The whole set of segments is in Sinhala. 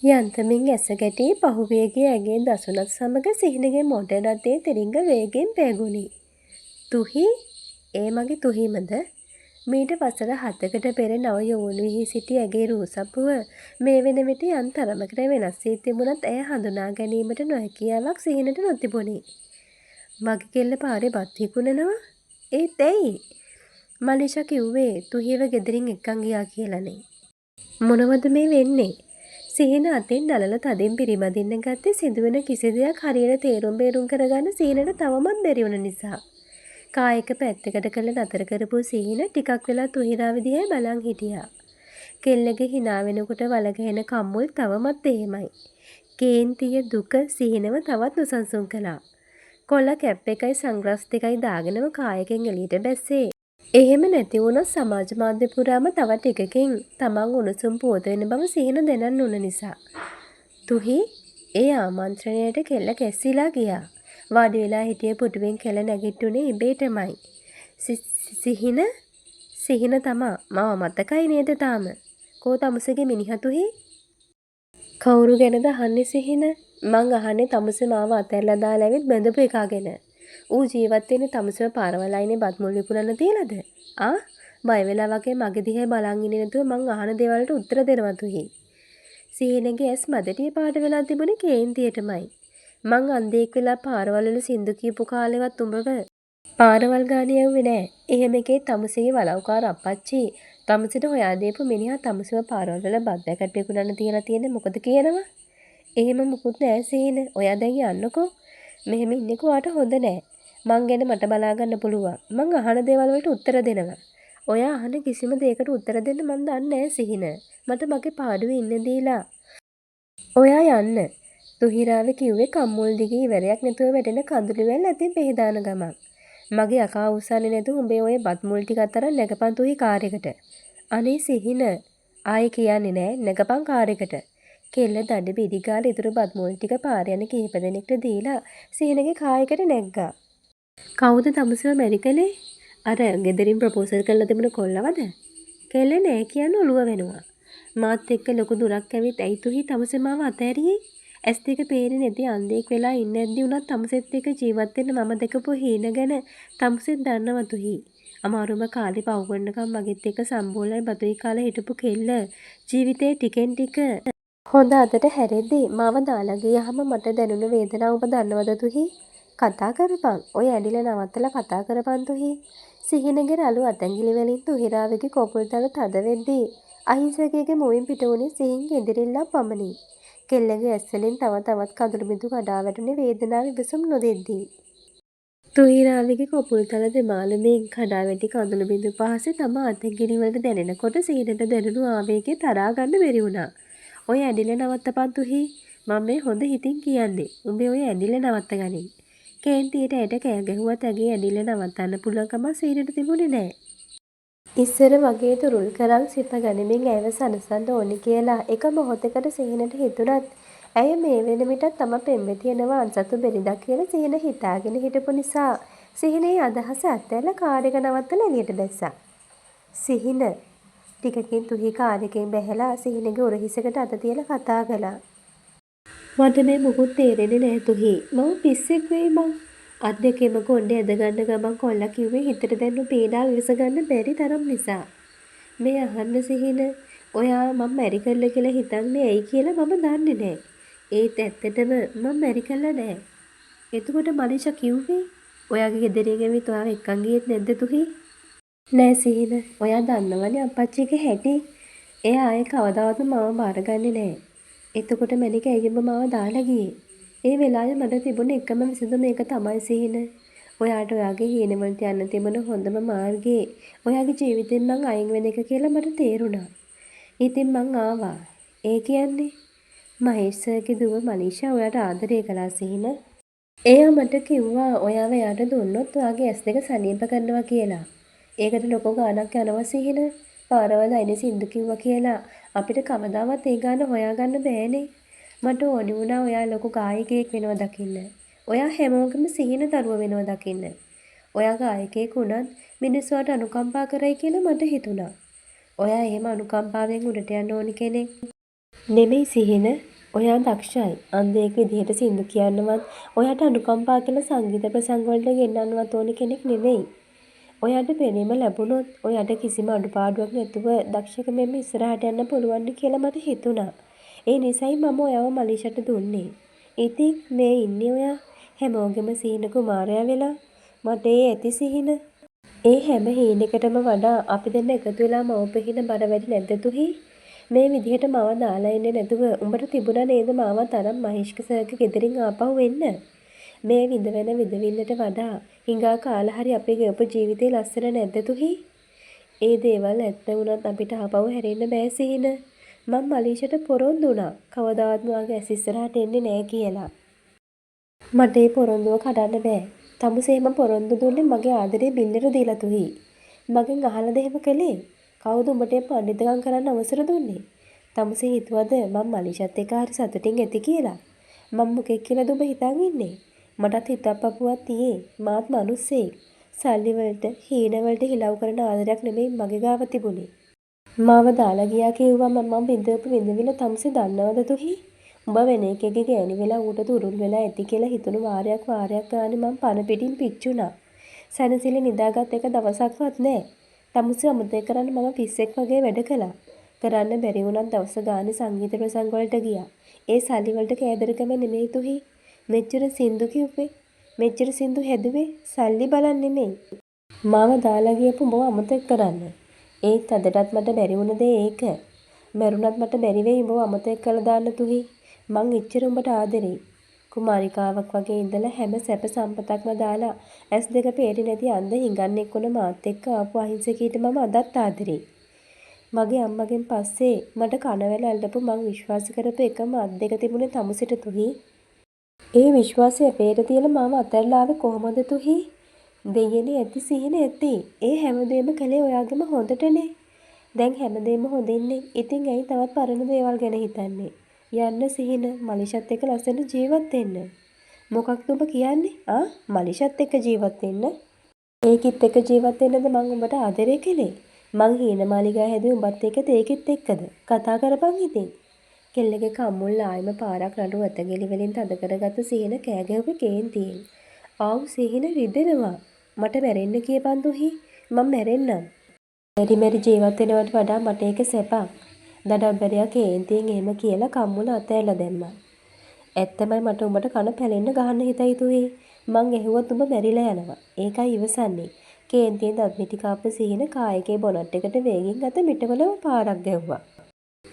යන්තමින් ඇස ගැටී පහුවේගේ ඇගේ දසුනත් සමග සිහිනගේ මොටර් රථයේ තිරිංග වේගෙන් පැගුණි. තුහි ඒ මගේ තුහිමද? මීට වසර 7කට පෙර නව යොවුන් වී සිටි ඇගේ රූසපුව මේ වන විට යම් තරමකට වෙනස් වී තිබුණත් ඇය හඳුනා ගැනීමට නොහැකියාවක් සිහිනට නොතිබුණි. මගේ කෙල්ල පාරේ බත් විකුණනවා? ඒත් ඇයි? මලීෂා කිව්වේ තුහිව ගෙදරින් එක්කන් ගියා කියලානේ. මොනවද මේ වෙන්නේ? සිහින අතින් නලල තදින් පිරිමදින්න ගත්තේ සිදුවෙන කිසි දෙයක් හරියට තේරුම් බේරුම් කරගන්න සිහිනට තවමත් බැරි වුණ නිසා. කායක පැත්තකට කළ නතර කරපු සිහින ටිකක් වෙලා තුහිරාව දිහා බලන් හිටියා. කෙල්ලගේ hina වෙනකොට වලගැහෙන කම්මුල් තවමත් එහෙමයි. කේන්තිය දුක සිහිනව තවත් නොසන්සුන් කළා. කොල්ල කැප් එකයි සන්ග්ලාස් දෙකයි දාගෙනම කායකෙන් එළියට බැස්සේ. එහෙම නැති වුණොත් සමාජ මාධ්‍ය පුරාම තව ටිකකින් තමන් උණුසුම් පුවත වෙන බව සිහින දැනන්න උන නිසා. තුහි ඒ ආමන්ත්‍රණයට කෙල්ල කැස්සිලා ගියා. වාඩි වෙලා හිටිය පුටුවෙන් කෙල්ල නැගිට්ටුනේ ඉබේටමයි. සිහින තමා මම මතකයි නේද තාම? කෝ තමුසේගේ මිනිහා තුහි? කවුරු ගැනද අහන්නේ සිහින? මං අහන්නේ තමුසේ මාව අතැරලා දාලා ඇවිත් බැඳපු එකා ගැන. ඌ ජීවත් වෙන්නේ තමුසේව පාරවල් අයිනේ බත් මුල් විකුණන්න තියලාද? ආ බය වෙලා වගේ මගේ දිහා බලන් ඉන්නේ නැතුව මං අහන දේවල්ට උත්තර දෙනවා තුහි. සිහිනගේ ඇස් මදටිය පාට වෙලා තිබුණේ කේන්තියටමයි. මං අන්ධයෙක් වෙලා පාරවල් වල සින්දු කියපු කාලෙවත් උඹව පාරවල් ගාන යව්වේ නෑ. එහෙම එකේ තමුසේගේ වලව්කාර අප්පච්චි තමුසේට හොයා දීපු මිනිහා තමුසේව පාරවල් වල බත් පැකට් විකුණන්න තියලා තියෙන්නේ මොකද කියනවා? එහෙම මුකුත් නෑ සිහින. ඔයා දැන් යන්නකෝ. මෙහෙම ඉන්නකෝ ආට හොඳ නෑ. මං ගැන මට බලා ගන්න පුළුවන්. මං අහන දේවල් වලට උත්තර දෙනවා. ඔයා අහන කිසිම දෙයකට උත්තර දෙන්න මං දන්නේ නෑ සිහින. මට මගේ පාඩුවේ ඉන්න දීලා. ඔයා යන්න. තුහිරාවේ කිව්වේ කම්මුල් දිගේ ඉවරයක් නැතුව වැටෙන කඳුළු වැල් අතින් පෙහෙදාන ගමන්. මගේ අකා උස්සන්නේ නැතුව උඹේ ඔය බත් මුල් ටික අතර නැගපන් තුහි කාර් එකට. අනේ සිහින ආයේ කියන්නේ නෑ නැගපන් කාර් එකට. කෙල්ල දඩ බිඩි ගාලා ඉතුරු බත් මුල් ටික පාර යන කිහිප දෙනෙක්ට දීලා සිහිනගේ කායකට නැග්ගා. කවුද තමුසව මැරි කළේ? අර ගෙදරින් ප්‍රොපෝසල් කරලා තිබුණ කොල්ලවද? කෙල්ල නෑ කියන්න ඔළුව වෙනවා. මාත් එක්ක ලොකු දුරක් ඇවිත් ඇයි තුහි තමුසේ මාව අතෑරියේ? ඇස් දෙක පේන්නේ නැති අන්ධයෙක් වෙලා ඉන්නේද්දි උනත් තමුසෙත් එක්ක ජීවත් වෙන්න මම දැකපු හීන ගැන තමුසෙත් දන්නව තුහි. අමාරුම කාලේ පව් කරනකම් මගෙත් එක්ක සම්බෝලයි බතුයි කාලා හිටපු කෙල්ල ජීවිතේ ටිකෙන් ටික හොඳ අතට හැරෙද්දි මාව දාලා ගියාම මට දැනුණ වේදනාව ඔබ දන්නවද තුහි? කතා කරපන්. ඔය ඇඬිලා නවත්තලා කතා කරපන් තුහි. සිහිනගේ රළු අතැඟිලි වලින් තුහිරාවගේ කොපුල් තල තද වෙද්දී අහිංසකයෙකුගේ මුවින් පිට වුණේ සිහින්ගේ ඉදිරිල්ලක් පමණි. කෙල්ලගේ ඇස් වලින් තව තවත් කඳුළු බිඳු කඩා වැටුනේ වේදනාව විසුම් නොදෙද්දී. තුහිරාවගේ කොපුල් තල දෙමාළුමින් කඩා වැටි කඳුළු බිඳු පහසේ තම අතැඟිලි වලට දැනෙනකොට සිහිනට දැනුණු ආවේගය තරහා ගන්න බැරි වුණා. ඔය ඇඬිලා නවත්තපන් තුහි. මම මේ හොඳ හිතින් කියන්නේ. උඹේ ඔය ඇඬිලා නවත්ත ගනින්. කේන්තියට ඇයට කෑ ගැහුවත් ඇගේ ඇඬිලා නවත්තන්න පුළුවන් කමක් සිහිනට තිබුණේ නෑ. ඉස්සර වගේ තුරුල් කරන් සිප ගනිමින් ඇයව සනසන්න ඕනි කියලා එක මොහොතකට සිහිනට හිතුණත් ඇය මේ වෙන විටත් තම පෙම්වතියනව අන්සතු බෙරිඳක් කියලා සිහින හිතාගෙන හිටපු නිසා සිහිනේ අදහස අත්හැරලා කාර් එක නවත්තලා එළියට බැස්සා. සිහින ටිකකින් තුහි කාර් එකෙන් බැහැලා සිහිනගේ උරහිසකට අත තියලා කතා කළා. මට මේ මොකුත් තේරෙන්නේ නෑ තුහි. මම පිස්සෙක් වෙයි මං. අත් දෙකෙම කොණ්ඩේ ඇද ගන්න ගමන් කොල්ලා කිව්වේ හිතට දැනුණු පීඩාව ඉවස ගන්න බැරි තරම් නිසා. මේ අහන්න සිහින ඔයා මම මැරි කළා කියලා හිතන්නේ ඇයි කියලා මම දන්නේ නෑ. ඒත් ඇත්තටම මම මැරි කළා නෑ. එතකොට මලීෂා කිව්වේ ඔයාගේ ගෙදරින් ඇවිත් ඔයාව එක්කන් ගියෙත් නැද්ද තුහි? නෑ සිහින. ඔයා දන්නවනේ අප්පච්චිගේ හැටි. එයා ආයේ කවදාවත් මාව බාරගන්නේ නෑ. එතකොට මැනික ඇයිඹ මාව දාලා ගියේ? ඒ වෙලාවේ මට තිබුණ එකම විසඳුම ඒක තමයි සිහින. ඔයාට ඔයාගේ හීනවලට යන්න තිබුණ හොඳම මාර්ගේ ඔයාගේ ජීවිතෙන් මං අයින් වෙන එක කියලා මට තේරුණා. ඉතින් මං ආවා. ඒ කියන්නේ මහේෂ් සර්ගේ දුව මලීෂා ඔයාට ආදරය කළා සිහින. එයා මට කිව්වා ඔයාව එයාට දුන්නොත් ඔයාගේ ඇස් දෙක සනීප කරනවා කියලා. ඒකට ලොකු ගාණක් යනවා සිහින. පාරවල් අයිනේ සින්දු කිව්වා කියලා අපිට කවදාවත් ඒ ගාන හොයාගන්න බෑනේ. මට ඕනි වුණා ඔයා ලොකු ගායකයෙක් වෙනවා දකින්න. ඔයා හැමෝගෙම සිහින දරුව වෙනවා දකින්න. ඔයා ගායකයෙක් වුණත් මිනිස්සුන්ට අනුකම්පා කරයි කියලා මට හිතුණා. ඔයා එහෙම අනුකම්පාවෙන් උඩට යන්න ඕනි කෙනෙක්. නෙමෙයි සිහින. ඔයා දක්ෂයි. අන්ධයෙක් විදිහට සින්දු කියන්නවත්, ඔයාට අනුකම්පා කියලා සංගීත ප්‍රසංග වලට ගෙන්නන්නවත් ඕන කෙනෙක් නෙමෙයි. ඔයාට පෙනීම ලැබුණොත් ඔයාට කිසිම අඩුපාඩුවක් නැතුව දක්ෂකමෙන් ඉස්සරහට යන්න පුළුවන් කියලා මට හිතුණා. ඒ නිසයි මම ඔයාව මලීෂාට දුන්නේ. ඉතින් මේ ඉන්නේ ඔයා හැමෝගෙම සිහින කුමාරයා වෙලා. මට ඒ ඇති සිහින. ඒ හැම හීනෙකටම වඩා අපි දෙන්න එකතු වෙලා මවපු හින බර වැඩි නැද්ද තුහි? මේ විදිහට මාව දාලා ඉන්නේ නැතුව උඹට තිබුණා නේද මාව තරම් මහේෂ්ක සර්ගේ ගෙදරින් ආපහු එන්න? මේ විඳවන විඳවින්නට වඩා හිඟා කාලා හරි අපේ ගෙවපු ජීවිතේ ලස්සන නැද්ද තුහි? ඒ දේවල් ඇත්ත වුණත් අපිට ආපහු හැරෙන්න බෑ සිහින. මම මලීෂාට පොරොන්දු වුණා. කවදාවත් මාගේ ඇස් ඉස්සරහට එන්නේ නෑ කියලා. මට ඒ පොරොන්දුව කඩන්න බෑ. තමුසේම පොරොන්දු දුන්නේ මගේ ආදරේ බිල්ලට දීලා තුහි. මගෙන් අහලාද එහෙම කළේ? කවුද උඹට පඬිතුකම් කරන්න අවසර දුන්නේ? තමුසේ හිතුවද මම මලීෂාත් එක්ක හරි සතුටින් ඇති කියලා? මම මොකෙක් කියලාද ඔබ හිතන් ඉන්නේ? මටත් හිතක් පපුවක් තියේ. මාත් මිනිස්සෙක්. සල්ලි වලට, හීන වලට හිලව් කරන ආදරයක් නෙමෙයි මගේ ගාව තිබුණේ. මාව දාලා ගියා කිව්වම මම බින්දවපු විඳවිල තමුසේ දන්නවද තුහි? උඹ වෙන එකෙක්ගේ ගෑණි වෙලා ඌට තුරුල් වෙලා ඇති කියලා හිතුණු වාරයක් ගානේ මම පන පිටින් පිච්චුණා. සැනසෙලි නිදාගත් එක දවසක්වත් නෑ. තමුසේ අමතක කරන්න මම පිස්සෙක් වගේ වැඩ කළා. කරන්න බැරි වුණත් දවස ගානේ සංගීත ප්‍රසංග වලට ගියා. ඒ සල්ලි වලට කෑදරකම නෙමෙයි තුහි. මෙච්චර සින්දු කිව්වේ. මෙච්චර සින්දු හැදුවේ සල්ලි බලන් නෙමෙයි. මාව දාලා ගියපු උඹව අමතක කරන්න. ඒත් අදටත් මට බැරි වුණ දේ ඒක. මැරුණත් මට බැරි වෙයි උඹව අමතක කරලා දාන්න තුහි. මං එච්චර උඹට ආදරෙයි. කුමාරිකාවක් වගේ ඉඳලා හැම සැප සම්පතක්ම දාලා ඇස් දෙක පේරි නැති අන්ධ හිඟන්නෙක් වුණ මාත් එක්ක ආපු අහිංසකීට මම අදත් ආදරෙයි. මගේ අම්මගෙන් පස්සේ මට කනවැල අල්ලපු මං විශ්වාස කරපු එකම අත් දෙක තිබුණේ තමුසෙට තුහි. ඒ විශ්වාසය අපේට තියලා මාව අතහැරලා ආවේ කොහොමද තුහි? දෙයනේ ඇති සිහින ඇති. ඒ හැමදේම කළේ ඔයාගෙම හොඳටනේ. දැන් හැමදේම හොඳින්නේ. ඉතින් ඇයි තවත් පරණ දේවල් ගැන හිතන්නේ? යන්න සිහින මලිෂත් එක්ක ලස්සන ජීවත් වෙන්න. මොකක්ද ඔබ කියන්නේ? මලිෂත් එක්ක ජීවත් වෙන්න? ඒකිත් එක්ක ජීවත් වෙන්නද මං උඹට ආදරය කළේ? මං හීන මාලිගා හැදුවේ උඹත් එක්කද ඒකිත් එක්කද? කතා කරපන් ඉතින්. කෙල්ලගේ කම්මුල් ආයිම පාරක් නඩු ඇතගෙලි වලින් තද කරගත්තු සිහින කෑ ගැහුවේ කේන්තියෙන්. ආව් සිහින රිදෙනවා. මට මැරෙන්න කියපන් දුහි. මං මැරෙන්නම්. මෙරි ජීවත් වෙනවට වඩා මට ඒක සැපක්. දඩබ්බරයා කේන්තියෙන් එහෙම කියලා කම්මුල අතෑරලා දැම්මා. ඇත්තමයි මට උඹට කන පැලෙන්න ගහන්න හිතයි තුහි. මං ඇහුවත් උඹ මැරිලා යනවා. ඒකයි ඉවසන්නේ. කේන්තියෙන් දත් මිටි කාපු සිහින කායකේ බොනට් එකට වේගෙන් අත මිටවලම පාරක් ගැහුවා.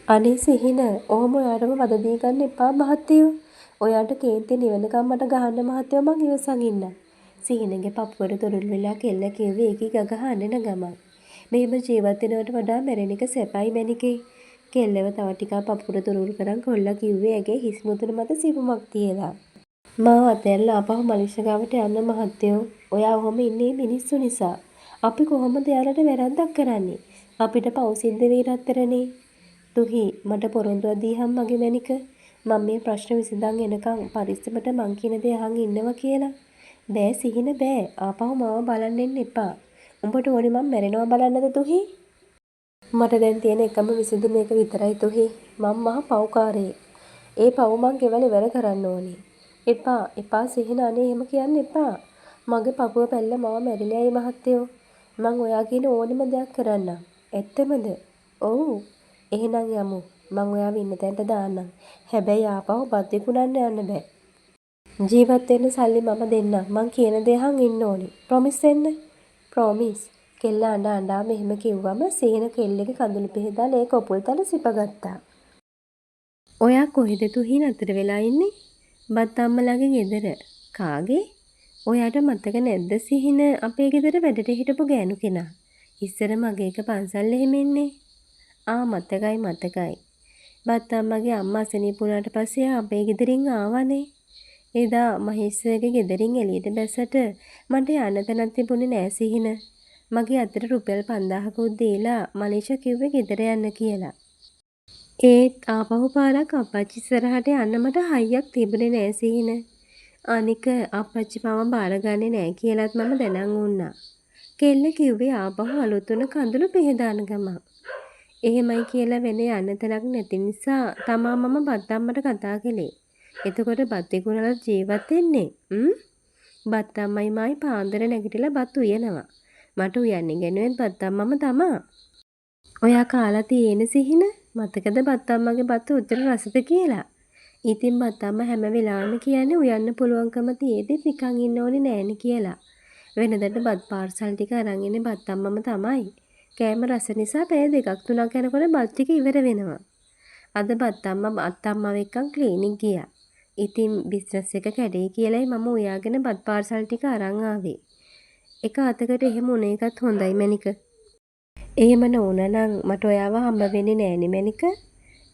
අනේ සිහින, ඔහොම ඔයාටම වද දී ගන්න එපා මහත්තයෝ. ඔයාට කේන්තිය නිවෙනකම් මට ගහන්න මහත්තයෝ මං ඉවසන් ඉන්නම්. සිහිනගේ පපුවට තුරුල් වෙලා කෙල්ල කිව්වේ ඒකී ගගහ අඬන ගමන්. මෙහෙම ජීවත් වෙනවට වඩා මැරෙන එක සැපයි මැනිකේ. කෙල්ලව තව ටිකක් පපුවට තුරුල් කරන් කොල්ලා කිව්වේ ඇගේ හිස් මුදුන මත සිපුමක් තියලා. මාව අතහැරලා ආපහු මලිෂා ගාවට යන්න මහත්තයෝ. ඔයා ඔහොම ඉන්නේ මිනිස්සු නිසා. අපි කොහොමද යාලට වැරද්දක් කරන්නේ? අපිට පව් සිද්ධ වෙයි රත්තරනේ. තුහි මට පොරොන්දුවක් දීහම් මගේ මැනික. මම මේ ප්‍රශ්න විසඳන් එනකන් පරිස්සමට මං කියන දේ අහන් ඉන්නවා කියලා. බෑ සිහින බෑ. ආපහු මාව බලන්න එන්න එපා. උඹට ඕනේ මම මැරෙනවා බලන්නද තුහි? මට දැන් තියෙන එකම විසඳුම එක විතරයි තුහි. මම මහා පව්කාරයෙක්. ඒ පව් මං ගෙවල ඉවර කරන්න ඕනේ. එපා සිහින අනේ එහෙම කියන්න එපා. මගේ පපුව පැල්ල මාව මැරිලායි මහත්තයෝ. මං ඔයා කියන ඕනෙම දෙයක් කරන්නම්. ඇත්තමද? ඔව්. එහෙනම් යමු. මං ඔයාව ඉන්න තැනට දාන්නම්. හැබැයි ආපහු බත් විකුණන්න යන්න බෑ. ජීවත් වෙන්න සල්ලි මම දෙන්නම්. මං කියන දේ අහන් ඉන්න ඕනේ. ප්‍රොමිස් වෙන්න. ප්‍රොමිස්. කෙල්ල අඬා මෙහෙම කිව්වම සිහින කෙල්ලගේ කඳුළු පිහදාලා ඒ කොපුල් තල සිපගත්තා. ඔයා කොහෙද තුහි නතර වෙලා ඉන්නේ? බත් අම්මලාගේ ගෙදර. කාගේ? ඔයාට මතක නැද්ද සිහින අපේ ගෙදර වැඩට හිටපු ගෑනු කෙනා? ඉස්සර මගේ එක පන්සල් එහෙම ඉන්නේ. මතකයි. බත් අම්මගේ අම්මා අසනීප වුණාට පස්සේ අපේ ගෙදරින් ආවනේ. එදා මහේස්වරගේ ගෙදරින් එළියට බැසට මට යන්න තැනක් තිබුණේ නෑ සිහින. මගේ අතට රුපියල් 5000කුත් දීලා මලීෂා කිව්වේ ගෙදර යන්න කියලා. ඒත් ආපහු පාරක් අප්පච්චි ඉස්සරහට යන්න මට හයියක් තිබුණේ නෑ සිහින. අනික අප්පච්චි මාව බාරගන්නේ නෑ කියලාත් මම දැනන් වුණා. කෙල්ල කිව්වේ ආපහු අලුත් උන කඳුළු පිහදාන ගමන්. එහෙමයි කියලා වෙන යන්න තැනක් නැති නිසා තමා මම බත් අම්මට කතා කළේ. එතකොට බත් විකුණලා ජීවත් වෙන්නේ. බත් අම්මයි මායි පාන්දර නැගිටලා බත් උයනවා. මට උයන්න ඉගෙනුවෙත් බත් අම්මම තමා. ඔයා කාලා තියෙන සිහින මතකද බත් අම්මගේ බත් උත්තර රසද කියලා. ඉතින් බත් අම්මා හැම වෙලාවෙම කියන්නේ උයන්න පුළුවන්කම තියෙද්දි නිකන් ඉන්න ඕනේ නෑනේ කියලා. වෙනදට බත් පාර්සල් ටික අරන් එන්නේ බත් අම්මම තමයි. කෑම රස නිසා පැය 2-3ක් යනකොට බත් ටික ඉවර වෙනවා. අද බත් අම්මා අත්තම්මාව එක්කන් ක්ලිනික් ගියා. ඉතින් බිස්නස් එක කැඩේ කියලායි මම උයාගෙන බත් පාර්සල් ටික අරන් ආවේ. එක අතකට එහෙම උන එකත් හොඳයි මැනික. එහෙම නොවුනනම් මට ඔයාව හම්බ වෙන්නේ නෑනේ මැනික.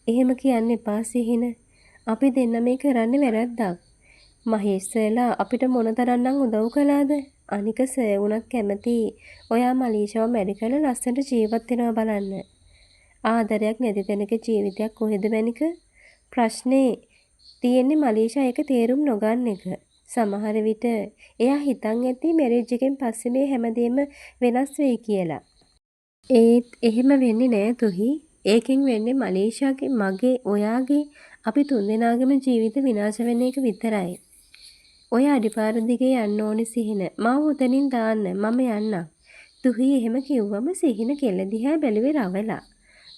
එහෙම කියන්න එපා සිහින. අපි දෙන්න මේ කරන්නේ වැරද්දක්. මහේෂ් සර්ලා අපිට මොනතරම්නම් උදව් කළාද? අනික සර් වුණත් කැමති ඔයා මලීෂාව මැරි කරලා ලස්සනට ජීවත් වෙනවා බලන්න. ආදරයක් නැති තැනක ජීවිතයක් කොහෙද මැනික? ප්‍රශ්නේ තියෙන්නේ මලීෂා ඒක තේරුම් නොගන්න එක. සමහර විට එයා හිතන් ඇති මැරේජ් එකෙන් පස්සේ මේ හැමදේම වෙනස් වෙයි කියලා. ඒත් එහෙම වෙන්නේ නෑ තුහි. ඒකෙන් වෙන්නේ මලීෂාගේ, මගේ, ඔයාගේ, අපි තුන්දෙනාගේම ජීවිත විනාශ වෙන එක විතරයි. ඔය අඩිපාර දිගේ යන්න ඕනේ සිහින. මාව උතනින් දාන්න. මම යන්නම්. තුහි එහෙම කිව්වම සිහින කෙල්ල දිහා බැලුවේ රවලා.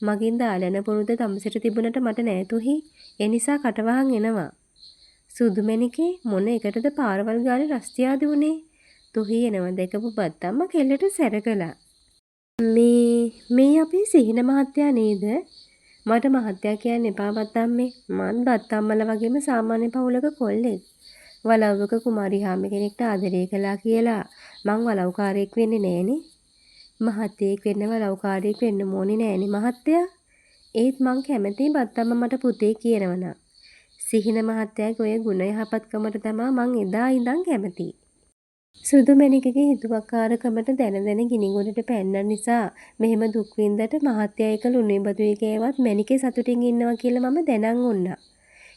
මගින් දාලන පුරුද්ද තමසිට තිබුණට මට නෑ තුහි. ඒ නිසා කටවහන් එනවා. සුදුමැණිකේ මොන එකටද පාරවල් ගානේ රස්තියාදු උනේ? තුහි එනවා දැකපු බත් අම්මා කෙල්ලට සැර කළා. මේ අපේ සිහින මහත්තයා නේද? මට මහත්තයා කියන්න එපා බත් අම්මේ. මං බත් අම්මලා වගේම සාමාන්‍ය පවුලක කොල්ලෙක්. වලව්වක කුමාරි හාමි කෙනෙක්ට ආදරය කළා කියලා මං වලව්කාරයෙක් වෙන්නේ නෑනේ. මහත්තයෙක් වෙන්න වලව්කාරයෙක් වෙන්න ඕනේ නෑනේ මහත්තයා. ඒත් මං කැමතියි බත් අම්මා මට පුතේ කියනවනම්. සිහින මහත්තයාගේ ඔය ගුණ යහපත්කමට තමයි මං එදා ඉඳන් කැමති. සුදුමැණිකගේ හිතුවක්කාරකමට දැන ගිනිගොඩට පැන්න නිසා මෙහෙම දුක් විඳට මහත්තයා එක ලුණුයි බදුයි කෑවත් මැණිකේ සතුටින් ඉන්නවා කියලා මම දැනන් උන්නා.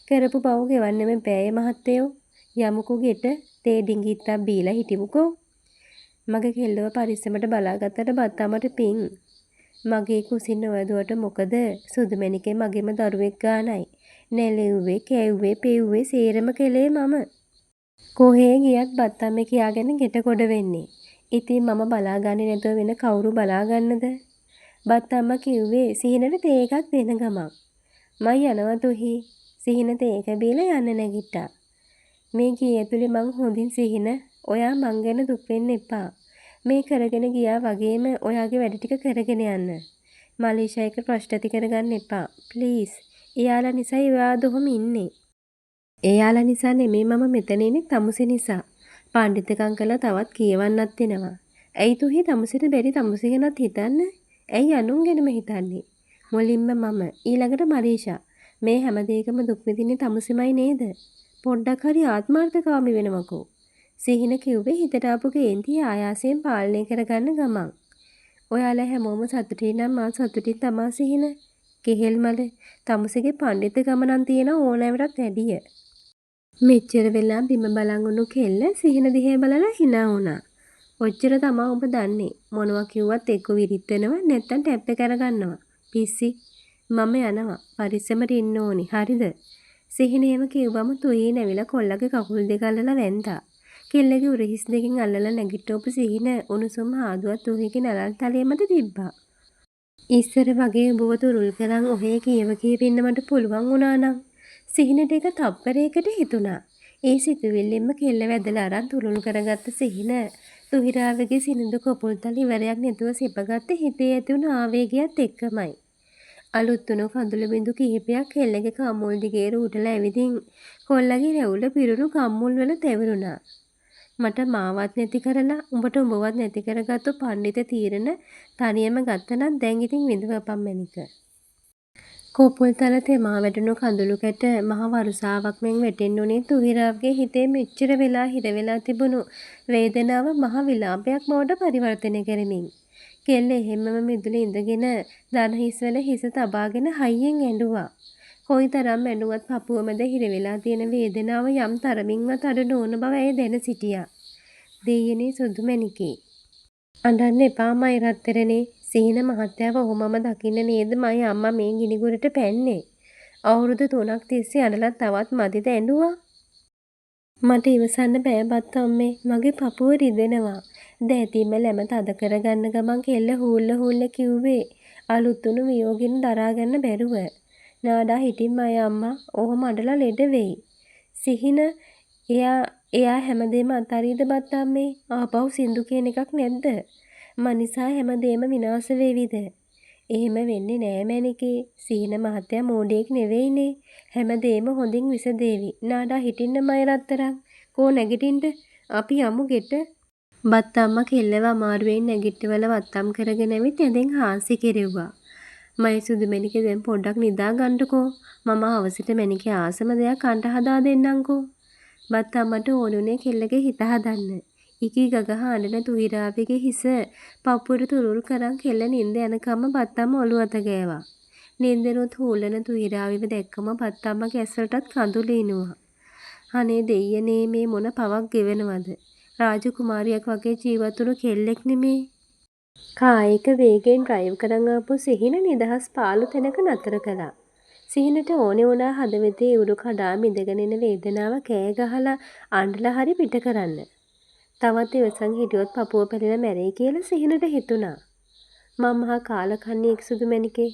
කරපු පව් ගෙවන්නෙම බෑයේ මහත්තයෝ. යමුකෝ ගෙට තේ ඩිංගිත්තක් බීලා හිටිමුකෝ. මගේ කෙල්ලව පරිස්සමට බලාගත්තට බත් අම්මට පිං. මගේ කුසින් නොවැදුවට මොකද සුදුමැණිකේ මගේම දරුවෙක් ගානයි. නැලෙව්වේ, කැව්වේ, පෙව්වේ සේරම කළේ මම. කොහේ ගියත් බත් අම්මේ කියාගෙන ගෙට කොට වෙන්නේ. ඉතින් මම බලාගන්නේ නැතුව වෙන කවුරු බලාගන්නද? බත් අම්මා කිව්වේ සිහිනට තේ එකක් දෙන ගමන්. මං යනවා තුහි. සිහින තේ එක බීලා යන්න නැගිට්ටා. මේ ගිය ඇතුලේ මං හොඳින් සිහින ඔයා මං ගැන දුක් වෙන්න එපා. මේ කරගෙන ගියා වගේම ඔයාගේ වැඩ ටික කරගෙන යන්න. මලීෂා එක ප්‍රශ්න ඇති කරගන්න එපා. ප්ලීස්. එයාලා නිසායි ඔයා දොහොම ඉන්නේ. එයාලා නිසා නෙමෙයි මම මෙතන ඉන්නේ තමුසෙ නිසා. පඬිතුකම් කළා තවත් කියවන්නත් වෙනවා. ඇයි තුහි තමුසෙට බැරි තමුසෙ ගැනත් හිතන්න? ඇයි අනුන් ගැනම හිතන්නේ? මුලින්ම මම ඊළඟට මලීෂා. මේ හැම දෙයකම දුක් විඳින්නේ තමුසෙමයි නේද? පොඩ්ඩක් හරි ආත්මාර්ථකාමී වෙනවකෝ. සිහින කිව්වේ හිතට ආපු කේන්තිය ආයාසයෙන් පාලනය කරගන්න ගමන්. ඔයාලා හැමෝම සතුටින් නම් මා සතුටින් තමා සිහින. කෙහෙල් මල තමුසේගේ පඬිතුකම නම් තියෙන ඕනෑමටත් වැඩිය. මෙච්චර වෙලා බිම බලන් උණු කෙල්ල සිහින දිහේ බලලා hina වුණා. ඔච්චර තමා ඔබ දන්නේ. මොනවා කිව්වත් එක්ක විරිත්තනවා නැත්තම් ටැප් එක අරගන්නවා. පිස්සි. මම යනවා. පරිස්සමට ඉන්න ඕනි. හරිද? සිහිනේම කිව්වම තුයි නැවිලා කොල්ලගේ කකුල් දෙක අල්ලලා වැන්දා. කෙල්ලගේ උරහිස් දෙකෙන් අල්ලලා නැගිට්ටෝපු සිහින උණුසුම ආදුවත් තුහිගේ නලල් තලයේ මත තිබ්බා. ඉස්සර වගේ ඔබව තුරුල් කරන් ඔහේ කියව කියපින්න මට පුළුවන් වුණා නම් සිහිනට එක තප්පරයකට හිතුණා. ඒ සිතුවිල්ලෙන්ම කෙල්ල වැදලා අරන් තුරුල් කරගත්ත සිහින තුහිරාවගේ සිනිඳු කොපුල් තල ඉවරයක් නැතුව සිපගත්ත හිතේ ඇති වුණු ආවේගයත් එක්කමයි. අලුත් වුණු කඳුළු බිඳු කිහිපයක් කෙල්ලගේ කම්මුල් දිගේ රූටලා ඇවිදින් කොල්ලගේ රැවුල පිරුණු කම්මුල් වල තැවරුණා. මට මාවත් නැති කරලා උඹට උඹවත් නැති කරගත්තු පඬිත තීරණ තනියම ගත්තනම් දැන් ඉතින් විඳවපන් මැනික. කොපුල් තල තෙමා වැටුණු කඳුළු කැට මහ වරුසාවක් මෙන් වැටෙන්න උනේ තුහිරාවගේ හිතේ මෙච්චර වෙලා හිර වෙලා තිබුණු වේදනාව මහ විලාපයක් බවට පරිවර්තනය කරමින්. කෙල්ල එහෙම්මම මිදුලේ ඉඳගෙන දන හිස්වල හිස තබාගෙන හයියෙන් ඇඬුවා. කොයිතරම් ඇඬුවත් පපුව මැද හිර වෙලා තියෙන වේදනාව යම් තරමින්වත් අඩු නොවන බව ඇය දැන සිටියා. දෙයියනේ සුදුමැණිකේ. අඬන්න එපා මයි රත්තරනේ. සිහින මහත්තයාව ඔහොමම දකින්න නේද මයි අම්මා මේ ගිනිගොරට පැන්නේ. අවුරුදු 3ක් තිස්සේ අඬලා තවත් මදිද ඇඬුවා. මට ඉවසන්න බෑ බත් අම්මේ. මගේ පපුව රිදෙනවා. දෑතින්ම ලැම තද කරගන්න ගමන් කෙල්ල හූල්ල කිව්වේ. අලුත් උණු වියෝගෙන් දරා ගන්න බැරුව. නාඩා හිටින් මයි අම්මා ඔහොම අඬලා ලෙඩ වෙයි. සිහින එයා හැමදේම අතාරීද බත් අම්මේ. ආපහු සින්දු කියන එකක් නැද්ද? මනිසා හැමදේම විනාශ වෙවිද? එහෙම වෙන්නේ නෑ මැනිකේ. සිහින මහත්තයා මෝඩයෙක් නෙවෙයිනේ. හැමදේම හොඳින් විසදේවි. නාඩා හිටින්න මයි රත්තරන්. කෝ නැගිටින්ට අපි යමු ගෙට. බත් අම්මා කෙල්ලව අමාරුවෙන් නැගිට්ටවල වත්තම් කරගෙන ඇවිත් ඇඳෙන් හාන්සි කෙරෙව්වා. මයි සුදු මැනිකේ දැන් පොඩ්ඩක් නිදා ගන්නකෝ. මම හවසට මැනිකේ ආසම දෙයක් කන්ට හදා දෙන්නම්කෝ. බත් අම්මට ඕනුනේ කෙල්ලගේ හිත හදන්න. ඉකි ගගහ අඬන තුහිරාවිගේ හිස පපුවට තුරුල් කරන් කෙල්ල නින්ද යනකම්ම බත් අම්මා ඔළුව අත ගෑවා. නින්දනොත් හූලන තුහිරාවිව දැක්කම බත් අම්මගේ ඇස්වලටත් කඳුළු ඉනුවා. අනේ දෙයියනේ මේ මොන පවක් ගෙවනවද? රාජකුමාරියක් වගේ ජීවත් වුණු කෙල්ලෙක් නෙමේ. කායික වේගයෙන් ඩ්‍රයිව් කරන් ආපු සිහින නිදහස් පාළු තැනක නතර කළා. සිහිනට ඕනේ වුණා හදවතේ උරු කඩා බිඳගෙන එන වේදනාව කෑ ගහලා අඬලා හරි පිට කරන්න. තවත් ඉවසන් හිටියොත් පපුව පැලලා මැරෙයි කියලා සිහිනට හිතුණා. මම මහා කාලකන්ණියෙක් සුදු මැනිකේ.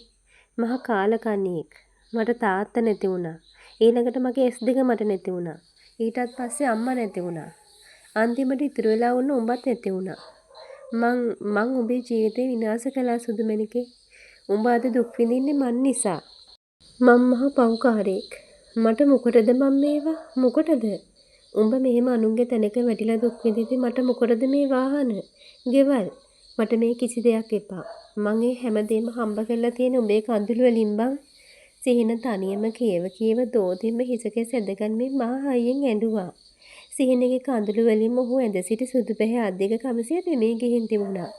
මහා කාලකන්ණියෙක්. මට තාත්තා නැති වුණා. ඊළඟට මගේ S2 මට නැති වුණා. ඊටත් පස්සේ අම්මා නැති වුණා. අන්තිමට ඉතුරු වෙලා වුණ උඹත් නැති වුණා. මං උඹේ ජීවිතේ විනාශ කළා සුදු මැනිකේ. උඹ අද දුක් විඳින්නේ මන් නිසා. මම මහා පව්කාරයෙක්. මට මොකටද මම මේවා? මොකටද? උඹ මෙහෙම අනුන්ගේ තැනක වැටිලා දුක් විඳිද්දි මට මොකටද මේ වාහන? ගෙවල්. මට මේ කිසි දෙයක් එපා. මං ඒ හැමදේම හම්බ කරලා තියෙන උඹේ කඳුළු වලින් බං. සිහින තනියම කියව දෝතින්ම හිසකේ සැදගන්මින් මහා හයියෙන් ඇඬුවා. සිහිනගේ කඳුළු වලින්ම ඔහු ඇඳ සිටි සුදු පැහැ අධික කමසිය දෙමේ ගිහින් තිබුණා.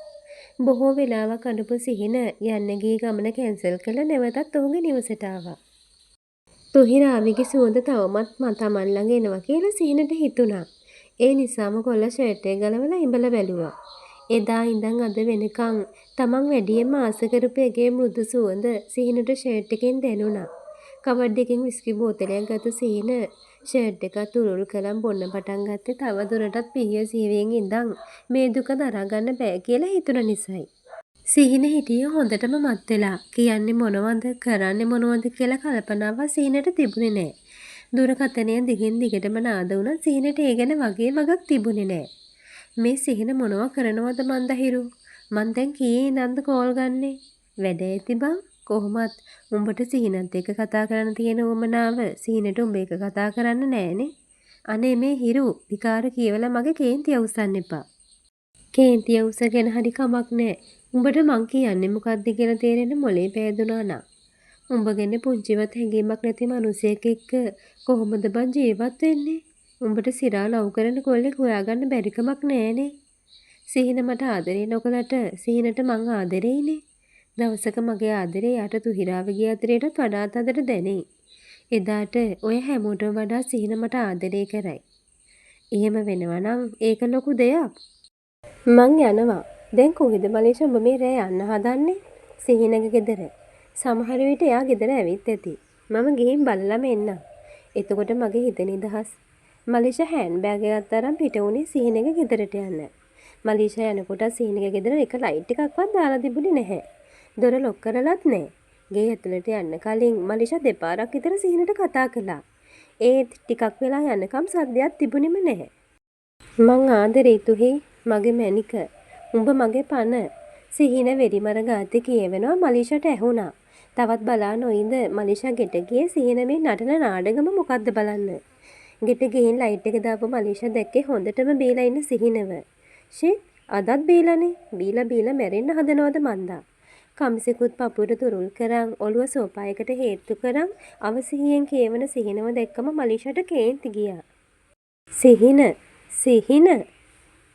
බොහෝ වෙලාවක් අඬපු සිහින යන්න ගිය ගමන කැන්සල් කළ නැවතත් ඔහුගේ නිවසට ආවා. තුහිරාවිගේ සුවඳ තවමත් තමන් ළඟ එනවා කියලා සිහිනට හිතුණා. ඒ නිසාම කොල්ල ෂර්ට් එක ගලවලා ඉඹලා බැලුවා. එදා ඉඳන් අද වෙනකන් තමන් වැඩියෙන්ම ආස කරපු එකේ මෘදු සුවඳ සිහිනට ෂර්ට් එකෙන් දැනුණා. කබඩ් එකෙන් විස්කි බෝතලයක් ගත්ත සිහින ෂර්ට් එක තුරුල් කළම් බොන්න පටන් ගත්තේ තව දුරටත් පිහිය සීවෙන් ඉඳන් මේ දුක දරා ගන්න බෑ කියලා හිතුණ නිසායි. සිහින හිටියේ හොඳටම මත් වෙලා. කියන්නේ මොනවද කරන්නේ මොනවද කියලා කල්පනාවක් සිහිනට තිබුණේ නෑ. දුරකථනය දිගින් දිගටම නාද වුණා සිහිනට ඒ ගැන වගේ වගක් තිබුණේ නෑ. මේ සිහින මොනවා කරනවද මන්දහිරු? මං දැන් කීයේ ඉඳන්ද කෝල් ගන්නෙ? වැඩ ඇති බං. කොහොමත් උඹට සිහිනත් එක්ක කතා කරන්න තියෙන උවමනාව සිහිනට උඹ එක කතා කරන්න නෑනේ. අනේ මේ හිරු විකාර කියවලා මගේ කේන්තිය උස්සන්න එපා. කේන්තිය උස්සගෙන හරි කමක් නෑ. උඹට මං කියන්නේ මොකක්ද කියලා තේරෙන්න මොලේ පෑදුනා නා. උඹ ගැන පුංචිවත් හැඟීමක් නැති මිනිසෙක් එක්ක කොහොමද බං ජීවත් වෙන්නේ? උඹට සිරා ලව් කරන කොල්ලෙක් හොයාගන්න බැරි කමක් නෑනේ. සිහින මට ආදරේ නොකලට සිහිනට මං ආදරේයිනේ. දවසක මගේ ආදරේ යාට තුහිරාවගේ ආදරේටත් වඩා තදට දැනෙයි. එදාට ඔය හැමෝටම වඩා සිහින මට ආදරේ කරයි. එහෙම වෙනවා නම් ඒක ලොකු දෙයක්. මං යනවා. දැන් කොහෙද මලේෂ උඹ මේ රෑ යන්න හදන්නේ? සිහිනගේ ගෙදර. සමහර විට එයා ගෙදර ඇවිත් ඇති. මම ගිහින් බලලම එන්නම්. එතකොට මගේ හිත නිදහස්. මලේෂ හෑන්ඩ් බෑග් එකත් අරන් පිට වුණේ සිහිනගේ ගෙදරට යන්න. මලේෂ යනකොට සිහිනගේ ගෙදර එක ලයිට් එකක්වත් දාලා තිබුණේ නැහැ. දොර ලොක් කරලත් නැහැ. ගේ ඇතුළට යන්න කලින් මලේෂ දෙපාරක් විතර සිහිනට කතා කළා. ඒත් ටිකක් වෙලා යනකම් සද්දයක් තිබුණෙම නැහැ. මං ආදරේ තුහි මගේ මැනික. උඹ මගේ පණ. සිහින වෙරිමර ගාතේ කියවෙනවා මලීෂාට ඇහුණා. තවත් බලා නොඉඳ මලීෂා ගෙට ගියේ සිහින මේ නටන නාඩගම මොකද්ද බලන්න. ගෙට ගිහින් ලයිට් එක දාපු මලීෂා දැක්කේ හොඳටම බීලා ඉන්න සිහිනව. ෂේ අදත් බීලානේ. බීලා මැරෙන්න හදනවද මන්දා. කම්සෙකුත් පපුවට තුරුල් කරන් ඔළුව සෝපා එකට හේතු කරන් අවසිහියෙන් කියවන සිහිනව දැක්කම මලීෂාට කේන්ති ගියා. සිහින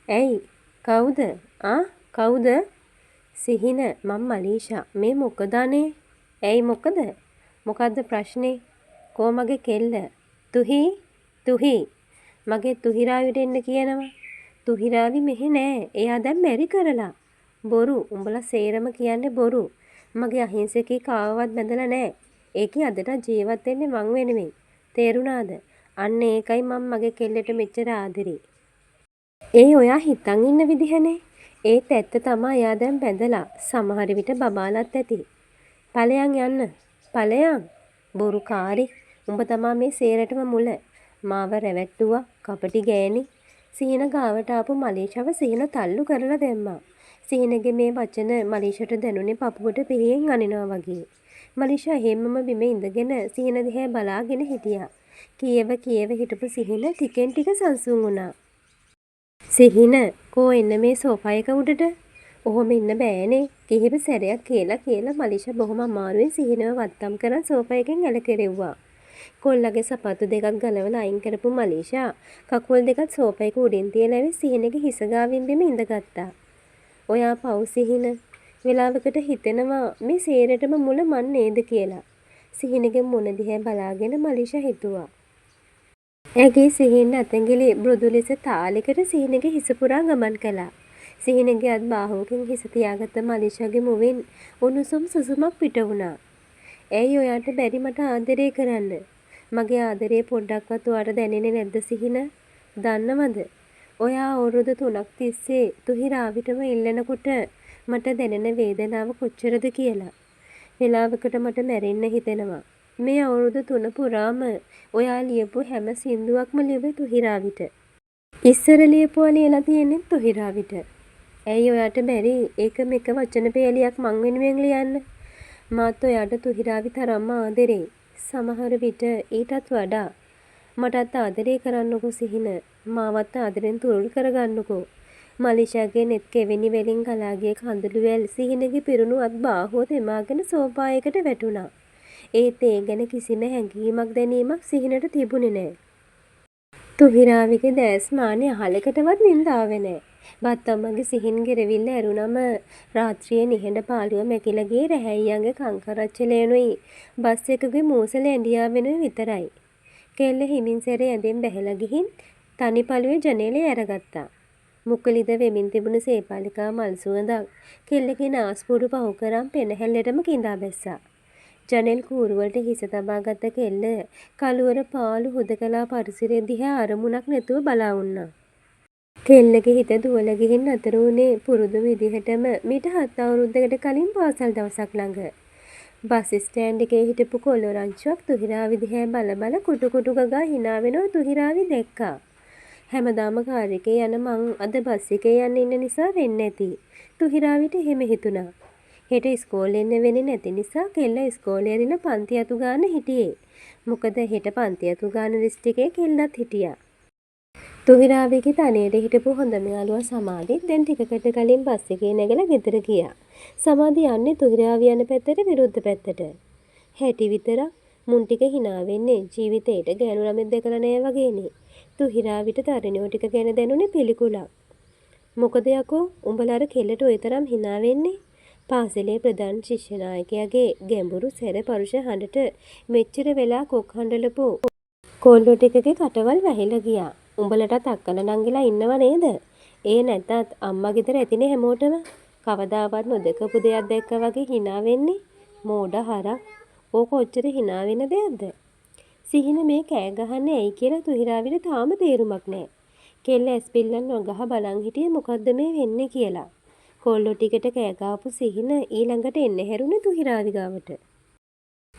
ඇයි කවුද? කවුද? සිහින මම මලීෂා. මේ මොකද අනේ? ඇයි මොකද? මොකද්ද ප්‍රශ්නේ? කෝ මගේ කෙල්ල? තුහි මගේ තුහිරාවිට එන්න කියනවා. තුහිරාවි මෙහෙ නෑ. එයා දැන් මැරි කරලා. බොරු. උඹලා සේරම කියන්නේ බොරු. මගේ අහිංසකී කාවවත් බැඳලා නෑ. ඒකේ අදට ජීවත් වෙන්නේ මං වෙනුවෙන්. තේරුණාද? අන්න ඒකයි මම මගේ කෙල්ලට මෙච්චර ආදරේ. ඒ ඔයා හිතන් ඉන්න විදිහනේ. ඒත් ඇත්ත තමා එයා දැන් බැඳලා. සමහර විට බබාලත් ඇති. ඵලයන් යන්න. ඵලයන්. බොරුකාරි. උඹ තමා මේ සේරටම මුල. මාව රැවට්ටුවා. කපටි ගෑණි. සිහින ගාවට ආපු මලීෂාව සිහින තල්ලු කරලා දැම්මා. සිහිනගේ මේ වචන මලීෂාට දැනුනේ පපුවට පිහියෙන් අනිනවා වගේ. මලීෂා හැමම බිම ඉඳගෙන සිහින දිහා බලාගෙන හිටියා. කියව හිටපු සිහින ටිකෙන් ටික සංසුන් වුණා. සිහින කෝ එන්න මේ සෝෆා එක උඩට. ඔහොම ඉන්න බෑනේ. කිහිප සැරයක් කියලා මලීෂා බොහොම අමාරුවෙන් සිහිනව වත්තම් කරන් සෝෆා එකෙන් ඇලකෙරෙව්වා. කොල්ලගේ සපත්තු දෙකක් ගලවලා අයින් කරපු මලීෂා කකුල් දෙකත් සෝෆා එක උඩින් තියලා ඇවිත් සිහිනගේ හිස ගාවින් බිම ඉඳගත්තා. ඔයා පව් සිහින. වෙලාවකට හිතෙනවා මේ සේරටම මුල මන් නේද කියලා. සිහිනගේ මුණ දිහා බලාගෙන මලීෂා හිතුවා. ඇගේ සිහින අතැඟිලි මෘදු ලෙස තාලෙකට සිහිනගේ හිස පුරා ගමන් කළා. සිහිනගේ අත් බාහුවකින් හිස තියාගත්ත මලීෂාගේ මුවින් උණුසුම් සුසුමක් පිට වුණා. ඇයි ඔයාට බැරි මට ආදරේ කරන්න? මගේ ආදරේ පොඩ්ඩක්වත් ඔයාට දැනෙන්නේ නැද්ද සිහින? දන්නවද? ඔයා අවුරුදු 3ක් තිස්සේ තුහිරාවිටම ඉල්ලනකොට මට දැනෙන වේදනාව කොච්චරද කියලා. වෙලාවකට මට මැරෙන්න හිතෙනවා. මේ අවුරුදු 3 පුරාම ඔයා ලියපු හැම සින්දුවක්ම ලිව්වේ තුහිරාවිට. ඉස්සර ලියපුවා ලියලා තියෙන්නේ තුහිරාවිට. ඇයි ඔයාට බැරි ඒකම එක වචන පේලියක් මං වෙනුවෙන් ලියන්න? මාත් ඔයාට තුහිරාවි තරම්ම ආදරේ. සමහර විට ඊටත් වඩා. මටත් ආදරේ කරන්නකෝ සිහින. මාවත් ආදරෙන් තුරුල් කරගන්නකෝ. මලීෂාගේ නෙත් කෙවෙනි වලින් ගලාගේ කඳුළු වැල් සිහිනගේ පිරුණු අත් බාහුව තෙමාගෙන සෝෆා එකට වැටුණා. ඒත් ඒ ගැන කිසිම හැඟීමක් දැනීමක් සිහිනට තිබුණේ නෑ. තුහිරාවිගේ දැස් මානේ අහලකටවත් නින්දාවේ නෑ. බත්තම්මගේ සිහින් ගෙරවිල්ල ඇරුණම රාත්‍රියේ නිහඬ පාළුව මැකිලා ගියේ රැහැයියන්ගේ කංකරච්චලේනුයි බස් එකගේ මූසල ඇඬියා වෙනුයි විතරයි. කෙල්ල හිමින් සැරේ ඇඳෙන් බැහැලා ගිහින් තනි පළුවේ ජනේලේ ඇරගත්තා. මුකලිද වෙමින් තිබුණු සේපාලිකා මල් සුවඳක් කෙල්ලගේ නාස්පුඩු පහු කරන් පෙනහැල්ලටම කිඳා බැස්සා. ජනෙල් කූරුවලට හිස තබාගත්ත කෙල්ල කළුවර පාළු හුදකලා පරිසරය දිහා අරමුණක් නැතුව බලා වුණා. කෙල්ලගේ හිත දුවලා ගිහින් අතර උනේ පුරුදු විදිහටම මීට 7 අවුරුද්දකට කලින් පාසල් දවසක් ළඟ. බස් ස්ටෑන්ඩ් එකේ හිටපු කොල්ලොරංචුවක් තුහිරාවි දිහා බල කුටු කුටු ගගා hina වෙනවා තුහිරාවි දැක්කා. හැමදාම කාර් එකේ යන මං අද බස් එකේ යන්න ඉන්න නිසා වෙන්නේ නැති. තුහිරාවිට එහෙම හිතුණා. හෙට ඉස්කෝලේ එන්න වෙන්නේ නැති නිසා කෙල්ල ඉස්කෝලේ ඇරිලා පන්ති අතු ගන්න හිටියේ. මොකද හෙට පන්ති අතු ගන්න ලිස්ට් එකේ කෙල්ලත් හිටියා. තුහිරාවිගේ තනියට හිටපු හොඳම යාළුවා සමාධි දැන් ටිකකට කලින් බස් එකේ නැගලා ගෙදර ගියා. සමාධි යන්නේ තුහිරාවි යන පැත්තට විරුද්ධ පැත්තට. හැටි විතරක් මුන් ටික hina වෙන්නේ ජීවිතේට ගෑනු ළමෙක් දැකලා නෑ වගේනේ. තුහිරාවිට තරණියෝ ටික ගැන දැනුනේ පිළිකුලක්. මොකද යකෝ උඹලා අර කෙල්ලට ඔය තරම් hina වෙන්නේ? පාසලේ ප්‍රධාන ශිෂ්‍ය නායකයාගේ ගැඹුරු සැර පරුෂ හඬට මෙච්චර වෙලා කොක් හඬලපු කොල්ලෝ ටිකගේ කටවල් වැහිලා ගියා. උඹලටත් අක්කලා නංගිලා ඉන්නව නේද? ඒ නැත්තත් අම්මා ගෙදර ඇතිනේ හැමෝටම. කවදාවත් නොදකපු දෙයක් දැක්කා වගේ hina වෙන්නේ. මෝඩ හරක්. ඕක ඔච්චර hina වෙන දෙයක්ද? සිහින මේ කෑ ගහන්නේ ඇයි කියලා තුහිරාවිට තාම තේරුමක් නෑ. කෙල්ල ඇස් පිල්ලන් නොගහ බලන් හිටියේ මොකද්ද මේ වෙන්නේ කියලා. කොල්ලෝ ටිකට කෑ ගහපු සිහින ඊළඟට එන්න හැරුණේ තුහිරාවි ගාවට.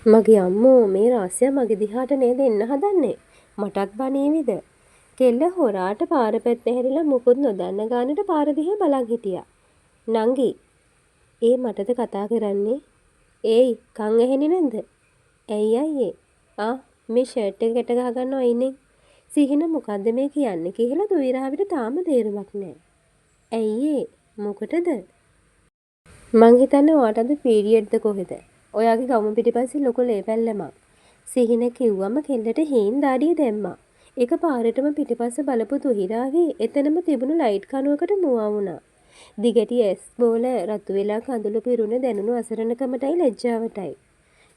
මගේ අම්මෝ මේ රාස්‍ය මගේ දිහාට නේද එන්න හදන්නේ. මටත් බනේවිද? කෙල්ල හොරාට පාර පැත්ත හැරිලා මුකුත් නොදන්න ගානට පාර දිහා බලන් හිටියා. නංගි, ඒ මටද කතා කරන්නේ? ඒයි, කන් ඇහෙන්නේ නැද්ද? ඇයි අයියේ? මේ ෂර්ට් එක ගැට ගහගන්නවා ඉන්නේ. සිහින මොකද්ද මේ කියන්නේ කියලා තුහිරාවිට තාම තේරුමක් නෑ. ඇයි ඒ? මොකටද? මං හිතන්නේ ඔයාට අද පීරියඩ්ද කොහෙද? ඔයාගේ ගම පිටිපස්සේ ලොකු ලේ පැල්ලමක්. සිහින කිව්වම කෙල්ලට හීන් දාඩිය දැම්මා. ඒක පාරටම පිටිපස්ස බලපු තුහිරාවි එතනම තිබුණු ලයිට් කණුවකට මුවා වුණා. දිගටි ඇස් බෝල රතු වෙලා කඳුළු පිරුණ දැනුණු අසරණකමටයි ලැජ්ජාවටයි.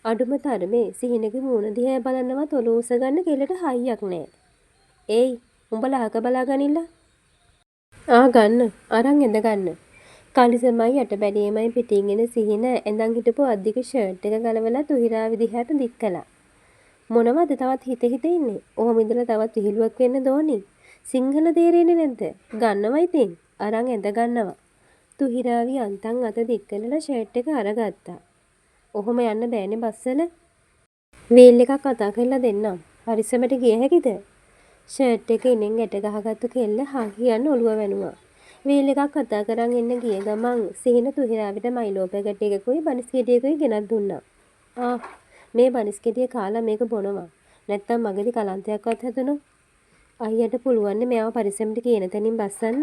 අඩුම තරමේ සිහිනගේ මූණ දිහා බලන්නවත් ඔලුව උස ගන්න කෙල්ලට හයියක් නෑ. ඒයි, උඹලා අහක බලා ගනින්න. ගන්න. අරන් එඳ ගන්න. කලිසමයි යට බැඩියමයි පිටින් එන සිහින ඇඳන් හිටපු අද්දික ෂර්ට් එක ගලවලා තුහිරා විදිහට දික් කළා. මොනවද තවත් හිත ඉන්නේ? ඔහොම ඉඳලා තවත් විහිළුවක් වෙන්න දෝනි. සිංහල තේරෙන්නේ නැද්ද? ගන්නවා ඉතින්. අරන් ඇඳ ගන්නවා. තුහිරාවි අන්තන් අත දික් කරලා ෂර්ට් එක අරගත්තා. ඔහොම යන්න බෑනේ බස්සල. වීල් එකක් කතා කරලා දෙන්නම්. පරිස්සමට ගිය හැකිද? ෂර්ට් එක ඉනෙන් ඇට ගහගත්තු කෙල්ල හා කියන්න ඔළුව වැනුවා. වීල් එකක් කතා කරන් එන්න ගිය ගමන් සිහින තුහිරාවිට මයිලෝ පැකට් එකකුයි බනිස් ගෙඩියකුයි ගෙනත් දුන්නා. මේ බනිස් ගෙඩිය කාලා මේක බොනවා. නැත්තම් මගදී කලන්තයක්වත් හැදුනොත් අයියට පුළුවන් මෙයාව පරිස්සමට කියන තැනින් බස්සන්න.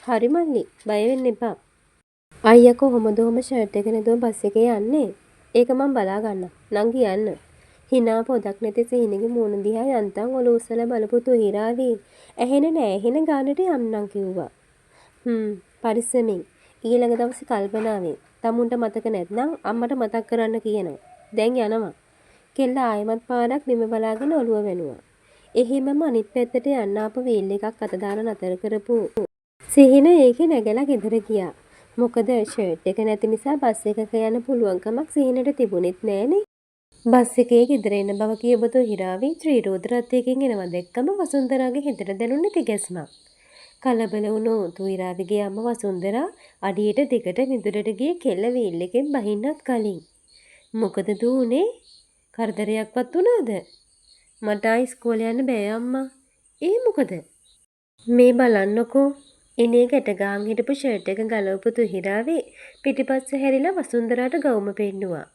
හරි මල්ලි බය වෙන්න එපා. අයියා කොහොමද ඔහොම ෂර්ට් එක නැතුව බස් එකේ යන්නේ? ඒක මං බලා ගන්නම්. නං කියන්න. හිනා පොදක් නැති සිහිනගේ මූණ දිහා යන්තම් ඔලුව උස්සලා බලපු තුහිරාවි ඇහෙන නෑ ඇහෙන ගානට යන්නම් කිව්වා. පරිස්සමින්. ඊළඟ දවසේ කල්පනාවෙන්. තමුන්ට මතක නැත්නම් අම්මට මතක් කරන්න කියනවා. දැන් යනවා. කෙල්ල ආයෙමත් පාරක් බිම බලාගෙන ඔළුව වැනුවා. එහිමම අනිත් පැත්තට යන්න ආපු වීල් එකක් අත දාලා නතර කරපු සිහින ඒකේ නැගලා ගෙදර ගියා. මොකද ෂර්ට් එක නැති නිසා බස් එකක යන්න පුළුවන්කමක් සිහිනට තිබුණෙත් නෑනේ. බස් එකේ ගෙදර එන බව කියපු තුහිරාවි ත්‍රිරෝද රථයකින් එනවා දැක්කම වසුන්දරාගේ හිතට දැනුනේ තිගැස්මක්. කලබල වුණු තුහිරාවිගේ අම්මා වසුන්දරා අඩියට දිගට මිදුලට ගියේ කෙල්ල වීල් එකෙන් බහින්නත් කලින්. මොකද දුනේ? කරදරයක්වත් වුණාද? මට ආයි ඉස්කෝලේ යන්න බෑ අම්මා. ඒ මොකද? මේ බලන්නකෝ. ඉනේ ගැට ගහන් හිටපු ෂර්ට් එක ගලවපු තුහිරාවි පිටිපස්ස හැරිලා වසුන්දරාට ගවුම පෙන්නුවා.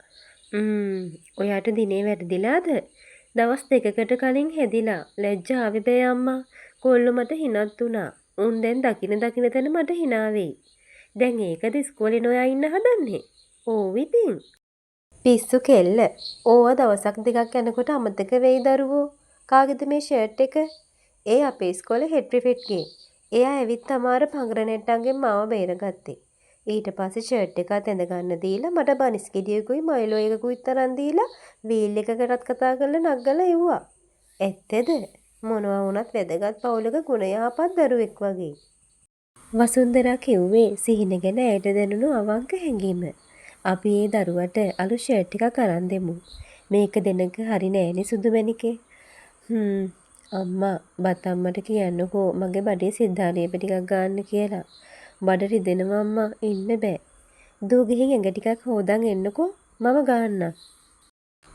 ඔයාට දිනේ වැරදිලාද? දවස් දෙකකට කලින් හැදිලා. ලැජ්ජාවේ බෑ අම්මා. කොල්ලෝ මට හිනත් වුණා. උන් දැන් දකින තැන මට hina වෙයි. දැන් ඒකද ඉස්කෝලේ නොයා ඉන්න හදන්නේ? ඕව ඉතින්. පිස්සු කෙල්ල. ඕවා දවසක් දෙකක් යනකොට අමතක වෙයි දරුවෝ. කාගේද මේ ෂර්ට් එක? ඒ අපේ ඉස්කෝලේ හෙඩ් ප්‍රිෆෙක්ට්ගේ. එයා ඇවිත් අමාර පංගර නැට්ටන්ගෙන් මාව බේරගත්තේ. ඊට පස්සේ ෂර්ට් එකත් ඇඳ ගන්න දීලා මට බනිස් ගෙඩියකුයි මයිලෝ එකකුයි තරන් දීලා වීල් එකකටත් කතා කරලා නග්ගලා එව්වා. ඇත්තද? මොනවා වුණත් වැදගත් පවුලක ගුණ යහපත් දරුවෙක් වගේ. වසුන්දරා කිව්වේ සිහින ගැන ඇයට දැනුණු අවංක හැඟීම. අපි ඒ දරුවට අලුත් ෂර්ට් එකක් අරන් දෙමු. මේක දෙනක හරි නෑනේ සුදුමැණිකේ. අම්මා බත් අම්මට කියන්නකෝ මගේ බඩේ සිද්ධාරියප ටිකක් ගන්න කියලා. බඩ රිදෙනවා අම්මා ඉන්න බෑ. දූ ගිහින් ඇඟ ටිකක් හොදන් එන්නකෝ මම ගන්නම්.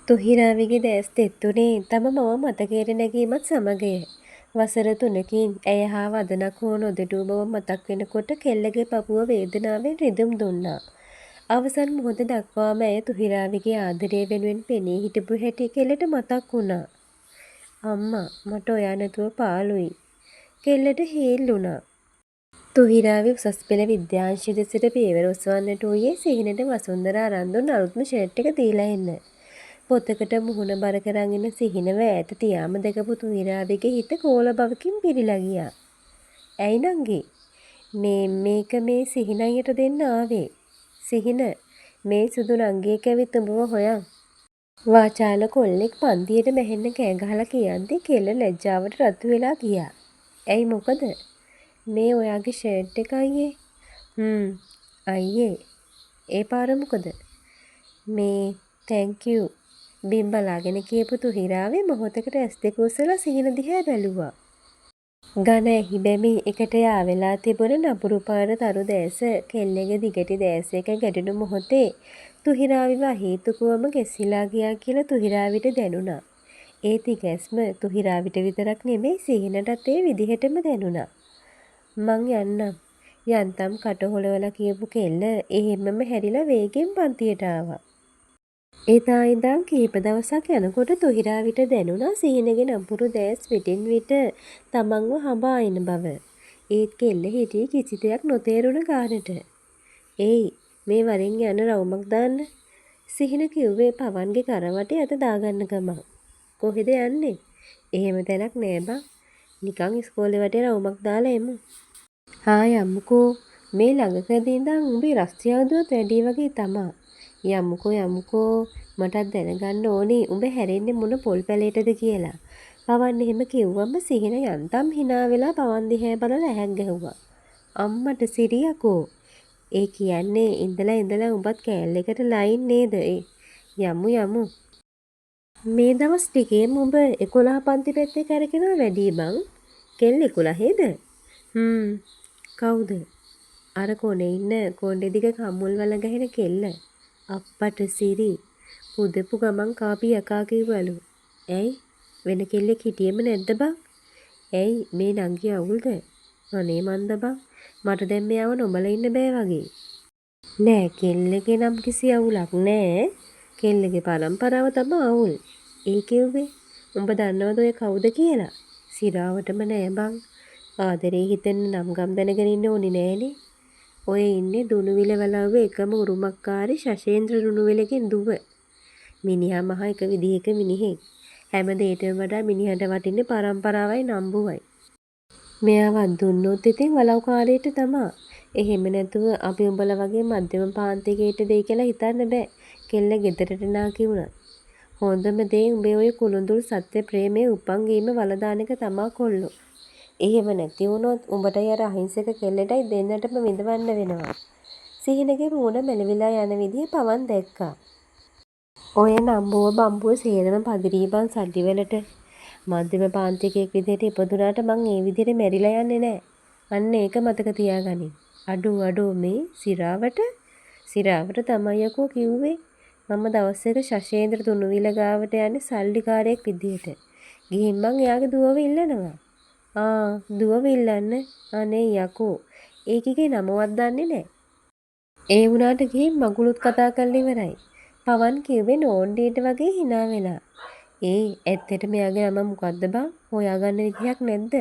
තුහිරාවිගේ දැස් තෙත්තුනේ තම මම මතකයට නැගීමත් සමගය. වසර 3කින් ඇය හා වදනක් හෝ නොදෙඩූ බව මතක් වෙනකොට කෙල්ලගේ පපුව වේදනාවෙන් රිදුම් දුන්නා. අවසන් මොහොත දක්වාම ඇය තුහිරාවිගේ ආදරය වෙනුවෙන් පෙනී හිටපු හැටි කෙල්ලට මතක් වුණා. අම්මා මට ඔයා නැතුව පාළුයි. කෙල්ලට හේල් වුණා. තුහිරාවි උසස් පෙළ විද්‍යාංශය දෙසට පියවර ඔසවන්නට ඌයේ සිහිනට වසුන්දරා අරන් දුන්න අලුත්ම ෂර්ට් එක දීලා එන්න. පොතකට මුහුණ බර කරන් ඉන්න සිහිනව ඈත තියාම දැකපු තුහිරාවිගේ හිත කෝල බවකින් පිරීලා ගියා. ඇයි නංගි? මේක මේ සිහින අයියට දෙන්න ආවේ. සිහින මේ සුදු නංගියෙක් ඇවිත් උඹව හොයන්. වාචාල කොල්ලෙක් පන්තියට බැහැන්න කෑ ගහලා කියන්දි කෙල්ල ලැජ්ජාවට රතු වෙලා ගියා. ඇයි මොකද? මේ ඔයාගේ ෂර්ට් එක අයියේ. අයියේ. ඒ පාර මොකද? මේ තැන්ක් යූ. බිම් බලාගෙන කියපු තුහිරාවේ මොහොතකට ඇස් දෙක උස්සලා සිහින දිහා බැලුවා. ඝන ඇහි බැමි එකට යාවෙලා තිබුණ නපුරු පාට තරු දැස කෙල්ලගේ දිගටි දැස එක ගැටුණු මොහොතේ තුහිරාවිව අහේතුකවම ගැසිලා ගියා කියලා තුහිරාවිට දැනුණා. ඒ තිගැස්ම තුහිරාවිට විතරක් නෙමෙයි සිහිනටත් ඒ විදිහටම දැනුණා. මං යන්නම්. යන්තම් කට හොලවලා කියපු කෙල්ල එහෙම්මම හැරිලා වේගෙන් පන්තියට ආවා. එදා ඉඳන් කීප දවසක් යනකොට තුහිරාවිට දැනුණා සිහිනගේ නපුරු දැස් විටින් විට තමන්ව හඹා එන බව. ඒත් කෙල්ල හිටියේ කිසි දෙයක් නොතේරුණ ගානට. "ඒයි මේ වරෙන් යන රවුමක් දාන්න." සිහින කිව්වේ පවන්ගේ කරවටේ අත දාගන්න ගමන්. "කොහෙද යන්නේ?" "එහෙම තැනක් නෑ බං. නිකන් ඉස්කෝලේ වටේ රවුමක් දාලා එමු." "හා යමුකෝ. මේ ළඟකදී ඉඳන් උඹේ රස්තියාදුවත් වැඩි වගේ තමා." යමුකෝ මටත් දැනගන්න ඕනේ උඹ හැරෙන්නේ මොන පොල් පැලයටද කියලා. පවන් එහෙම කිව්වම සිහින යන්තම් hina වෙලා පවන් දිහා බලලා ඇහැක් ගැහුවා. අම්මට සිරියකෝ. ඒ කියන්නේ ඉඳලා උඹත් කෑල්ලකට ලයින් නේද? යමු යමු. මේ දවස් ටිකේම උඹ 11 පන්ති පැත්තේ කරකිනවා වැඩි බං. කෙල්ල 11ද? කවුද? අර කොනේ ඉන්න කොණ්ඩේ දිග කම්මුල් වල ගහින කෙල්ල. අප්පට සිරි. පුදපු ගමන් කාපි යකා කිව්වලු. ඇයි? වෙන කෙල්ලෙක් හිටියෙම නැද්ද බං? ඇයි මේ නංගි අවුල්ද? අනේ මන්ද බං. මට දැන් මෙයාව නොබලා ඉන්න බෑ වගේ. නෑ කෙල්ලගේ නම් කිසි අවුලක් නෑ. කෙල්ලගේ පරම්පරාව තමයි අවුල්. ඒ කිව්වේ උඹ දන්නවද ඔය කවුද කියලා? සිරාවටම නෑ බං. ආදරේ හිතෙන්න නම් ගම් දැනගෙන ඉන්න ඕනි නෑනේ. ඔය ඉන්නේ දුනුවිල වලව්වේ එකම උරුමකාරී ශෂේන්ද්‍ර දුනුවිලගේ දුව. මිනිහා මහ එක විදිහක මිනිහෙක්. හැම දෙයකටම වඩා මිනිහට වටින්නේ පරම්පරාවයි නම්බුවයි. මෙයාවත් දුන්නොත් ඉතින් වලව්කාරයට තමා. එහෙම නැතුව අපි උඹලා වගේ මධ්‍යම පාන්තිකයට දෙයි කියලා හිතන්න බෑ. කෙල්ල ගෙදරට නාකි වුණා. හොඳම දේ උඹේ ඔය කුළුඳුල් සත්‍ය ප්‍රේමයේ උපංගීම වලදාන එක තමා කොල්ලෝ. එහෙම නැති වුණොත් උඹටයි අර අහිංසක කෙල්ලටයි දෙන්නටම විඳවන්න වෙනවා. සිහිනගේ මූණ මෙලවිලා යන විදිහ පවන් දැක්කා. ඔය නම්බුව බම්බුව සේරම පදිරීබන් සල්ලි වලට. මධ්‍යම පාන්තිකයෙක් විදිහට ඉපදුනාට මං ඒ විදිහට මැරිලා යන්නේ නැහැ. අන්න ඒක මතක තියාගනින්. අඩෝ මේ සිරාවට තමයි යකෝ කිව්වේ. මම දවස් එක ශෂේන්ද්‍ර තුනුවිල ගාවට යන්නේ සල්ලිකාරයෙක් විදිහට. ගිහින් මං එයාගේ දුවව ඉල්ලනවා. දුවව ඉල්ලන්න. අනේ යකෝ. ඒකිගේ නමවත් දන්නේ නැහැ. ඒ වුණාට ගිහින් මගුලුත් කතා කරලා ඉවරයි. පවන් කිව්වේ නෝන්ඩීට වගේ hina වෙලා. ඇත්තටම එයාගේ නම මොකද්ද බං? හොයාගන්න විදිහක් නැද්ද?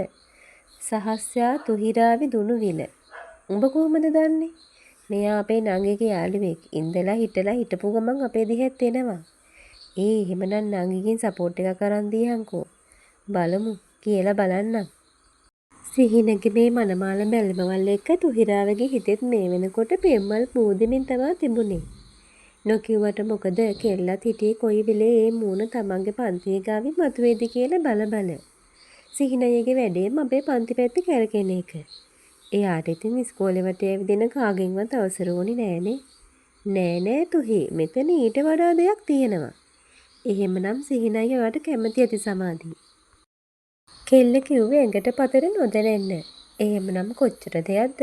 සහස්‍යා තුහිරාවි දුනුවිල. උඹ කොහොමද දන්නේ? මෙයා අපේ නංගිගේ යාළුවෙක්. ඉඳලා හිටපු ගමන් අපේ දිහත් එනවා. එහෙමනම් නංගිගෙන් සපෝට් එකක් අරන් දීහන්කෝ. බලමු කියලා බලන්නම්. සිහිනගේ මේ මනමාල බැල්මවල් එක්ක තුහිරාවගේ හිතෙත් මේ වෙනකොට පෙම්මල් පූදෙමින් තමයි තිබුණේ. නොකියුවට මොකද කෙල්ලත් හිටියේ කොයි වෙලේ ඒ මූණ තමන්ගේ පන්තියේ ගාවින් මතුවේද කියලා බල. සිහිනයගේ වැඩේම අපේ පන්ති පැත්තේ කැරකෙන එක. එයාට ඉතින් ඉස්කෝලේ වටේ ඇවිදින කාගෙන්වත් අවසර ඕනි නෑනේ. නෑ තුහි මෙතන ඊට වඩා දෙයක් තියෙනවා. එහෙමනම් සිහිනය ඔයාට කැමති ඇති සමාධිය. කෙල්ල කිව්වේ ඇඟට පතර නොදැනෙන්න. එහෙමනම් කොච්චර දෙයක්ද?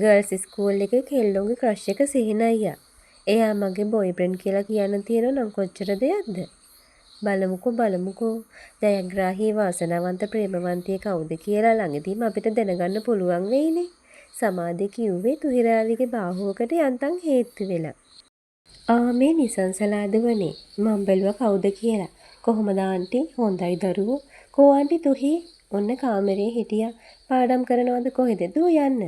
ගර්ල්ස් ස්කූල් එකේ කෙල්ලොන්ගේ ක්‍රෂ් එක සිහිනයියා. එයා මගේ බොයිෆ්‍රෙන්ඩ් කියලා කියන්න තියෙනවා නම් කොච්චර දෙයක්ද? බලමුකෝ ජයග්‍රාහී වාසනාවන්ත ප්‍රේමවන්තිය කවුද කියලා ළඟදීම අපිට දැනගන්න පුළුවන් වෙයිනේ. සමාධිය කිව්වේ තුහිරාවිගේ බාහුවකට යන්තම් හේතු වෙලා. මේ නිසංසලාද වනේ. මම බැලුවා කවුද කියලා. කොහොමද ආන්ටි? හොඳයි දරුවෝ. කෝ ආන්ටි තුහි? ඔන්න කාමරේ හිටියා. පාඩම් කරනවද කොහෙද දූ යන්න?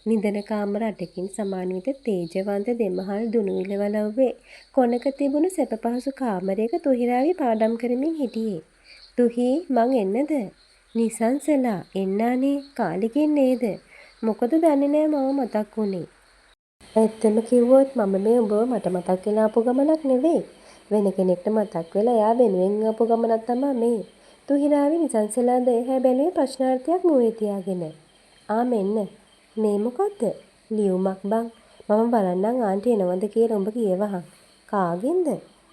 නිදන කාමර 8කින් සමාන විට තේජවන්ත දෙමහල් දුනුවිල වලව්වේ කොනක තිබුණු සැප පහසු කාමරයක තුහිරාවි පාඩම් කරමින් හිටියේ. තුහි මං එන්නද? නිසංසලා එන්නානේ කාලිකින් නේද? මොකද දන්නේ නෑ මම මතක් වුණේ. ඇත්තම කිව්වොත් මම මේ උඹව මට මතක් වෙලා ආපු ගමනක් නෙවෙයි. වෙන කෙනෙක්ට මතක් වෙලා එයා වෙනුවෙන් ආපු ගමනක් තමයි මේ. තුහිරාවි නිසංසලා දෙහැ බැලුවේ ප්‍රශ්නාර්ථයක් මුවේ තියාගෙන. මෙන්න. මේ මොකද්ද? ලියුමක් බං. මම බලන්නම් ආන්ටි එනවද කියලා උඹ කියවහන්. කාගෙන්ද?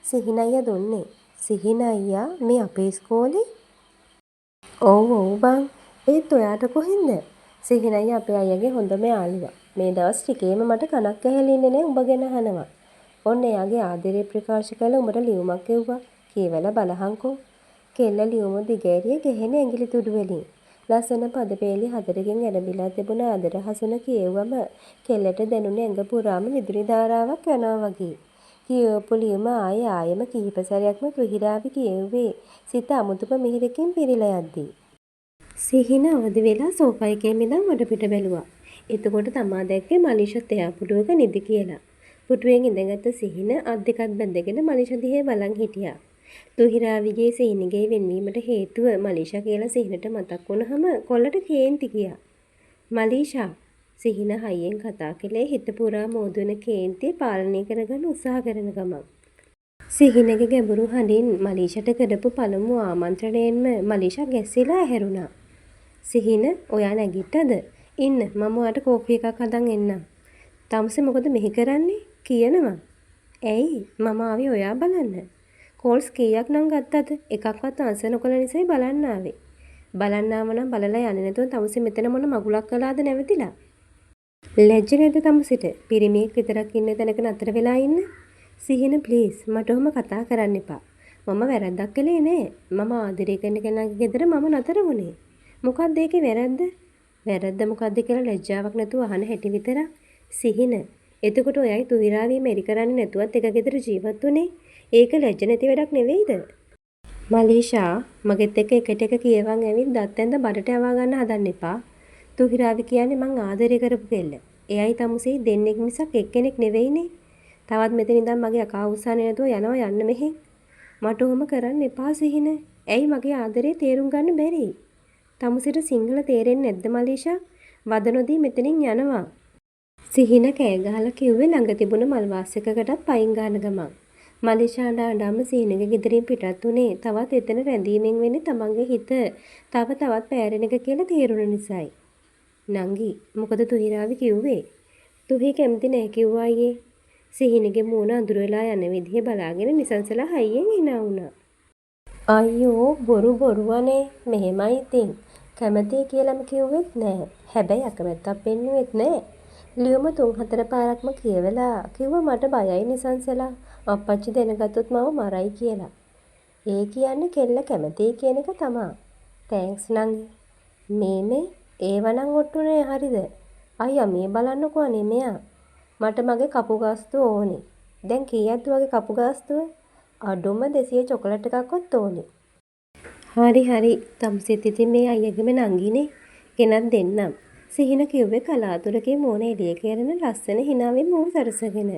සිහින අයියා දුන්නේ. සිහින අයියා මේ අපේ ඉස්කෝලේ? ඔව් බං. ඒත් ඔයාට කොහෙන්ද? සිහින අයියා අපේ අයියාගේ හොඳම යාළුවා. මේ දවස් ටිකේම මට කනක් ඇහෙලා ඉන්නේ නේ උඹ ගැන අහනවා. ඔන්න එයාගේ ආදරේ ප්‍රකාශ කළා උඹට ලියුමක් එව්වා. කියවලා බලහන්කෝ. කෙල්ල ලියුම දිගෑරිය ගෙහෙන ඇඟිලි තුඩු වලින්. ලස්සන පදපේලි 4කින් ඇරඹිලා තිබුණ ආදර හසුන කියෙව්වම කෙල්ලට දැනුනේ ඇඟ පුරාම විදුලි ධාරාවක් යනවා වගේ. කියවපු ලියුම ආයෙම කිහිප සැරයක්ම තුහිරාවි කියෙව්වේ. සිත අමුතුම මිහිරකින් පිරීලා යද්දී. සිහින අවදි වෙලා සෝෆා එකේ මිදන් වටපිට බැලුවා. එතකොට තමා දැක්කේ මලිෂත් එයා පුටුවක නිදි කියලා. පුටුවෙන් ඉඳගත්තු සිහින අත් දෙකත් බැඳගෙන මලිෂ දිහේ බලන් හිටියා. තුහිරාවිගේ සිහිනගේ වෙන්වීමට හේතුව මලිෂා කියලා සිහිනට මතක් වුණාම කොල්ලට කේන්ති ගියා. මලිෂා සිහින හයියෙන් කතා කළේ හිත පුරා මෝදුන කේන්තිය පාලනය කරගන්න උත්සාහ කරන ගමන්. සිහිනගේ ගැඹුරු හඬින් මලිෂාට කරපු පළමු ආමන්ත්‍රණයෙන්ම මලිෂා ගැස්සিলা ඇහැරුණා. සිහින ඔයා නැගිට්ටද? ඉන්න මම ඔයාට කෝපි එකක් හදන් එන්නම්. තමුසේ මොකද මෙහි කරන්නේ කියනවා. ඇයි මම ආවේ ඔයා බලන්න. කෝල්ස් කීයක් නම් ගත්තද? එකක්වත් ආන්සර් නොකළ නිසායි බලන්න ආවේ. බලන්න ආව නම් බලලා යන්නේ නැතුව තමුසේ මෙතන මොන මගුලක් කළාද නැවතිලා. ලැජ්ජ නැද්ද තමුසෙට? පිරිමියෙක් විතරක් ඉන්න තැනක නතර වෙලා ඉන්න. සිහින ප්ලීස් මට ඔහොම කතා කරන්න එපා. මම වැරද්දක් කළේ නෑ. මම ආදරය කරන කෙනාගේ ගෙදර මම නතර වුණේ. මොකක්ද ඒකේ වැරද්ද? වැරද්ද මොකද්ද කියලා ලැජ්ජාවක් නැතුව අහන හැටි විතරක්. සිහින. එතකොට ඔයයි තුහිරාවී මෙරි කරන්නේ නැතුවත් එක ගෙදර ජීවත් වුණේ. ඒක ලැජ්ජ නැති වැඩක් නෙවෙයිද? මලීෂා මගෙත් එක්ක එකට එක කියවන් ඇවිත් දත් ඇඳ බඩට යවා ගන්න හදන්න එපා. තුහිරාවි කියන්නේ මං ආදරය කරපු කෙල්ල. එයයි තමුසේ දෙන්නෙක් මිසක් එක්කෙනෙක් නෙවෙයිනේ. තවත් මෙතන ඉඳන් මගේ අකා උස්සන්නේ නැතුව යනවා යන්න මෙහෙන්. මට ඔහොම කරන්න එපා සිහින. ඇයි මගේ ආදරේ තේරුම් ගන්න බැරි? තමුසෙට සිංහල තේරෙන්නේ නැද්ද මලීෂා? වද නොදී මෙතනින් යනවා. සිහින කෑ ගහලා කිව්වේ ළඟ තිබුණ මල් වාසියකකටත් පයින් ගන්න ගමන්. මලීෂා ඩාඩාම සිහිනගේ ගෙදරින් පිටත් උනේ තවත් එතන රැඳීමෙන් වෙන්නේ තමන්ගේ හිත තව තවත් පෑරෙන එක කියලා තේරුණ නිසායි. නංගි මොකද තුහිරාවි කිව්වේ? තුහි කැමති නැහැ කිව්වා අයියේ. සිහිනගේ මූණ අඳුර වෙලා යන විදිහ බලාගෙන නිසංසලා හයියෙන් hina වුණා. අයියෝ බොරුවනේ මෙහෙමයි ඉතින්. කැමති කියලාම කිව්වෙත් නෑ. හැබැයි අකමැත්තක් පෙන්නුවෙත් නෑ. ලියුම 3-4 පාරක්ම කියවලා කිව්වා මට බයයි නිසංසලා. අප්පච්චි දැනගත්තොත් මම මරයි කියලා. ඒ කියන්නේ කෙල්ල කැමති කියන එක තමා. තෑන්ක්ස් නංගි. මේ ඒවනම් ඔට්ටුනේ හරිද? අයියා මේ බලන්නකෝ අනේ මෙයා. මට මගේ කපු ගාස්තුව ඕනේ. දැන් කීයක්ද වගේ කපු ගාස්තුව? අඩුම 200 චොකලට් එකක්වත් ඕනේ. හරි තමුසෙත් ඉතින් මේ අයියගේම නංගිනේ. ගෙනත් දෙන්නම්. සිහින කිව්වේ කලාතුරකින් මෝන එළිය කරන ලස්සන හිනාවෙන් මූ සරසගෙන.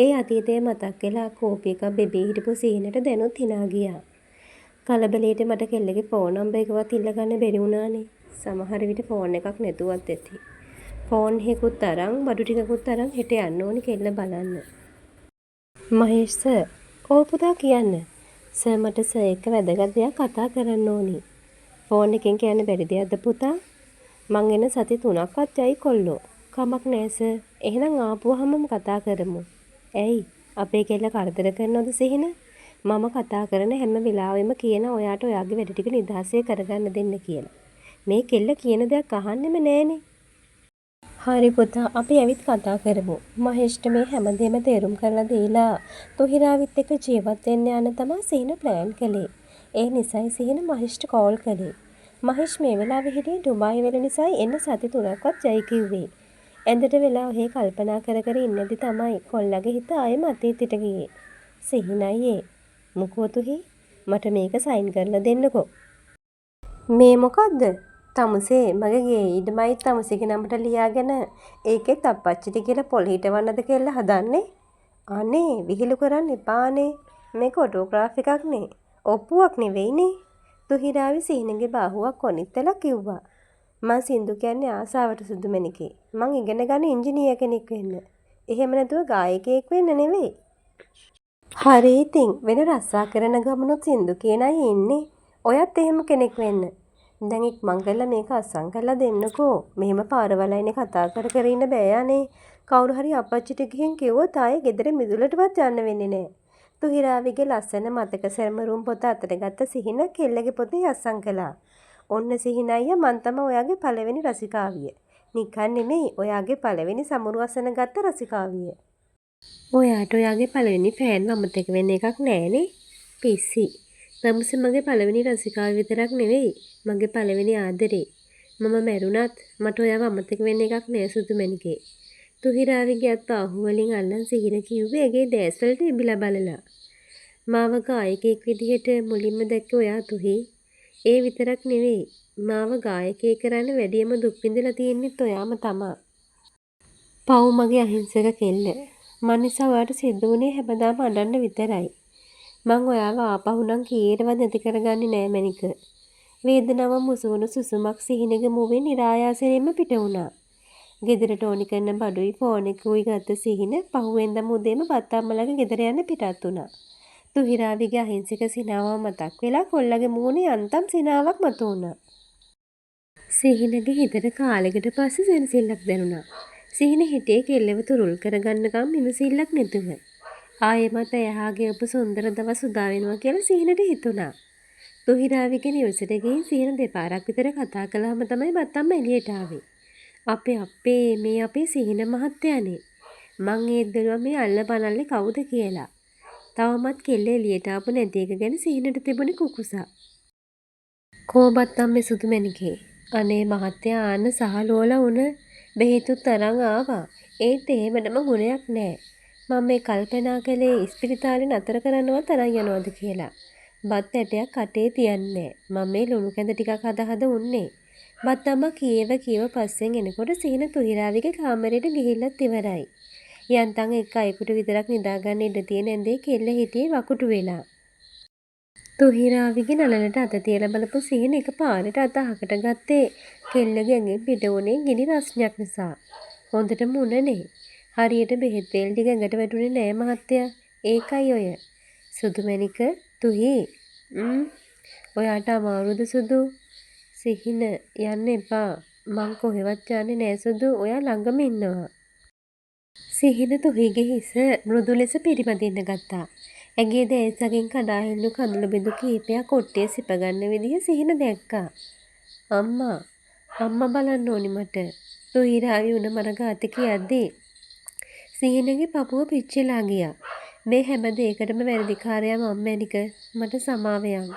ඒ අතීතයේ මතක් වෙලා කෝපි එකක් බෙබී හිටපු සිහිනට දැනුත් hina ගියා. කලබලයට මට කෙල්ලගේ ෆෝන් නම්බර් එකවත් ඉල්ලගන්න බැරි වුණානේ. සමහර විට ෆෝන් එකක් නැතුවත් ඇති. ෆෝන් එකකුත් අරන් බඩු ටිකකුත් අරන් හෙට යන්න ඕනි කෙල්ල බලන්න. මහේෂ් සර් ඔව් පුතා කියන්න. සර් මට සර් එක්ක වැදගත් දෙයක් කතා කරන්න ඕනි. ෆෝන් එකෙන් කියන්න බැරි දෙයක්ද පුතා? මං එන සති 3ක්වත් යයි කොල්ලෝ. කමක් නෑ සර්. එහෙනම් ආපුවාම කතා කරමු. ඇයි අපේ කෙල්ල කරදර කරනවද සිහින? මම කතා කරන හැම වෙලාවෙම කියන ඔයාට ඔයාගේ වැඩ ටික නිදහසේ කරගන්න දෙන්න කියලා. මේ කෙල්ල කියන දෙයක් අහන්නෙම නෑනේ. හරි පුතා අපි ඇවිත් කතා කරමු. මහේෂ්ට මේ හැමදේම තේරුම් කරලා දීලා තුහිරාවිත් එක්ක ජීවත් වෙන්න යන තමයි සිහින ප්ලෑන් කළේ. ඒ නිසයි සිහින මහේෂ්ට කෝල් කළේ. මහේෂ් මේ වෙලාවේ හිටියේ ඩුබායි වෙල නිසායි එන්න සති 3ක්වත් ජයි කිව්වේ. ඇඳට වෙලා ඔහේ කල්පනා කර කර ඉන්නදි තමයි කොල්ලගේ හිත ආයෙම අතීතයට ගියේ. සිහිනයි මොකෝ තුහි මට මේක සයින් කරලා දෙන්නකෝ. මේ මොකද්ද? තමුසේ මගේ ගේ ඉඩමයි තමුසේගේ නමට ලියාගෙන ඒකෙත් අප්පච්චිට කියලා පොල් හිටවන්නද කියලා හදන්නේ? අනේ විහිළු කරන්න එපානේ. මේක ඔටෝග්‍රාෆ් එකක්නේ. ඔප්පුවක් නෙවෙයිනේ. තුහිරාවි සිහිනගේ බාහුවක් කොනිත්තලා කිව්වා. මං සින්දු කියන්නේ ආසාවට සුදුමැණිකේ. මං ඉගෙන ගන්න ඉංජිනේර කෙනෙක් වෙන්න. එහෙම නැතුව ගායකයෙක් වෙන්න නෙවෙයි. හරි ඉතින් වෙන රස්සා කරන ගමනොත් සින්දු කියන අය ඉන්නේ. ඔයත් එහෙම කෙනෙක් වෙන්න. දැන් ඉක්මන් කරලා මේක අස්සම් කරලා දෙන්නකෝ. මෙහෙම පාරවලයිනේ කතා කර කර ඉන්න බෑ අනේ. කවුරු හරි අපච්චිට ගිහින් කිව්වොත් ආයේ ගෙදර මිදුලටවත් යන්න වෙන්නේ නෑ. තුහිරාවිගේ ලස්සන මතක සැරමරුම් පොත අතට ගත්ත සිහින කෙල්ලගේ පොතේ අස්සම් කළා. ඔන්න සිහින අයියා මං තමයි ඔයාගේ පළවෙනි රසිකාවිය. නිකන් නෙමෙයි ඔයාගේ පළවෙනි සමුරු අසන ගත්ත රසිකාවිය. ඔයාට ඔයාගේ පළවෙනි ෆෑන් අමතක වෙන්න එකක් නෑනේ. පිස්සි. තමුසේ මගේ පළවෙනි රසිකාව විතරක් නෙවෙයි මගේ පළවෙනි ආදරේ. මම මැරුණත් මට ඔයාව අමතක වෙන්න එකක් නෑ සුදුමැණිකේ. තුහිරාවිගේ අත් පාහුව වලින් අල්ලන් සිහින කිව්වේ ඇගේ දැස් වලට ඉබිලා බලලා. මාව ගායකයෙක් විදිහට මුලින්ම දැක්කේ ඔයා තුහි. ඒ විතරක් නෙවෙයි මාව ගායකයෙ කරන්න වැඩියම දුක් විඳලා තියෙන්නෙත් ඔයාම තමා. පව් මගේ අහිංසක කෙල්ල. මං නිසා ඔයාට සිද්ධ වුණේ හැමදාම අඬන්න විතරයි. මං ඔයාව ආපහු නම් කීයටවත් නැති කරගන්නේ නෑ මැනික. වේදනාව මුසුවුණු සුසුමක් සිහිනගේ මුවෙන් නිරායාසයෙන්ම පිට වුණා. ගෙදරට ඕනි කරන බඩුයි ෆෝන් එකකුයි ගත්ත සිහින පහුවෙන්දම උදේම බත් අම්මලාගේ ගෙදර යන්න පිටත් වුණා. තුහිරාවිගේ අහිංසක සිනාව මතක් වෙලා කොල්ලගේ මූණේ අන්තම් සිනාවක් මතු වුණා. සිහිනගේ හිතට කාලෙකට පස්සේ සැනසෙල්ලක් දැනුණා. සිහින හිටියේ කෙල්ලව තුරුල් කරගන්නකම් විමසිල්ලක් නැතුව. ආයෙමත් එයාගේ උප සුන්දර දවස් උදා වෙනවා කියලා සිහිනට හිතුණා. තුහිරාවිගේ නිවසට ගිහින් සිහින දෙපාරක් විතර කතා කළාම තමයි බත්තම්ම එළියට ආවේ. අපේ මේ අපේ සිහින මහත්තයානේ. මං ඒත් බැලුවා මේ අල්ල බලන්නේ කවුද කියලා. තවමත් කෙල්ල එළියට ආපු නැති එක ගැන සිහිනට තිබුණේ කුකුසා. කෝබත්තම් මේ සුදුමැණිකේ. අනේ මහත්තයා ආන්න සහලෝලා උන බෙහෙතුත් තරං ආවා. ඒත් එහෙමඩම ගුණයක් නෑ. මම මේ කල්පනා කළේ ඉස්පිරිතාලේ නතර කරන්නවත් තරම් යනවද කියලා. බත් ඇටයක් කටේ තියන්නේ. මම මේ ලුණු කැඳ ටිකක් හද උන්නේ. බත්තම්ම කීව පස්සෙන් එනකොට සිහින තුහිරාවිගේ කාමරේට ගිහිල්ලත් ඉවරයි. යන්තම් එක අයෙකුට විතරක් නිදාගන්න ඉඩ තියෙන ඇඳේ කෙල්ල හිටියේ වකුටු වෙලා. තුහිරාවිගේ නළලට අත තියලා බලපු සිහින එක පාරට අත අහකට ගත්තේ කෙල්ලගේ ඇඟෙන් පිට වුණේ ගිනි රස්නයක් නිසා. හොඳටම උණනේ. හරියට බෙහෙත් තෙල් ටික ඇඟට වැටුනේ නෑ මහත්තයා. ඒකයි ඔය. සුදුමැණික තුහි ඔයාට අමාරුද සුදු? සිහින යන්න එපා. මං කොහෙවත් යන්නේ නෑ සුදු. ඔයා ළඟම ඉන්නවා. සිහින තුහිගේ හිස මෘදු ලෙස පිරිමදින්න ගත්තා. ඇගේ දෑසකින් කඩා හෙල්ලු කඳුළු බිඳු කීපයක් ඔට්ටේ සිප ගන්න විදිහ සිහින දැක්කා. අම්මා බලන්න ඕනි මට. තුහිරාවි උණ මරගාත කියද්දී සිහිනගේ පපුව පිච්චිලා ගියා. මේ හැම දෙයකටම වැරදිකාරයා මම මැනික. මට සමාවයන්.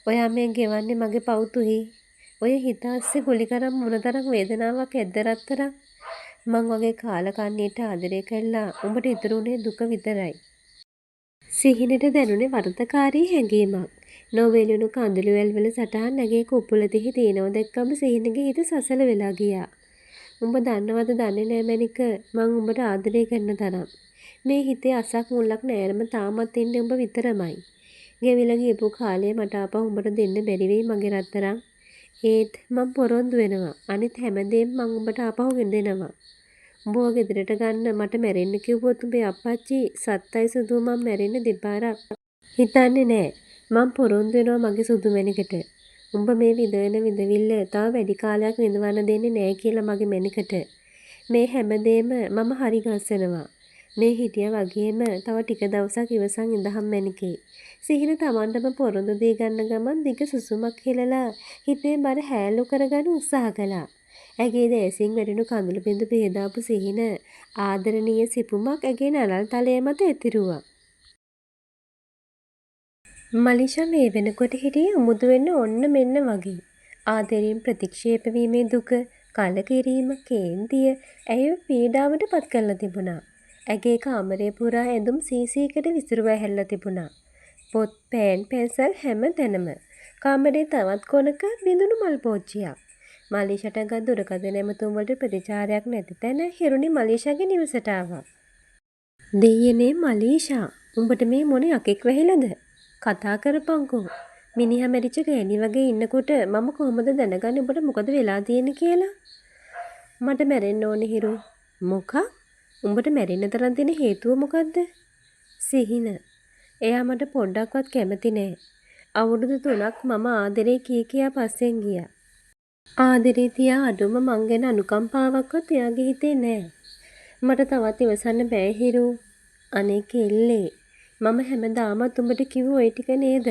ඔයා මේ ගෙවන්නේ මගේ පව් තුහි. ඔය හිත අස්සේ ගුලි කරන් මොනතරම් වේදනාවක් ඇද්ද රත්තරන්. මං වගේ කාලකන්ණියට ආදරය කළා. උඹට ඉතුරු උනේ දුක විතරයි. සිහිනට දැනුනේ වරදකාරී හැඟීමක්. නොවේලුණු කඳුළු වැල්වල සටහන් නැගේ කුපුල දිහි තියෙනව දැක්කම සිහිනගේ හිත සසල වෙලා ගියා. උඹ දන්නවද දන්නේ නෑ මැනික මං උඹට ආදරය කරන තරම්. මේ හිතේ අසක් මුල්ලක් නෑරම තාමත් ඉන්නේ උඹ විතරමයි. ගෙවිලා ගියපු කාලේ මට ආපහු උඹට දෙන්න බැරි වෙයි මගේ රත්තරන්. ඒත් මං පොරොන්දු වෙනවා. අනිත් හැමදේම මං උඹට ආපහු ගෙදෙනවා. උඹව ගෙදරට ගන්න මට මැරෙන්න කිව්වොත් උඹේ අප්පච්චි සත්තයි සුදු මං මැරෙන්න දෙපාරක් හිතන්නේ නෑ. මං පොරොන්දු වෙනවා මගේ සුදුමැණිකට. උඹ මේ විඳවන විඳවිල්ල තව වැඩි කාලයක් විඳවන්න දෙන්නේ නෑ කියලා මගේ මැණිකට. මේ හැමදේම මම හරි ගස්සනවා. මේ හිටියා වගේම තව ටික දවසක් ඉවසන් ඉඳහම් මැණිකේ. සිහින තමන්ටම පොරොන්දු දී ගන්න ගමන් දිග සුසුමක් හෙලලා හිතේ බර හැලු කරගන්න උත්සාහ කළා. ඇගේ දැසින් වැටෙනු කඳුළු බිඳු බෙදාපු සිහින ආදරණීය සිපුමක් ඇගේ නළල් තලය මත එතිරුවා. මලිෂා මේ වෙනකොට හිටියේ උමුදු වෙන්න ඔන්න මෙන්න වගේ. ආදරයෙන් ප්‍රතික්ෂේප වීමේ දුක, කලකිරීම, කේන්තිය ඇයව පීඩාවට පත් කරලා තිබුණා. ඇගේ කාමරේ පුරා ඇඳුම් සීසීකට විසිරුව හැල්ලා තිබුණා. පොත්, පෑන්, පැන්සල් හැම තැනම. කාමරේ තවත් කොනක බිඳුණු මල් පෝච්චියක්. මලිෂාට ගත් දුරකථන ඇමතුම් වලට ප්‍රතිචාරයක් නැති තැන හිරුනි මලිෂාගේ නිවසට ආවා. දෙයියනේ මලිෂා, උඹට මේ මොන යකෙක් වැහිලාද? කතා කරපන්කෝ. මිනිහා මැරිච්ච ගෑණි වගේ ඉන්නකොට මම කොහොමද දැනගන්නේ උඹට මොකද වෙලා තියෙන්නේ කියලා? මට මැරෙන්න ඕනේ හිරු. මොකක්? උඹට මැරෙන්න තරම් තියෙන හේතුව මොකද්ද? සිහින. එයා මට පොඩ්ඩක්වත් කැමති නෑ. අවුරුදු 3ක් මම ආදරේ කියා පස්සෙන් ගියා. ආදරේ තියා අඩුම මං ගැන අනුකම්පාවක්වත් එයාගේ හිතේ නෑ. මට තවත් ඉවසන්න බෑ හිරු. අනේ කෙල්ලේ. මම හැමදාමත් උඹට කිව්ව ඔය ටික නේද?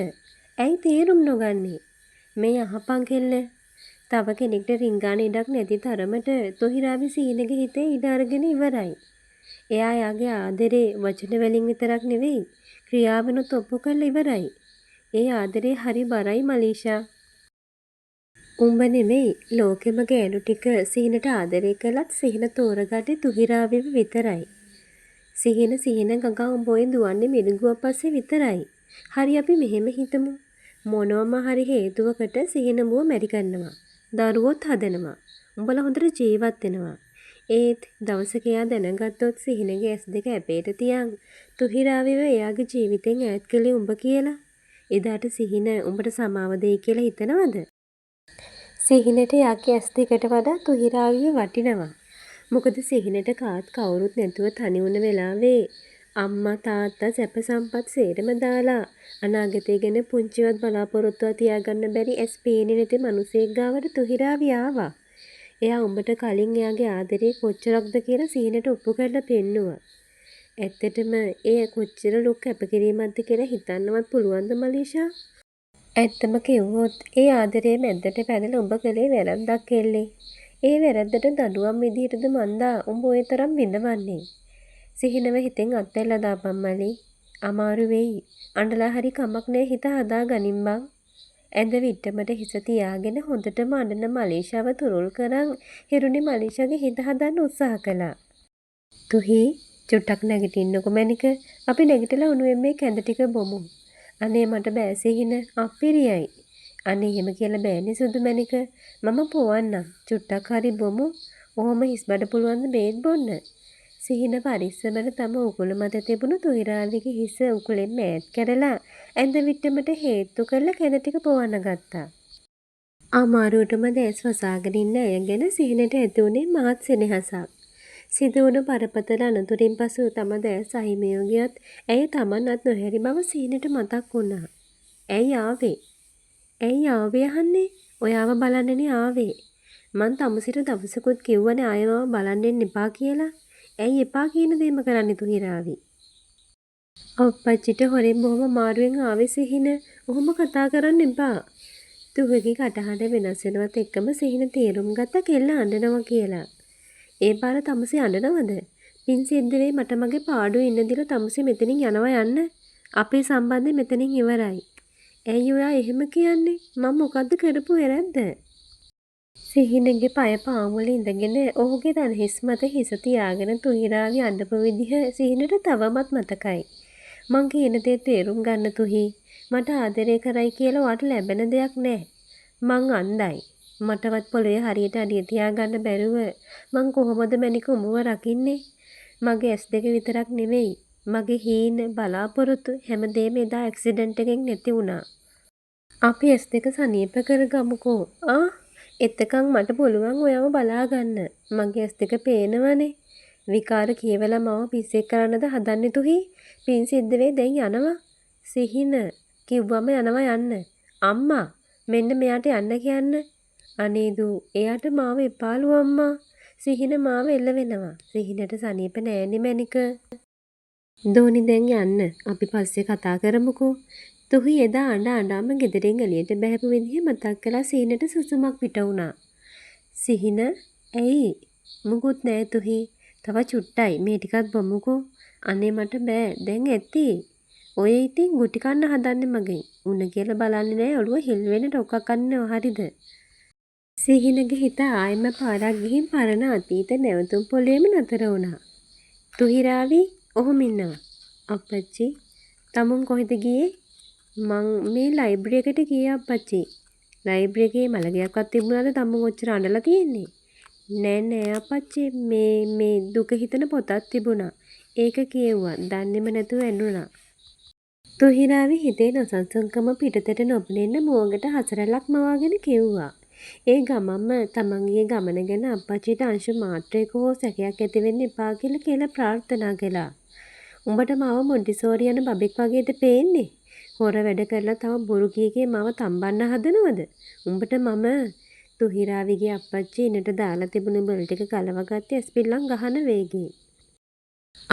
ඇයි තේරුම් නොගන්නේ? මේ අහපන් කෙල්ල. තව කෙනෙක්ට රිංගාන ඉඩක් නැති තරමට තොහිරාවි සීනගේ හිතේ ඉඩ අරගෙන ඉවරයි. එයා යාගේ ආදරේ වචන වලින් විතරක් නෙවෙයි ක්‍රියාවෙනුත් ඔප්පු කරලා ඉවරයි. ඒ ආදරේ හරි බරයි මලිෂා. උඹ නෙමෙයි ලෝකෙම ගෑනු ටික සිහිනට ආදරය කළත් සිහින තෝරගන්නේ තුහිරාවිව විතරයි. සිහින ගඟා උඹ ඔය දුවන්නේ මිරිඟුව පස්සේ විතරයි. හරි අපි මෙහෙම හිතමු. මොනවම හරි හේතුවකට සිහින මුව මැරි ගන්නවා. දරුවොත් හදනවා. උඹලා හොඳට ජීවත් වෙනවා. ඒත් දවසක එයා දැනගත්තොත් සිහිනගේ ඇස් දෙක ඇපේට තියන් තුහිරාවිව එයාගේ ජීවිතෙන් ඈත් කළේ උඹ කියලා. එදාට සිහින උඹට සමාව දෙයි කියලා හිතනවද? සිහිනට යාගේ ඇස් දෙකට වඩා තුහිරාවිව වටිනවා. මොකද සිහිනට කාත් කවුරුත් නැතුව තනි වුණ වෙලාවේ අම්මා තාත්තා සැප සම්පත් සේරම දාලා අනාගතය ගැන පුංචිවත් බලාපොරොත්තුවක් තියාගන්න බැරි ඇස් පේන්නේ නැති මිනිසෙක් ගාවට තුහිරාවි ආවා. එයා උඹට කලින් එයාගේ ආදරේ කොච්චරක්ද කියලා සිහිනට ඔප්පු කරලා පෙන්නුවා. ඇත්තටම ඒ කොච්චර ලොකු කැපකිරීමක්ද කියලා හිතන්නවත් පුළුවන්ද මලීෂා? ඇත්තම කිව්වොත් ඒ ආදරේ මැද්දට පැනලා උඹ කළේ වැරද්දක් කෙල්ලේ. ඒ වැරද්දට දඬුවම් විදිහටද මන්දා උඹ ඔය තරම් විඳවන්නේ. සිහිනව හිතෙන් අත්හැරලා දාපන් මලී. අමාරු වෙයි. අඬලා හරි කමක් නෑ හිත හදා ගනින් බං. ඇඳ විට්ටමට හිස තියාගෙන හොඳටම අඬන මලීෂාව තුරුල් කරන් හිරුනි මලීෂාගේ හිත හදන්න උත්සාහ කළා. තුහි චුට්ටක් නැගිටින්නකො මැනික. අපි නැගිටලා උණුවෙන් මේ කැඳ ටික බොමු. අනේ මට බෑ සිහින අප්පිරියයි. අනේ එහෙම කියලා බෑනේ සුදු මැනික. මම පොවන්නම්. චුට්ටක් හරි බොමු. ඔහොම හිස් බඩ පුළුවන් ද බේත් බොන්න. සිහින පරිස්සමට තම උකුල මත තිබුණු තුහිරාවිගේ හිස උකුලෙන් මෑත් කරලා ඇඳ විට්ටමට හේතු කරලා කැඳ ටික පොවන්න ගත්තා. අමාරුවටම දැස් වසාගෙන ඉන්න ඇය ගැන සිහිනට ඇති වුණේ මහත් සෙනෙහසක්. සිදුවුණු බරපතල අනතුරින් පසු තම දැස් අහිමිව ගියත් ඇය තමන්වත් නොහැරි බව සිහිනට මතක් වුණා. ඇයි ආවේ? ඇයි ආවේ අහන්නේ? ඔයාව බලන්නනේ ආවේ. මං තමුසිට දවසකුත් කිව්වනේ ආයෙම බලන්න එන්න එපා කියලා. ඇයි එපා කියන දේම කරන්නේ තුහිරාවි? අප්පච්චිට හොරෙන් බොහොම අමාරුවෙන් ආවේ සිහින. ඔහොම කතා කරන්න එපා. තුහුගේ කටහඬ වෙනස් වෙනවත් එක්කම සිහින තේරුම් ගත්ත කෙල්ල අඬනවා කියලා. ඒ පාර තමුසි අඬනවද? පින් සිද්ධ වෙයි මට මගේ පාඩුවේ ඉන්න දිල තමුසි මෙතනින් යනවා යන්න. අපේ සම්බන්ධය මෙතනින් ඉවරයි. ඇයි ඔයා එහෙම කියන්නේ? මම මොකද්ද කරපු වැරද්ද? සිහිනගේ පය පාමුල ඉඳගෙන ඔහුගේ දන හිස් මත හිස තියාගෙන තුහිරාගේ අඬපු විදිහ සිහිනට තවමත් මතකයි. මං කියන දේ තේරුම් ගන්න තුහි. මට ආදරය කරයි කියලා ඔයාට ලැබෙන දෙයක් නෑ. මං අන්ධයි. මටවත් පොළවේ හරියට අඩිය තියාගන්න බැරුව මං කොහොමද මැනික උඹව රකින්නේ? මගේ ඇස් දෙක විතරක් නෙවෙයි. මගේ හීන බලාපොරොත්තු හැමදේම එදා ඇක්සිඩන්ට් එකෙන් නැති වුණා. අපි ඇස් දෙක සනීප කරගමුකෝ. එතකන් මට පුළුවන් ඔයාව බලාගන්න. මගේ ඇස් දෙක පේනවනේ. විකාර කියවලා මම පිස්සෙක් කරන්නද හදන්නේ තුහි? පින් සිද්ධ වෙයි දැන් යනවා. සිහින කිව්වම යනවා යන්න. අම්මා මෙන්න මෙයාට යන්න කියන්න. අනේ දූ එයාට මාව එපාලු අම්මා. සිහින මාව එල්ල වෙනවා. සිහිනට සනීප නෑනේ මැනික. දෝනි දැන් යන්න. අපි පස්සේ කතා කරමුකෝ. තුහි එදා අඬාම ගෙදරින් එළියට බහැපු විදිහ මතක් කළා සිහිනට සුසුමක් පිට වුණා. සිහින ඇයි? මුකුත් නෑ තුහි. තව චුට්ටයි මේ ටිකත් බොමුකෝ. අනේ මට බෑ දැන් ඇති. ඔය ඉතින් ගුටි කන්න හදන්නේ මගෙන්. උණ කියලා බලන්නේ නෑ ඔළුව හිල් වෙන ටොක්ක් කන්නව හරිද? සිහිනගේ හිත ආයෙම පාරක් ගිහින් පරණ අතීත නැවතුම් පොළේම නතර වුණා. තුහිරාවි ඔහොම ඉන්නවා. අප්පච්චි තමුන් කොහෙද ගියේ? මං මේ ලයිබ්‍රරි එකට ගියේ අප්පච්චි. ලයිබ්‍රරි එකේ මලගයක්වත් තිබුණාද තමුන් ඔච්චර අඬලා තියෙන්නේ? නෑ අප්පච්චි මේ දුක හිතන පොතක් තිබුණා. ඒක කියෙව්වා. දන්නේම නැතුව ඇඬුණා. තුහිරාවි හිතේ නොසන්සුන්කම පිටතට නොපෙනෙන්න මුවගට හසරලක් මවාගෙන කිව්වා. ඒ ගමම්ම තමන්ගේ ගමන ගැන අප්පච්චිට අංශු මාත්‍රයක හෝ සැකයක් ඇති වෙන්න එපා කියලා ප්‍රාර්ථනා කළා. උඹට මාව මොන්ටිසෝරි යන බබෙක් වගේද පේන්නේ? හොර වැඩ කරලා තව බොරු කීකේ මාව තම්බන්න හදනවද? උඹට මම තුහිරාවිගේ අප්පච්චි ඉනට දාලා තිබුණු බෙල් ටික ගලවගත්තේ ඇස්පිල්ලම් ගහන වේගෙන්.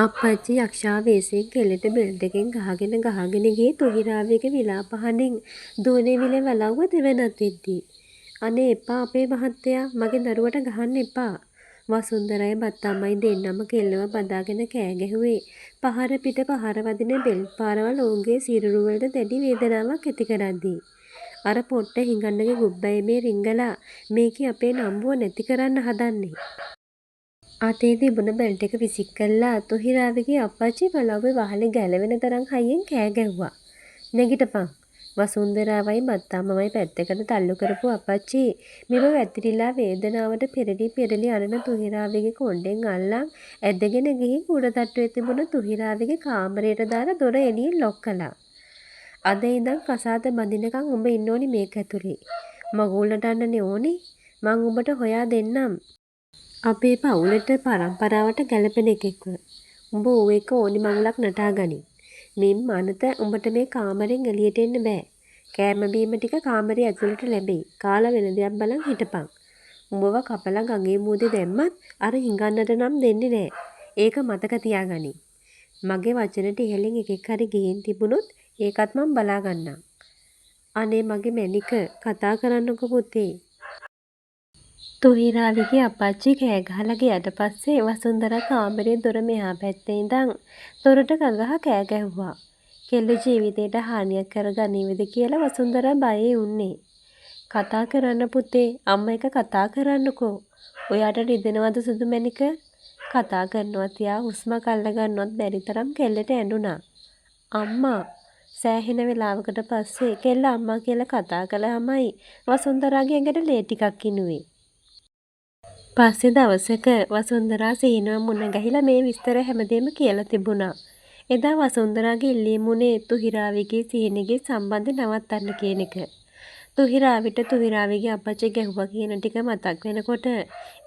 අප්පච්චි යක්ෂා වේසයෙන් කෙළෙට බෙල් දෙකෙන් ගහගෙන ගියේ තුහිරාවිගේ විලාපහඬින් දෝනේ විලේ වලව්ව දෙවනත් වෙද්දී. අනේ එපා අපේ මහත්තයා මගේ දරුවට ගහන්න එපා. වසුන්දරයි බත් අම්මයි දෙන්නම කෙල්ලව බදාගෙන කෑ ගැහුවේ. පහර පිට පහර වදින බෙල් පාරවල් ඔවුන්ගේ සිරුරු වලට දැඩි වේදනාවක් ඇති කරද්දී. අර පොට්ට හිඟන්නගේ ගුබ්බයි මේ රිංගලා මේකේ අපේ නම්බුව නැති කරන්න හදන්නේ. අතේ තිබුණ බෙල් ටික විසික් කළා තුහිරාවිගේ අප්පච්චි වලව්වේ වහලේ ගැලවෙන තරම් හයියෙන් කෑ ගැහුවා. නැගිටපන්. වසුන්දරාවයි බත්තම්මමයි පැත්තකට තල්ලු කරපු අප්පච්චි මෙව වැතිරිලා වේදනාවට පෙරලි අරන තුහිරාවිගේ කොණ්ඩෙන් අල්ලන් ඇදගෙන ගිහින් උඩ තට්ටුවේ තිබුණ තුහිරාවිගේ කාමරයට දාලා දොර එළියෙන් ලොක් කළා. අද ඉඳන් කසාද බඳිනකන් උඹ ඉන්න ඕනි මේක ඇතුලේ. මගුල්ලට අන්නනේ ඕනි. මං උඹට හොයා දෙන්නම්. අපේ පවුලට පරම්පරාවට ගැලපෙන එකෙක්ව. උඹ ඌ එක ඕනි මඟුලක් නටා ගනි. මින් මනත උඹට මේ කාමරෙන් එළියට එන්න බෑ. කෑම බීම ටික කාමරේ ඇතුළට ලැබෙයි. කාලා වෙන දෙයක් බලන් හිටපන්. උඹව කපලා ගඟේ මූදේ දැම්මත් අර හිඟන්නට නම් දෙන්නේ නෑ. ඒක මතක තියාගනි. මගේ වචනෙට ඉහලින් එකෙක් හරි ගිහින් තිබුණොත් ඒකත් මම බලා ගන්නම්. අනේ මගේ මැනික කතා කරන්නකෝ පුතේ. තුහිරාවිගේ අප්පච්චි කෑ ගහලා ගියට පස්සේ වසුන්දරා කාමරේ දොර මෙහා පැත්තේ ඉඳන් දොරට කගහ කෑ ගැහුවා. කෙල්ල ජීවිතේට හානියක් කරගනීවිද කියලා වසුන්දරා බයේ උන්නේ. කතා කරන්න පුතේ අම්මා එක කතා කරන්නකෝ. ඔයාට රිදෙනවද සුදු මැනික? කතා කරනවා තියා හුස්මක් අල්ල ගන්නවත් බැරි තරම් කෙල්ලට ඇඬුණා. අම්මා සෑහෙන වෙලාවකට පස්සේ කෙල්ල අම්මා කියලා කතා කළාමයි වසුන්දරාගේ ඇඟට ලේ ටිකක් ඉනුවේ. පස්සේ දවසක වසුන්දරා සීනුව මුණ ගැහිලා මේ විස්තර හැමදේම කියලා තිබුණා. එදා වසුන්දරාගේ ඉල්ලීම උනේ තුහිරාවිගේ සිහිනගේ සම්බන්ධය නවත්තන්න කියන එක. තුහිරාවිට තුහිරාවිගේ අපච්චි ගැහුවා කියන ටික මතක් වෙනකොට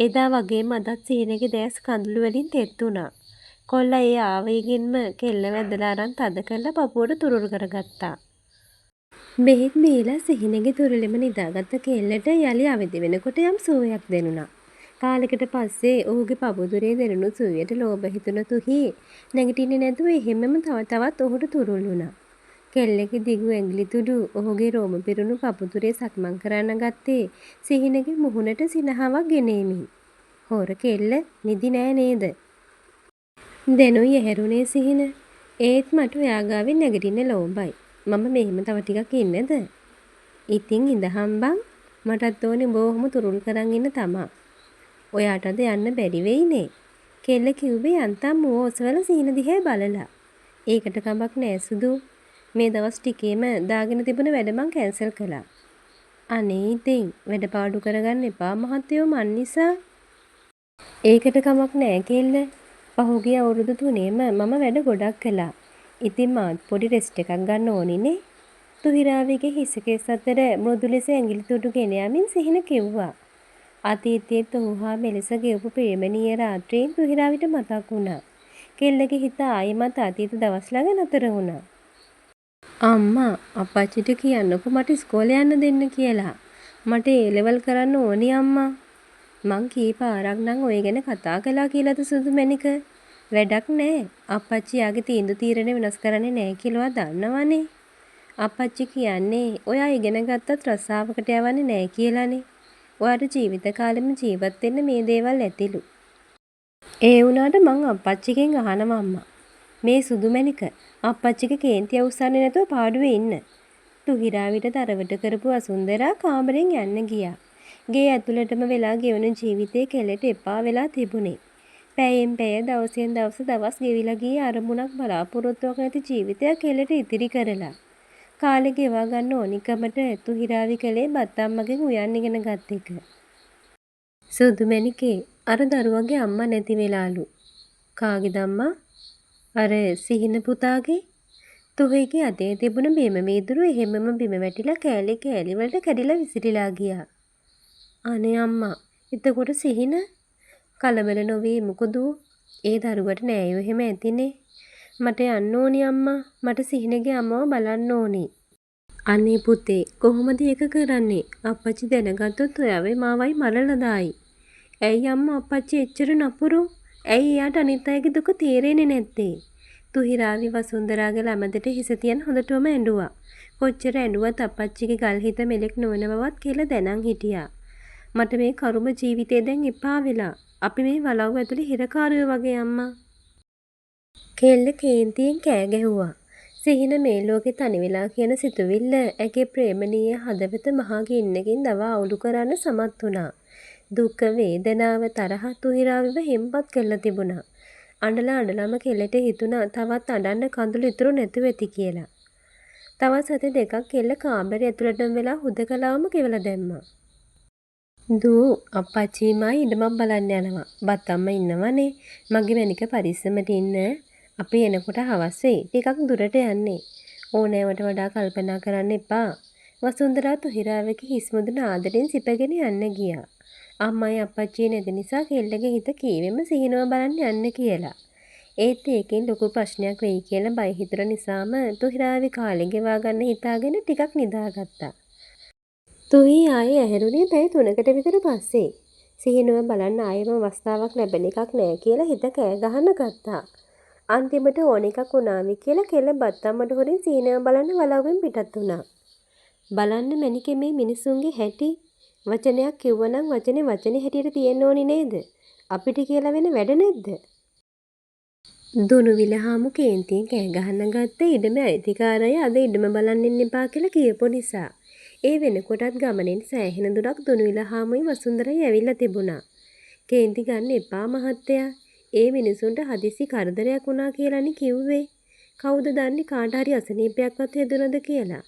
එදා වගේම අදත් සිහිනගේ දැස් කඳුළු වලින් තෙත් වුණා. කොල්ලා ඒ ආවේගින්ම කෙල්ල වැදලා අරන් තද කරලා පපුවට තුරුරු කරගත්තා. බෙහෙත් බීලා සිහිනගේ තුරුලෙම නිදාගත්ත කෙල්ලට යලි අවදි වෙනකොට යම් සුවයක් දැනුණා. කාලෙකට පස්සේ ඔහුගේ පපුදුරේ දැනුණු සුවයට ලෝභ හිතුණ තුහි නැගිටින්නේ නැතුව එහෙමම තවත් ඔහුට තුරුල් වුණා. කෙල්ලගේ දිගු ඇඟිලි තුඩු ඔහුගේ රෝම පිරුණු පපුදුරේ සක්මන් කරන්න ගත්තේ සිහිනගේ මුහුණට සිනහවක් ගෙනෙමින්. හොර කෙල්ල නිදි නෑ නේද? දැනුයි ඇහැරුණේ සිහින. ඒත් මට ඔයා ගාවින් නැගිටින්න ලෝභයි. මම මෙහෙම තව ටිකක් ඉන්නද? ඉතින් ඉඳහම් බං. මටත් ඕනේ උඹ ඔහොම තුරුල් කරන් ඉන්න තමා. ඔයාටද යන්න බැරි වෙයිනේ. කෙල්ල කිව්වේ යන්තම් මුව ඔසවල සිහින දිහා බලලා. ඒකට කමක් නෑ සුදු. මේ දවස් ටිකේම දාගෙන තිබුණ වැඩ මං කැන්සල් කළා. අනේ ඉතින් වැඩ පාඩු කරගන්න එපා මහත්තයෝ මන් නිසා. ඒකට කමක් නෑ කෙල්ල. පහුගිය අවුරුදු 3ෙම මම වැඩ ගොඩක් කළා. ඉතින් මාත් පොඩි රෙස්ට් එකක් ගන්න ඕනිනේ. තුහිරාවිගේ හිස කෙස් අතර මෘදු ලෙස ඇඟිලි තුඩු ගෙන යමින් සිහින කිව්වා. අතීතයේ ඔහු හා මෙලෙස ගෙවපු ප්‍රේමණීය රාත්‍රියෙන් තුහිරාවිට මතක් වුණා. කෙල්ලගේ හිත ආයෙමත් අතීත දවස් ළඟ නතර වුණා. අම්මා අප්පච්චිට කියන්නකෝ මට ඉස්කෝලේ යන්න දෙන්න කියලා. මට ඒ ලෙවල් කරන්න ඕනි අම්මා. මං කී පාරක් නම් ඔය ගැන කතා කළා කියලාද සුදු මැනික? වැඩක් නෑ. අප්පච්චි යාගේ තීන්දුව තීරණ වෙනස් කරන්නේ නෑ කියලා දන්නවනේ. අප්පච්චි කියන්නේ ඔයා ඉගෙන ගත්තත් රස්සාවකට යවන්නේ නෑ කියලානේ. ඔයාට ජීවිත කාලෙම ජීවත් වෙන්න මේ දේවල් ඇතිලු. ඒ වුණාට මං අප්පච්චිගෙන් අහනවා අම්මා. මේ සුදු මැනික අප්පච්චිගේ කේන්තිය උස්සන්නේ නැතුව පාඩුවේ ඉන්න. තුහිරාවිට තරවට කරපු වසුන්දරා කාමරෙන් යන්න ගියා. ගේ ඇතුළටම වෙලා ගෙවන ජීවිතේ කෙලෙට එපා වෙලා තිබුණේ. පැයෙන් පැය දවසෙන් දවස් ගෙවිලා ගියේ අරමුණක් බලාපොරොත්තුවක් නැති ජීවිතයක් කෙලෙට ඉතිරි කරලා. කාලේ ගෙවා ගන්න ඕනිකමට තුහිරාවි කලේ බත් අම්මගෙන් උයන් ඉගෙන ගත් එක. සුදු මැනිකේ අර දරුවගේ අම්මා නැති වෙලාලු. කාගේද අම්මා? අර සිහින පුතාගේ. තුහිගේ අතේ තිබුණ බිම මීදුරු එහෙමම බිම වැටිලා කෑලි කෑලි වලට කැඩිලා විසිරීලා ගියා. අනේ අම්මා, එතකොට සිහින කලබල නොවී මොකද? ඒ දරුවට නෑයෝ එහෙම ඇතිනේ. මට යන්න ඕනි අම්මා. මට සිහිනගේ අම්මව බලන්න ඕනි. අනේ පුතේ, කොහොමද ඒක කරන්නේ? අප්පච්චි දැනගත්තොත් ඔයාවේ මාවයි මරලා දායි. ඇයි අම්මා අප්පච්චි එච්චර නපුරු? ඇයි එයාට අනිත් අයගේ දුක තේරෙන්නේ නැත්තේ? තුහිරාවි වසුන්දරාගේ ළමදට හිස තියන් හොඳටම ඇඬුවා. කොච්චර ඇඬුවත් අප්පච්චිගේ ගල් හිත මෙලෙක් නොවන බවත් කියලා දැනන් හිටියා. මට මේ කරුම ජීවිතේ දැන් එපා වෙලා. අපි මේ වලව් ඇතුලේ හිරකාරයෝ වගේ අම්මා. කෙල්ල කේන්තියෙන් කෑ ගැහුවා. සිහින මේ ලෝකේ තනි වෙලා කියන සිතුවිල්ල ඇගේ ප්‍රේමණීය හදවත මහා ගින්නකින් දවා අවුලු කරන්න සමත් වුණා. දුක වේදනාව තරහ තුහිරාවිව හෙම්පත් කරලා තිබුණා. අඬලම කෙල්ලට හිතුණා තවත් අඬන්න කඳුළු ඉතුරු නැතුව ඇති කියලා. තවත් සති දෙකක් කෙල්ල කාමරේ ඇතුළටම වෙලා හුදකලාවම කෙවලා දැම්මා. දූ අප්පච්චිමයි ඉඩමක් බලන්න යනවා. බත් අම්මා ඉන්නවනේ. මගේ මැනික පරිස්සමට ඉන්න. අපි එනකොට හවස් වෙයි. ටිකක් දුරට යන්නේ. ඕනෑවට වඩා කල්පනා කරන්න එපා. වසුන්දරා තුහිරාවගේ හිස් මුදුන ආදරෙන් සිපගෙන යන්න ගියා. අම්මයි අප්පච්චි නැති නිසා කෙල්ලගේ හිත කීවෙම සිහිනව බලන්න යන්න කියලා. ඒත් ඒකෙන් ලොකු ප්‍රශ්නයක් වෙයි කියලා බය හිතුන නිසාම තුහිරාවි කාලේ ගෙවා ගන්න හිතාගෙන ටිකක් නිදාගත්තා. තුහි ආයේ ඇහැරුණේ පැය 3කට විතර පස්සේ. සිහිනුව බලන්න ආයෙම අවස්ථාවක් ලැබෙන එකක් නෑ කියලා හිත කෑ ගහන්න ගත්තා. අන්තිමට ඕන එකක් වුණාවි කියලා කෙල්ල බත්තම්මට හොරින් සිහිනුව බලන්න වලව්වෙන් පිටත් වුණා. බලන්න මැනිකේ මේ මිනිසුන්ගේ හැටි. වචනයක් කිව්වනම් වචනේ හැටියට තියෙන්න ඕනි නේද? අපිට කියලා වෙන වැඩ නැද්ද? දුනුවිල හාමු කේන්තියෙන් කෑ ගහන්න ගත්තේ ඉඩමේ අයිතිකාරය අද ඉඩම බලන්න ඉන්න එපා කියලා කියපු නිසා. ඒ වෙනකොටත් ගමනෙන් සෑහෙන දුරක් දුනුවිල හාමුයි වසුන්දරයි ඇවිල්ලා තිබුණා. කේන්ති ගන්න එපා මහත්තයා. ඒ මිනිසුන්ට හදිසි කරදරයක් වුණා කියලානේ කිව්වේ. කවුද දන්නේ කාට හරි අසනීපයක්වත් හැදුනද කියලා.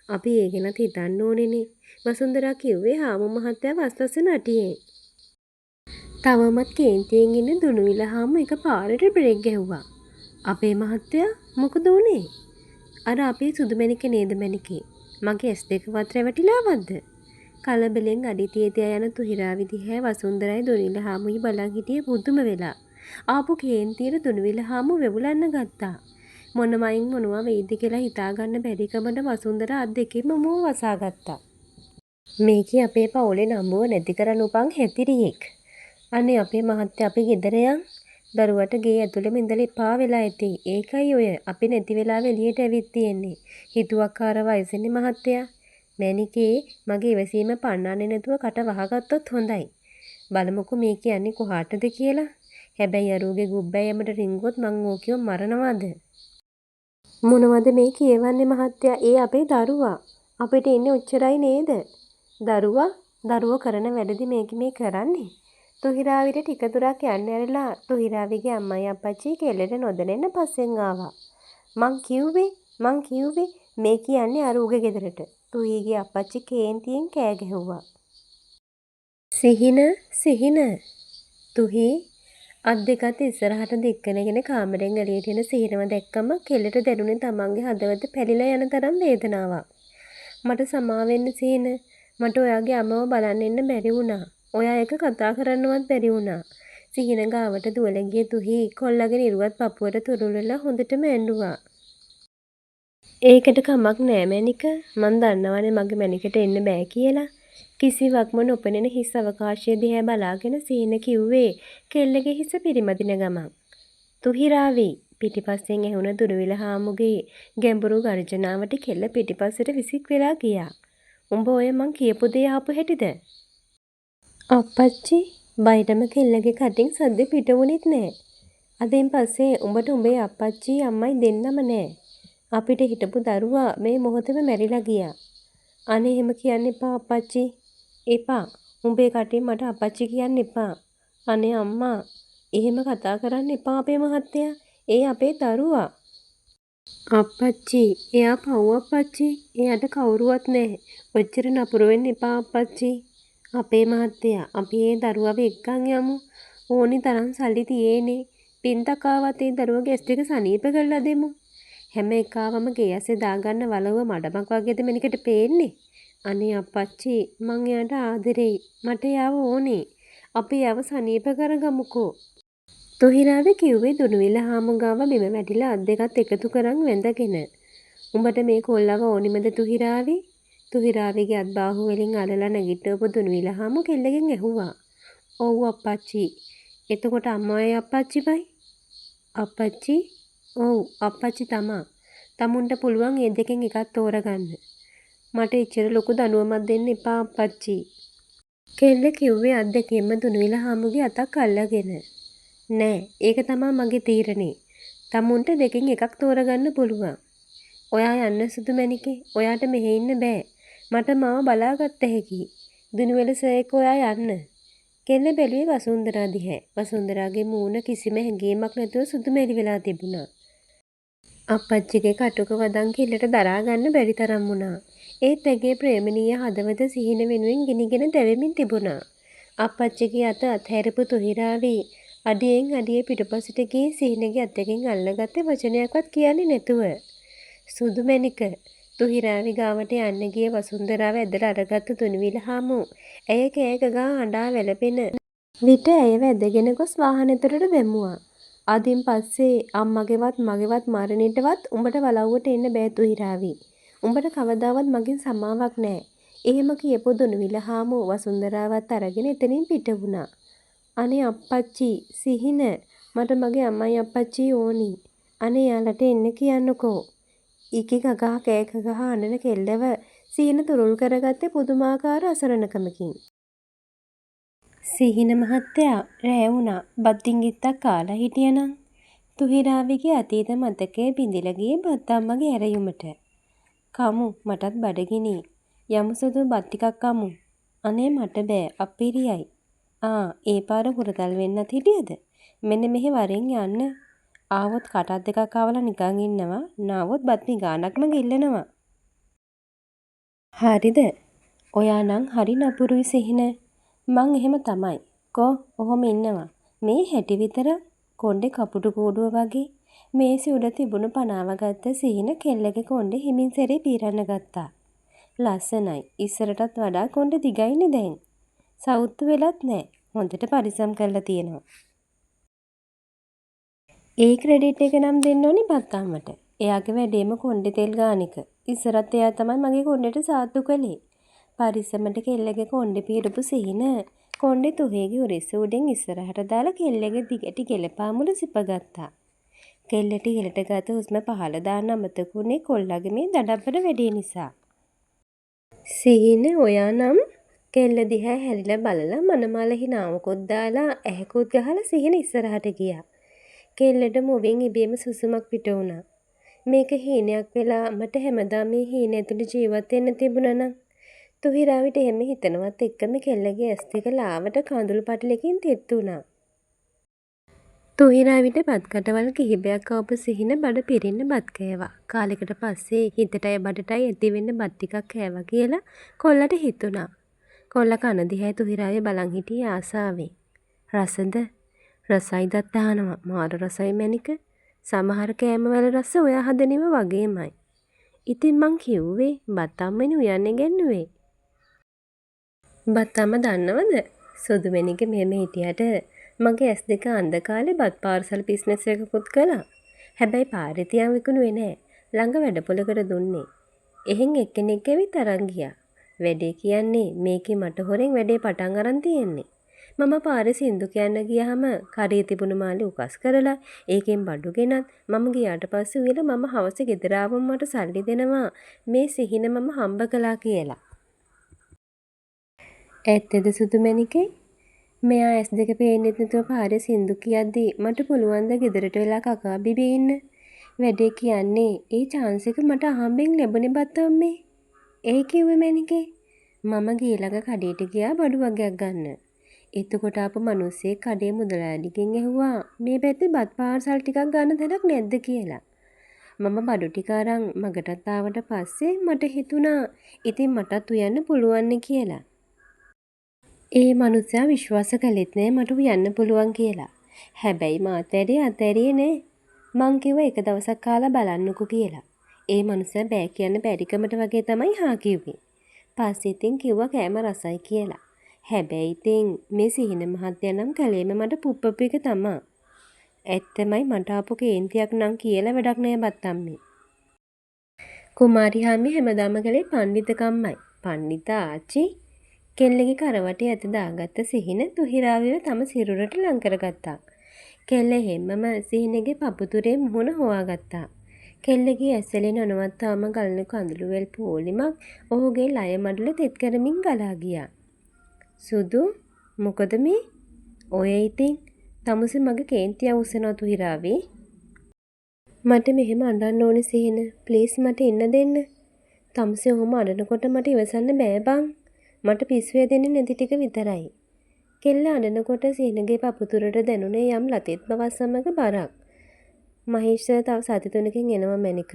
අපි ඒ ගැනත් හිතන්න ඕනේනේ. වසුන්දරා කිව්වේ හාමු මහත්තයා වස්වස නටියෙන්. තවමත් කේන්තියෙන් ඉන්න දුනුවිල හාමු එක පාරට බ්‍රේක් ගැහුවා. අපේ මහත්තයා මොකද උනේ? අර අපේ සුදු මැණිකේ නේද මැණිකේ? මගේ S2වත් රැවටිලාවද්ද? කලබලෙන් අඩිතියේ තියා යන තුහිරාවි දිහා වසුන්දරයි දුනුවිල හාමුයි බලන් හිටියේ පුදුම වෙලා. ආපු කේන්තියට දුනුවිල හාමු වෙවුලන්න ගත්තා. මොනවයින් මොනවා වෙයිද කියලා හිතාගන්න බැරි කමට වසුන්දරා අත් දෙකෙන්ම මුව වසා ගත්තා. මේකේ අපේ පවුලේ නම්බුව නැති කරන්න උපන් හැතිරියෙක්. අනේ අපේ මහත්තයා අපි ගෙදර යන්. දරුවට ගේ ඇතුළෙම ඉඳලා එපා වෙලා ඇති. ඒකයි ඔය අපි නැති වෙලාවෙ එළියට ඇවිත් තියෙන්නේ. හිතුවක්කාර වයසනේ මහත්තයා. මැනිකේ මගේ ඉවසීම පන්නන්නේ නැතුව කට වහගත්තොත් හොඳයි. බලමුකෝ මේ කියන්නේ කොහාටද කියලා. හැබැයි අරුගේ ගුබ්බෑ යමට රිංගුවොත් මං ඕකියෝ මරනවාද? මොනවද මේ කියවන්නේ මහත්තයා? ඒ අපේ දරුවා. අපිට ඉන්නේ ඔච්චරයි නේද? දරුවා කරන වැඩදි මේ කරන්නේ. තුහිරාවිට ටික දුරක් යන්න ඇරලා තුහිරාවිගේ අම්මයි අප්පච්චි කෙල්ලට නොදැනෙන්න පස්සෙන් ආවා. මං කිව්වේ මේ කියන්නේ අර උගේ ගෙදරට. තුහිගේ අප්පච්චි කේන්තියෙන් කෑ ගැහුවා. සිහින තුහි අත් දෙකත් ඉස්සරහට දික්කනගෙන කාමරෙන් එළියට එන සිහිනව දැක්කම කෙල්ලට දැනුනේ තමන්ගේ හදවත පැලිලා යන තරම් වේදනාවක්. මට සමා වෙන්න සිහින. මට ඔයාගේ අම්මව බලන්න එන්න බැරි වුණා. ඔයා එක කතා කරන්නවත් බැරි වුණා. සිහින ගාවට දුවල ගිය තුහි කොල්ලගේ නිරුවත් පපුවට තුරුලලා හොඳටම ඇඬුවා. ඒකට කමක් නෑ මැනික. මං දන්නවනේ මගේ මැනිකට එන්න බෑ කියලා. කිසිවක්ම නොපෙනෙන හිස් අවකාශය දිහා බලාගෙන සිහින කිව්වේ කෙල්ලගේ හිස පිරිමදින ගමන්. තුහිරාවි පිටිපස්සෙන් ඇහුණ දුනුවිල හාමුගේ ගැඹුරු ගර්ජනාවට කෙල්ල පිටිපස්සට විසික් වෙලා ගියා. උඹ ඔය මං කියපු දේ අහපු හැටිද? අප්පච්චි බයිටම කෙල්ලගේ කටින් සද්ද පිට වුණෙත් නෑ. අදින් පස්සේ උඹට උඹේ අප්පච්චි අම්මයි දෙන්නම නෑ. අපිට හිටපු දරුවා මේ මොහොතේම මැරිලා ගියා. අනේ එහෙම කියන්න එපා අප්පච්චි. එපා. උඹේ කටින් මට අප්පච්චි කියන්න එපා. අනේ අම්මා එහෙම කතා කරන්න එපා අපේ මහත්තයා. ඒ අපේ දරුවා. අප්පච්චි එයා පව් අප්පච්චි. එයාට කවුරුවත් නැහැ. ඔච්චර නපුරු වෙන්න එපා අප්පච්චි. අපේ මහත්තයා අපි ඒ දරුවව එක්කන් යමු. ඕනි තරම් සල්ලි තියේනේ. පින්තක් ආවත් ඒ දරුවගේ S2 සනීප කරලා දෙමු. හැම එකාවම ගේ ඇසේ දාගන්න වලව මඩමක් වගේද මෙනිකට පේන්නේ. අනේ අප්පච්චි මං එයාට ආදරෙයි. මට එයාව ඕනේ. අපි එයාව සනීප කරගමුකෝ. තුහිරාවි කිව්වේ දුනුවිල හාමු ගාව බිම වැටිලා අත් දෙකත් එකතු කරන් වැඳගෙන. උඹට මේ කොල්ලව ඕනිමද තුහිරාවි? තුහිරාවිගේ අත් බාහුව වලින් අරලා නැගිටවපු දුනුවිල හාමු කෙල්ලගෙන් ඇහුවා. ඔව් අප්පච්චි. එතකොට අම්මයි අප්පච්චිපයි? අප්පච්චි? ඔව් අප්පච්චි තමා. තමුන්ට පුළුවන් ඒ දෙකෙන් එකක් තෝරගන්න. මට එච්චර ලොකු දනුවමක් දෙන්න එපා අප්පච්චි. කෙල්ල කිව්වේ අත් දෙකෙන්ම දුනුවිල හාමුගේ අතක් අල්ලගෙන. නෑ ඒක තමා මගේ තීරණේ. තමුන්ට දෙකෙන් එකක් තෝරගන්න පුළුවන්. ඔයා යන්න සුදු මැණිකේ. ඔයාට මෙහෙ ඉන්න බෑ. මට මාව බලාගත්ත හැකි. දුනුවිල සර්ක ඔයා යන්න. කෙල්ල බැලුවේ වසුන්දරා දිහා. වසුන්දරාගේ මූණ කිසිම හැඟීමක් නැතුව සුදු මැලි වෙලා තිබුණා. අප්පච්චිගේ කටුක වදන් කෙල්ලට දරා ගන්න බැරි තරම් වුණා. ඒත් ඇගේ ප්‍රේමණීය හදවත සිහින වෙනුවෙන් ගිනිගෙන දැවෙමින් තිබුණා. අප්පච්චිගේ අත අත්හැරපු තුහිරාවි අඩියෙන් අඩිය පිටුපසට ගිහින් සිහිනගේ අතකින් අල්ලගත්තේ වචනයක්වත් කියන්නේ නැතුව. සුදු මැණික තුහිරාවි ගාවට යන්න ගිය වසුන්දරාව ඇදලා අරගත්තු දුනුවිල හාමු. ඇය කෑ ගගා හඬා වැළපෙන විට ඇයව ඇදගෙන ගොස් වාහනේතරට දැම්මුවා. අදින් පස්සේ අම්මගේවත් මගේවත් මරණයටවත් උඹට වලව්වට එන්න බෑ තුහිරාවි. උඹට කවදාවත් මගෙන් සමාවක් නෑ. එහෙම කියපු දුනුවිල හාමු වසුන්දරාවත් අරගෙන එතනින් පිට වුණා. අනේ අප්පච්චි සිහින මට මගේ අම්මයි අප්පච්චි ඕනි. අනේ යාලට එන්න කියන්නකෝ. ඉකි ගගහ කෑක ගහ අඬන කෙල්ලව සිහින තුරුල් කරගත්තේ පුදුමාකාර අසරණකමකින්. සිහින මහත්තයා රෑ වුණා බත් ඩිංගිත්තක් කාලා හිටියනම්. තුහිරාවිගේ අතීත මතකයේ බිඳිලා ගියේ බත් අම්මගේ ඇරයුමට. කමු මටත් බඩගිනි. යමු සුදු බත් ටිකක් කමු. අනේ මට බෑ අප්පිරියයි. ඒ පාර හුරතල් වෙන්නත් හිටියද? මෙන්න මෙහෙ වරෙන් යන්න. ආවොත් කටත් දෙකක් කවලා නිකන් ඉන්නවා. නාවොත් බත් ගානක්ම ගිල්ලනවා. හරිද? ඔයා නම් හරි නපුරුයි සිහින. මං එහෙම තමයි. ඔහොම ඉන්නවා. මේ හැටි විතර කොණ්ඩේ කපුටු කූඩුව වගේ. මේසෙ උඩ තිබුණු පනාව ගත්ත සිහින කෙල්ලගේ කොණ්ඩේ හිමින් සැරේ පීරන්න ගත්තා. ලස්සනයි. ඉස්සරටත් වඩා කොණ්ඩේ දිගයිනේ දැන්. සවුත්තු වෙලත් නෑ. හොඳට පරිස්සම් කරලා තියෙනවා. ඒ ක්‍රෙඩිට් එක නම් දෙන්න ඕනි බත් අම්මට. එයාගේ වැඩේම කොණ්ඩේ තෙල් ගාන එක. ඉස්සරත් එයා තමයි මගේ කොණ්ඩේට සාත්තු කළේ. පරිස්සමට කෙල්ලගේ කොණ්ඩේ පීරපු සිහින කොණ්ඩේ තුහේගේ උරෙස්ස උඩෙන් ඉස්සරහට දාලා කෙල්ලගේ දිගට කෙලපාමුල සිපගත්තා. කෙල්ලට ඉහළට ගත හුස්ම පහළ දාන්න අමතකුනේ කොල්ලගේ මේ දඩබ්බඩ වැඩේ නිසා. සිහින ඔයා නම් කෙල්ල දිහා හැරිලා බලලා මනමාල හිනාවකුත් දාලා ඇහැකුත් ගහලා සිහින ඉස්සරහට ගියා. කෙල්ලට මුවින් ඉබේම සුසුමක් පිට වුණා. මේක හීනයක් වෙලා මට හැමදාම මේ හීන ඇතුළේ ජීවත් වෙන්න තිබුණා නම් තුහිරාවිට එහෙම හිතනවත් එක්කම කෙල්ලගේ ඇස් දෙක ලාවට කඳුළු පටලකින් තෙත් වුණා. තුහිරාවිට බත් කටවල් කිහිපයක් කවපු සිහින බඩ පිරෙන්න බත් කෑවා. කාලෙකට පස්සේ හිතටයි බඩටයි ඇති වෙන්න බත් ටිකක් කෑවා කියලා කොල්ලට හිතුණා. කොල්ල කන දිහා තුහිරාවේ බලන් හිටියේ ආසාවෙන්. රසද? රසයි දත් අහනවා. මාර රසයි මැනික. සමහර කෑමවල රස ඔයා හදනව වගේමයි. ඉතින් මං කිව්වේ බත් අම්මනේ උයන්නේ ගැන්නුවේ. බත් අම්ම දන්නවද? සුදු මැනික මෙහෙම හිටියට මගේ ඇස් දෙක අන්ධ කාලේ බත් පාර්සල් බිස්නස් එකකුත් කළා. හැබැයි පාරේ තියන් විකුණුවේ නෑ. ළඟ වැඩපොලකට දුන්නේ. එහෙන් එක්කෙනෙක් ඇවිත් අරන් ගියා. වැඩේ කියන්නේ මේකේ මට හොරෙන් වැඩේ පටන් අරන් තියෙන්නේ. මම පාරේ සින්දු කියන්න ගියාම කරේ තිබුණු මාළේ උකස් කරලා ඒකෙන් බඩු ගෙනත් මම ගියාට පස්සේ උයලා මම හවස ගෙදර ආවම මට සල්ලි දෙනවා මේ සිහින මම හම්බ කළා කියලා. ඇත්තද සුදු මැනිකේ? මෙයා ඇස් දෙක පේන්නෙත් නැතුව පාරේ සින්දු කියද්දි මට පුළුවන් ද ගෙදරට වෙලා කකා බිබී ඉන්න? වැඩේ කියන්නේ ඒ chance එක මට අහම්බෙන් ලැබුණේ බත් අම්මේ. ඒ කිව්වේ මැනිකේ. මම ගිහලා කඩේට ගියා බඩු වගයක් ගන්න. එතකොට ආපු මිනිස්සේ කඩේ මුදලාලිගෙන් ඇහුවා මේ පැත්තේ බත් පාර්සල් ටිකක් ගන්න තැනක් නැද්ද කියලා. මම බඩු ටික අරන් මගටත් ආවට පස්සේ මට හිතුණා ඉතින් මටත් උයන්න පුළුවන් කියලා. ඒ මිනිස්සයා විශ්වාස කළෙත් නෑ මට උයන්න පුළුවන් කියලා. හැබැයි මාත් වැඩේ අතෑරියේ නෑ. මං කිව්වා එක දවසක් කාලා බලන්නකෝ කියලා. ඒ මිනිස්සයා බෑ කියන්න බැරිකමට වගේ තමයි හා කිව්වේ. පස්සේ ඉතින් කිව්වා කෑම රසයි කියලා. හැබැයි ඉතින් මේ සිහින මහත්තයා නම් කලේම මට පුප්පපු එක තමා. ඇත්තමයි මට ආපු කේන්තියක් නම් කියලා වැඩක් නෑ බත් අම්මේ. කුමාරි හාමි හැමදාම කලේ පණ්ඩිතකම්මයි. පණ්ඩිත ආච්චි කෙල්ලගේ කරවටේ ඇත දාගත්ත සිහින තුහිරාවිව තම සිරුරට ලං කරගත්තා. කෙල්ල හැමම සිහිනගේ පපුතුරේ මුහුණ හොවාගත්තා. කෙල්ලගේ ඇස්වලින් නොනවත්වාම ගලන කඳුළු වැල් පෝලිමක් ඔහුගේ ලය මඩල තෙත් කරමින් ගලා ගියා. සුදු මොකද මේ? ඔය ඉතින් තමුසේ මගේ කේන්තිය අවුස්සනවා තුහිරාවේ. මට මෙහෙම අඬන්න ඕනේ සිහින. ප්ලීස් මට ඉන්න දෙන්න. තමුසේ ඔහොම අඬනකොට මට ඉවසන්න බෑ බං. මට පිස්සු හැදෙන්නේ නැති ටික විතරයි. කෙල්ල අඬනකොට සිහිනගේ පපුතුරට දැනුනේ යම් ලතෙත් බවක් සමග බරක්. මහේෂ් සර් තව සති 3කින් එනවා මැනික.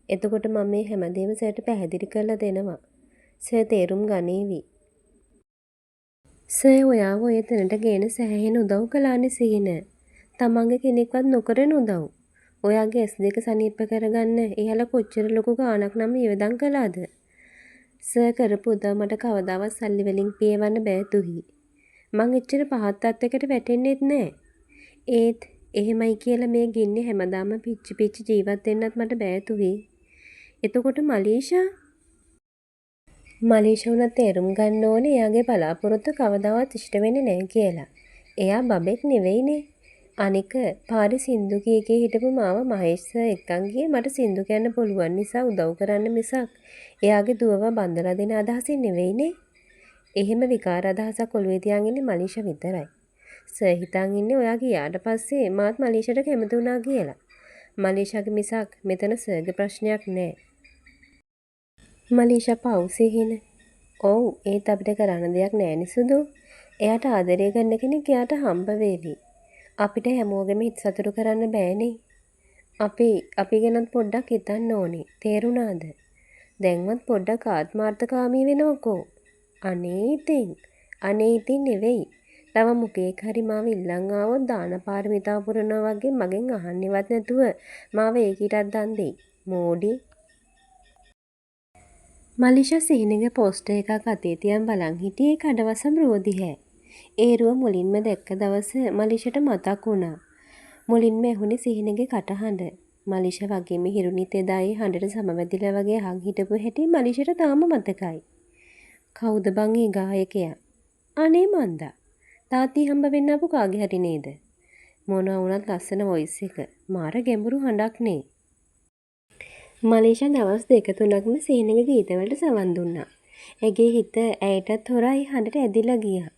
එතකොට මම මේ හැමදේම සර්ට පැහැදිලි කරලා දෙනවා. සර් තේරුම් ගනීවි. සර් ඔයාව ඔය තැනට ගේන සෑහෙන උදව් කළානේ සිහින. තමන්ගේ කෙනෙක්වත් නොකරන උදව්. ඔයාගේ ඇස් දෙක සනීප කරගන්න එයාලා කොච්චර ලොකු ගාණක් නම් වියදම් කළාද? සර් කරපු උදව් මට කවදාවත් සල්ලි වලින් පියවන්න බෑ තුහි. මං එච්චර පහත් තත්යකට වැටෙන්නෙත් නෑ. ඒත් එහෙමයි කියලා මේ ගින්නේ හැමදාම පිච්චි පිච්චි ජීවත් වෙන්නත් මට බෑ තුහි. එතකොට මලීෂා මලීෂා උනත් තේරුම් ගන්න ඕනේ එයාගේ බලාපොරොත්තු කවදාවත් ඉෂ්ට වෙන්නේ නැහැ කියලා. එයා බබෙක් නෙවෙයිනේ. අනික පාරේ සින්දු කී කී හිටපු මාව මහේෂ් සර් එක්කන් ගියේ මට සින්දු කියන්න පුළුවන් නිසා උදව් කරන්න මිසක් එයාගේ දුවව බන්දලා දෙන අදහසින් නෙවෙයිනේ. එහෙම විකාර අදහසක් ඔළුවේ තියන් ඉන්නේ මලීෂා විතරයි. සර් හිතන් ඉන්නේ ඔයා ගියාට පස්සේ මාත් මලීෂාට කැමති වුණා කියලා. මලීෂාගේ මිසක් මෙතන සර්ගේ ප්‍රශ්නයක් නෑ. මලීෂා පව් සිහින. ඔව් ඒත් අපිට කරන්න දෙයක් නෑ නිසුදු. එයාට ආදරය කරන කෙනෙක් එයාට හම්බ වේවි. අපිට හැමෝගෙම හිත සතුටු කරන්න බෑනේ. අපි ගැනත් පොඩ්ඩක් හිතන්න ඕනේ. තේරුණාද? දැන්වත් පොඩ්ඩක් ආත්මාර්ථකාමී වෙනවකෝ. අනේ ඉතින් නෙවෙයි. තව මුකේක් හරි මාව ඉල්ලන් ආවොත් දාන පාරමිතා පුරනවා වගේ මගෙන් අහන්නේවත් නැතුව මාව ඒකීටත් දන් දෙයි. මෝඩි. මලීෂා සිහිනගේ පෝස්ටර් එකක් අතේ තියන් බලන් හිටියේ කඩවසම් රෝදිහැ. ඒරුව මුලින්ම දැක්ක දවස මලීෂාට මතක් වුණා. මුලින්ම ඇහුනේ සිහිනගේ කටහඬ. මලීෂා වගේම හිරුනිත් එදායේ හඬට සමවැදිලා වගේ අහන් හිටපු හැටි මලීෂාට තාම මතකයි. කවුද බං ඒ ගායකයා? අනේ මන්දා. තාත්ති හම්බ වෙන්න ආපු කාගේ හරි නේද? මොනවා වුණත් ලස්සන වොයිස් එක. මාර ගැඹුරු හඬක් නේ. මලීෂා දවස් 2-3ක්ම සිහිනගේ ගීතවලට සවන් දුන්නා. ඇගේ හිත ඇයටත් හොරයි හඬට ඇදිලා ගියා.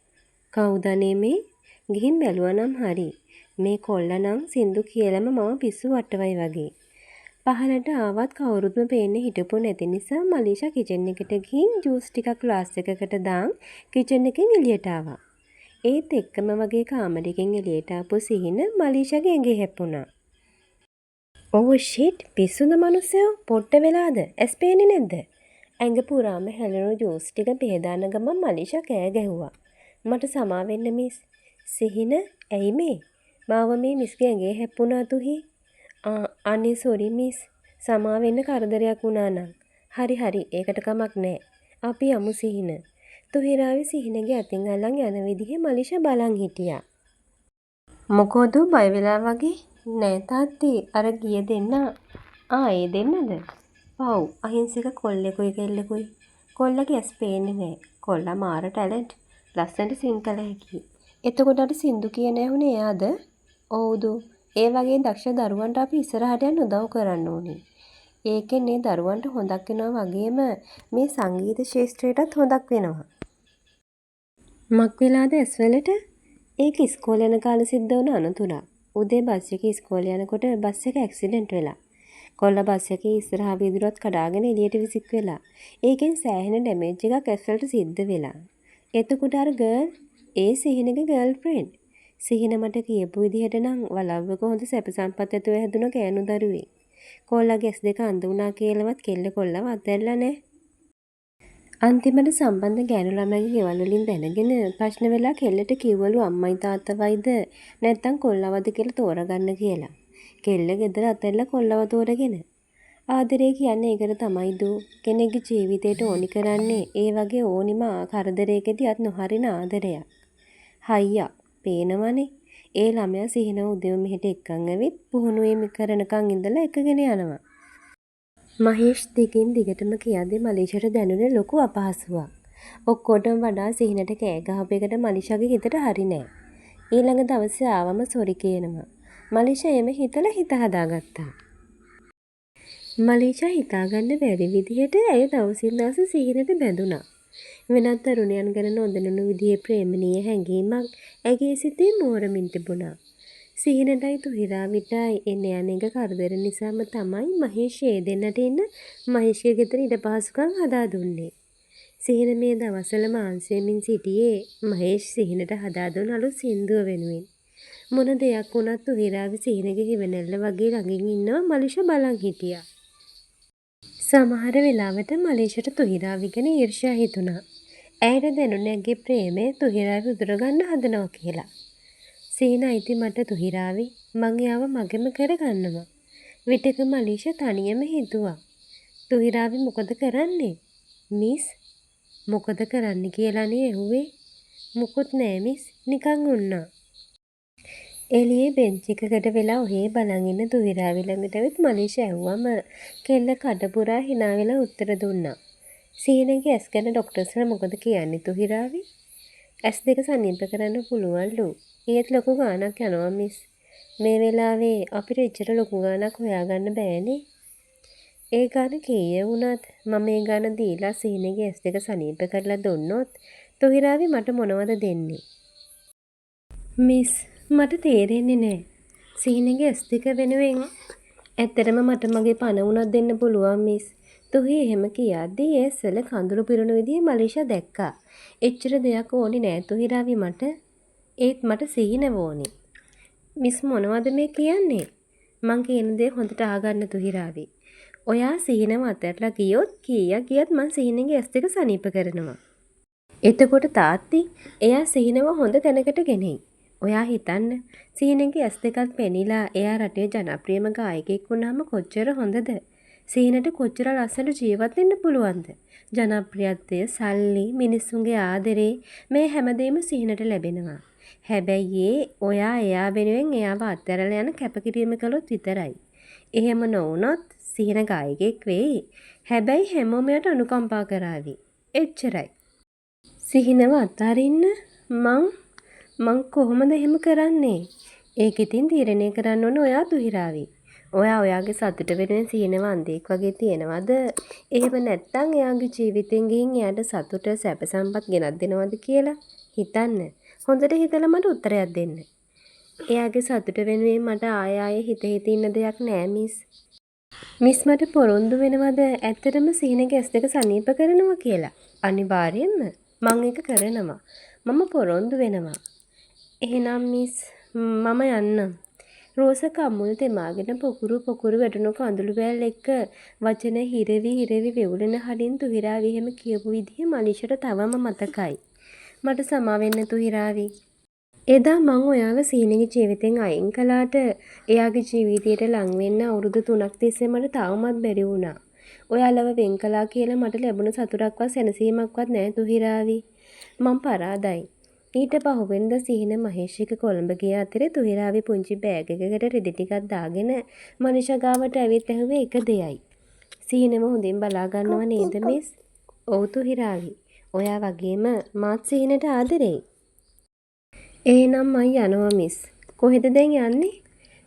කවුද මේ? ගිහින් බැලුවා නම් හරි. මේ කොල්ලා නම් සින්දු කියලම මම පිස්සු වට්ටවයි වගේ. පහලට ආවත් කවුරුත්ම පේන්නේ හිටපු නැති නිසා මලීෂා කිචන් එකට ගිහින් ජූස් ටිකක් ග්ලාස් එකකට දාන් කිචන් එකෙන් එළියට ආවා. ඒත් එක්කම වගේ කාමරයකින් එළියට ආපු සිහින මලීෂාගේ ඇඟේ හැප්පුණා. "ඕ ෂිට් පිස්සුද මනුස්සයෝ පොට්ට වෙලාද? ඇස් පේන්නේ නැද්ද?" ඇඟ පුරාම හැලුණු ජූස් ටික බෙදාන ගමන් මලීෂා කෑ ගැහුවා. "මට සමා වෙන්න මිස්." "සිහින ඇයි මේ? මාව මේ මිස්ගේ ඇඟේ හැප්පුණා තුහි." අනේ සෝරි මිස්. සමා වෙන්න කරදරයක් වුණා නම්. හරි ඒකට කමක් නෑ. අපි යමු සිහින. තුහිරාවේ සිහිනගේ අතින් අල්ලන් යන විදිහේ මලීෂා බලන් හිටියා. මොකෝද බය වෙලා වගේ? නෑ තාත්ති අර ගිය දෙන්න. ඒ දෙන්නද? පව් අහිංසක කොල්ලෙකුයි කෙල්ලෙකුයි. කොල්ලගේ ඇස් පේන්නේ නෑ. කොල්ලා මාර ටැලන්ට්. ලස්සනට සිං කළ හැකි. එතකොට අර සින්දු කියන ඇහුනේ එයාද? ඔව්දු. ඒ වගේ දක්ෂ දරුවන්ට අපි ඉස්සරහට යන්න උදව් කරන්න ඕනේ. ඒකෙන් මේ දරුවන්ට හොඳක් වෙනවා වගේම මේ සංගීත ශාස්ත්‍රයටත් හොඳක් වෙනවා. මක් වෙලාද ඇස්වලට? ඒක ඉස්කෝලේ යන කාලේ සිද්ධ වුණ අනතුරක්. උදේ බස් එකේ ඉස්කෝලේ යනකොට බස් එක ඇක්සිඩන්ට් වෙලා. කොල්ලා බස් එකේ ඉස්සරහා වීදුරුවත් කඩාගෙන එළියට විසික් වෙලා. ඒකෙන් සෑහෙන ඩැමේජ් එකක් ඇස්වලට සිද්ධ වෙලා. එතකොට අර ගර්ල් ඒ සිහිනගේ ගර්ල්ෆ්‍රෙන්ඩ්. සිහින මට කියපු විදිහට නම් වලව්වක හොඳ සැප සම්පත් ඇතුව හැදුන ගෑනු දරුවෙක්. කොල්ලාගේ ඇස් දෙක අඳ වුණා කියලාවත් කෙල්ල කොල්ලව අතහැරලා නැහැ. අන්තිමට සම්බන්ධ ගෑනු ළමයිගේ ගෙවල් වලින් දැනගෙන ප්‍රශ්න වෙලා කෙල්ලට කිව්වලු අම්මයි තාත්තවයිද නැත්තම් කොල්ලවද කියලා තෝරගන්න කියලා. කෙල්ල ගෙදර අතහැරලා කොල්ලව තෝරගෙන. ආදරේ කියන්නේ ඒකට තමයි දෝ. කෙනෙක්ගේ ජීවිතේට ඕනි කරන්නේ ඒ වගේ ඕනිම කරදරයකදී අත් නොහරින ආදරයක්. හයියා පේනවනේ. ඒ ළමයා සිහිනව උදේම මෙහෙට එක්කන් ඇවිත් පුහුණුවීම් කරනකන් ඉඳලා එකගෙන යනවා. මහේෂ් දිගින් දිගටම කියද්දී මලීෂාට දැනුනේ ලොකු අපහසුවක්. ඔක්කොටම වඩා සිහිනට කෑ ගහපු එකට මලීෂාගේ හිතට හරි නෑ. ඊළඟ දවසේ ආවම සොරි කියනවා. මලීෂා එමෙ හිතලා හිත හදාගත්තා. මලීෂා හිතාගන්න බැරි විදිහට ඇය දවසින් දවස සිහිනට බැඳුණා. වෙනත් තරුණයන් ගැන නොදැනුණු විදිහේ ප්‍රේමණීය හැඟීමක් ඇගේ සිතේ මෝරමින් තිබුණා. සිහිනටයි තුහිරාවිටයි එන යන එක කරදර නිසාම තමයි මහේෂ් ඒ දෙන්නට එන්න මහේෂ්ගේ ගෙදර ඉඩ පහසුකම් හදා දුන්නේ. සිහින මේ දවස්වල මාංශයෙන් සිටියේ මහේෂ් සිහිනට හදා දුන්න අලුත් සින්දුව වෙනුවෙන්. මොන දෙයක් වුණත් තුහිරාවි සිහිනගේ හිවණැල්ල වගේ ළඟින් ඉන්නවා මලීෂා බලන් හිටියා. සමහර වෙලාවට මලීෂාට තුහිරාවි ගැන ඊර්ෂ්‍යා හිතුණා. ඇයට දැනුනේ ඇගේ ප්‍රේමය තුහිරාවි උදුරගන්න හදනවා කියලා. සිහින අයිති මට තුහිරාවි මං යාව මගෙම කරගන්නවා. විටක මලීෂා තනියම හිතුවා. තුහිරාවි මොකද කරන්නේ? මිස් මොකද කරන්න කියලානේ ඇහුවේ. මුකුත් නෑ මිස් නිකන් වුණා. එළියේ බෙන්ච් එකකට වෙලා ඔහේ බලන් ඉන්න තුහිරාවි ළඟට ඇවිත් මලීෂා ඇහුවම කෙල්ල කඩපුරා hina වෙලා උත්තර දුන්නා. සීනගේ ඇස් ගැන ඩොක්ටර්ස්ලා මොකද කියන්නේ තුහිරාවි? ඇස් දෙක සනීප කරන්න පුළුවන්ලු. ඒත් ලොකු ගාණක් යනවා මිස්. මේ වෙලාවේ අපිට එච්චර ලොකු ගාණක් හොයාගන්න බෑනේ. ඒ ගාණ කීය වුණත් මම ඒ ගාණ දීලා සීනගේ ඇස් දෙක සනීප කරලා දුන්නොත් තුහිරාවි මට මොනවද දෙන්නේ? මිස් මට තේරෙන්නේ නෑ. සීනගේ ඇස් දෙක වෙනුවෙන් ඇත්තටම මට මගේ පණ වුණත් දෙන්න පුළුවන් මිස්. තුහි එහෙම කියද්දී ඒ සෙල කඳුළු පිරුණු විදිහේ මලීෂා දැක්කා. එච්චර දෙයක් ඕනි නෑ තුහිරාවි මට. ඒත් මට සිහිනව ඕනි. මිස් මොනවද මේ කියන්නේ? මං කියන දේ හොඳට අහගන්න තුහිරාවි. ඔයා සිහිනව අතහැරලා ගියොත් කීයක් ගියත් මං සිහිනගේ ඇස් දෙක සනීප කරනවා. එතකොට තාත්ති එයා සිහිනව හොඳ තැනකට ගෙනෙයි. ඔයා හිතන්න සිහිනගේ ඇස් දෙකත් පෙනිලා එයා රටේ ජනප්‍රියම ගායකයෙක් වුණාම කොච්චර හොඳද? සිහිනට කොච්චර ලස්සනට ජීවත් වෙන්න පුළුවන්ද? ජනප්‍රියත්වය, සල්ලි, මිනිස්සුන්ගේ ආදරේ මේ හැමදේම සිහිනට ලැබෙනවා. හැබැයි ඔයා එයා වෙනුවෙන් එයාව අත්හැරලා යන කැපකිරීම කළොත් විතරයි. එහෙම නොවුනොත් සිහින ගායකයෙක් වෙයි. හැබැයි හැමෝම එයාට අනුකම්පා කරાવી. එච්චරයි. සිහිනව අතාරින්න මං කොහොමද එහෙම කරන්නේ? ඒක ඉතින් තීරණය කරන්න ඕන ඔයා තුහිරාවි. ඔයා ඔයාගේ සතුට වෙනුවෙන් සිහිනව අන්ධෙක් වගේ තියනවද? එහෙම නැත්නම් එයාගේ ජීවිතෙන් ගිහින් එයාට සතුට සැප සම්පත් ගෙනත් දෙනවද කියලා හිතන්න. හොඳට හිතලා මට උත්තරයක් දෙන්න. එයාගේ සතුට වෙනුවෙන් මට ආයෙ හිත ඉන්න දෙයක් නෑ මිස්. මිස් මට පොරොන්දු වෙනවද ඇත්තටම සිහිනගේ ඇස් දෙක සනීප කරනවා කියලා? අනිවාර්යෙන්ම මං ඒක කරනවා. මම පොරොන්දු වෙනවා. එහෙනම් මිස් මම යන්නම්. රෝස කම්මුල් තෙමාගෙන පොකුරු වැටුණු කඳුළු වැල් එක්ක වචන හිරවි වෙවුලන හරින් තුහිරාවි එහෙම කියපු විදිහ මලීෂට තවම මතකයි. මට සමා වෙන්න තුහිරාවි. එදා මං ඔයාව සීනගේ ජීවිතෙන් අයින් කළාට එයාගේ ජීවිතයට ලං වෙන්න අවුරුදු 3ක් තිස්සේ මට තාමත් බැරි වුණා. ඔයාලව වෙන් කළා කියලා මට ලැබුණ සතුටක්වත් සැනසීමක්වත් නැහැ තුහිරාවි. මං පරාදයි. ඊට පහුවෙන්ද සිහින මහේෂික කොළඹ ගිය අතරේ තුහිරාවි පුංචි බෑග් එකකට රෙදි ටිකක් දාගෙන මනිෂා ගාවට ඇවිත් ඇහුවේ එක දෙයයි. සිහිනව හොඳින් බලා ගන්නව නේද මිස්? ඔව් තුහිරාවි. ඔයා වගේම මාත් සිහිනට ආදරෙයි. එහෙනම් මං යනවා මිස්. කොහෙද දැන් යන්නේ?